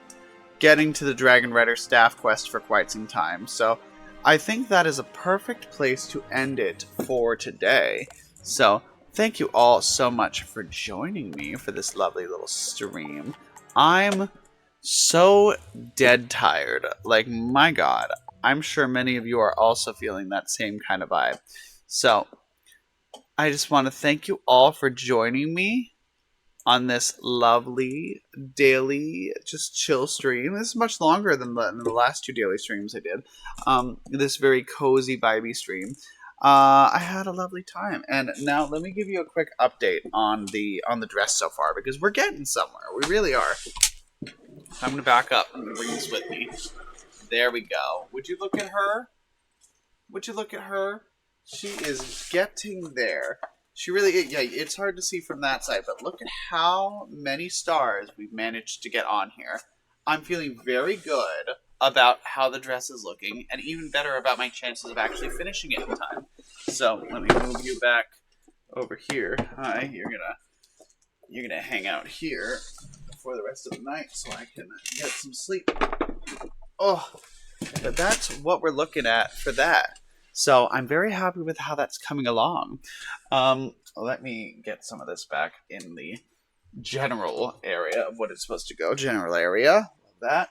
getting to the Dragon Rider staff quest for quite some time, so I think that is a perfect place to end it for today. So, thank you all so much for joining me for this lovely little stream. I'm so dead tired. Like, my god, I'm sure many of you are also feeling that same kind of vibe. So, I just want to thank you all for joining me on this lovely daily just chill stream. This is much longer than the last two daily streams I did. This very cozy vibey stream. I had a lovely time, and now let me give you a quick update on the dress so far, because we're getting somewhere. We really are. I'm gonna back up. I'm gonna bring this with me. There we go. Would you look at her? Would you look at her? She is getting there. She really, yeah, it's hard to see from that side, but look at how many stars we've managed to get on here. I'm feeling very good about how the dress is looking, and even better about my chances of actually finishing it in time. So, let me move you back over here. Hi, you're gonna hang out here for the rest of the night so I can get some sleep. Oh, but that's what we're looking at for that. So I'm very happy with how that's coming along. Let me get some of this back in the general area of what it's supposed to go. General area. That.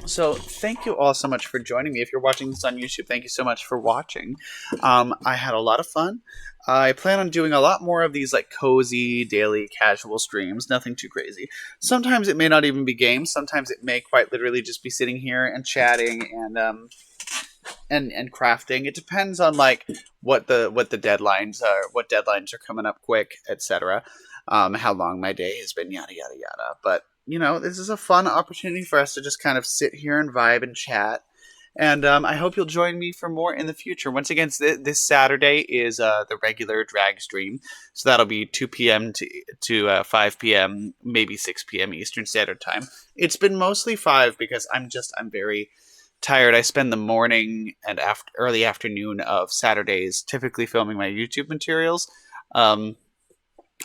So thank you all so much for joining me. If you're watching this on YouTube, thank you so much for watching. I had a lot of fun. I plan on doing a lot more of these like cozy, daily, casual streams. Nothing too crazy. Sometimes it may not even be games. Sometimes it may quite literally just be sitting here and chatting and crafting. It depends on like what the deadlines are, what deadlines are coming up quick, etc. How long my day has been, yada yada yada. But you know, this is a fun opportunity for us to just kind of sit here and vibe and chat. And I hope you'll join me for more in the future. Once again, this Saturday is the regular drag stream. So that'll be 2 p.m. to 5 p.m., maybe 6 p.m. Eastern Standard Time. It's been mostly 5 because I'm very tired. I spend the morning and early afternoon of Saturdays typically filming my YouTube materials,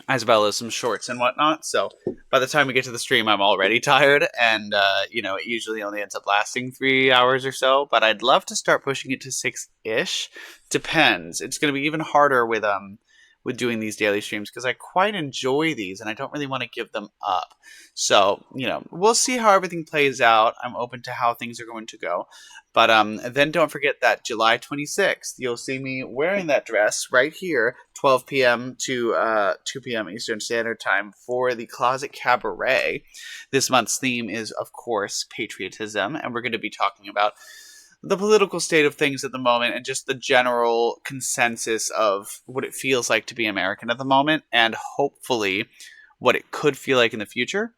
as well as some shorts and whatnot. So by the time we get to the stream, I'm already tired, and you know, it usually only ends up lasting 3 hours or so. But I'd love to start pushing it to 6-ish. Depends. It's going to be even harder with doing these daily streams because I quite enjoy these and I don't really want to give them up. So, you know, we'll see how everything plays out. I'm open to how things are going to go. But then don't forget that July 26th, you'll see me wearing that dress right here, 12 p.m. to 2 p.m. Eastern Standard Time for the Closet Cabaret. This month's theme is, of course, patriotism, and we're going to be talking about the political state of things at the moment and just the general consensus of what it feels like to be American at the moment and hopefully what it could feel like in the future.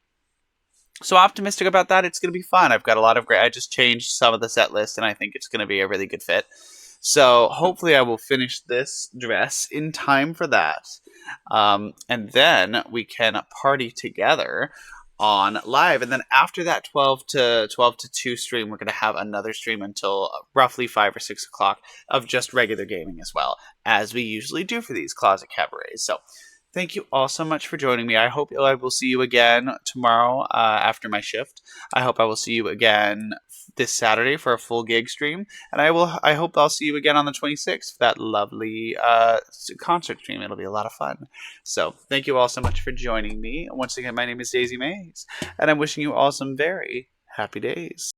So optimistic about that. It's going to be fun. I've got a lot of I just changed some of the set list and I think it's going to be a really good fit. So hopefully I will finish this dress in time for that. And then we can party together on live, and then after that 12 to 2 stream, we're going to have another stream until roughly 5 or 6 o'clock of just regular gaming as well, as we usually do for these Closet Cabarets. So Thank you all so much for joining me. I hope I will see you again tomorrow after my shift. I hope I will see you again this Saturday for a full gig stream, and I hope I'll see you again on the 26th for that lovely concert stream. It'll be a lot of fun. So thank you all so much for joining me. Once again, my name is Daisy Mays, and I'm wishing you all some very happy days.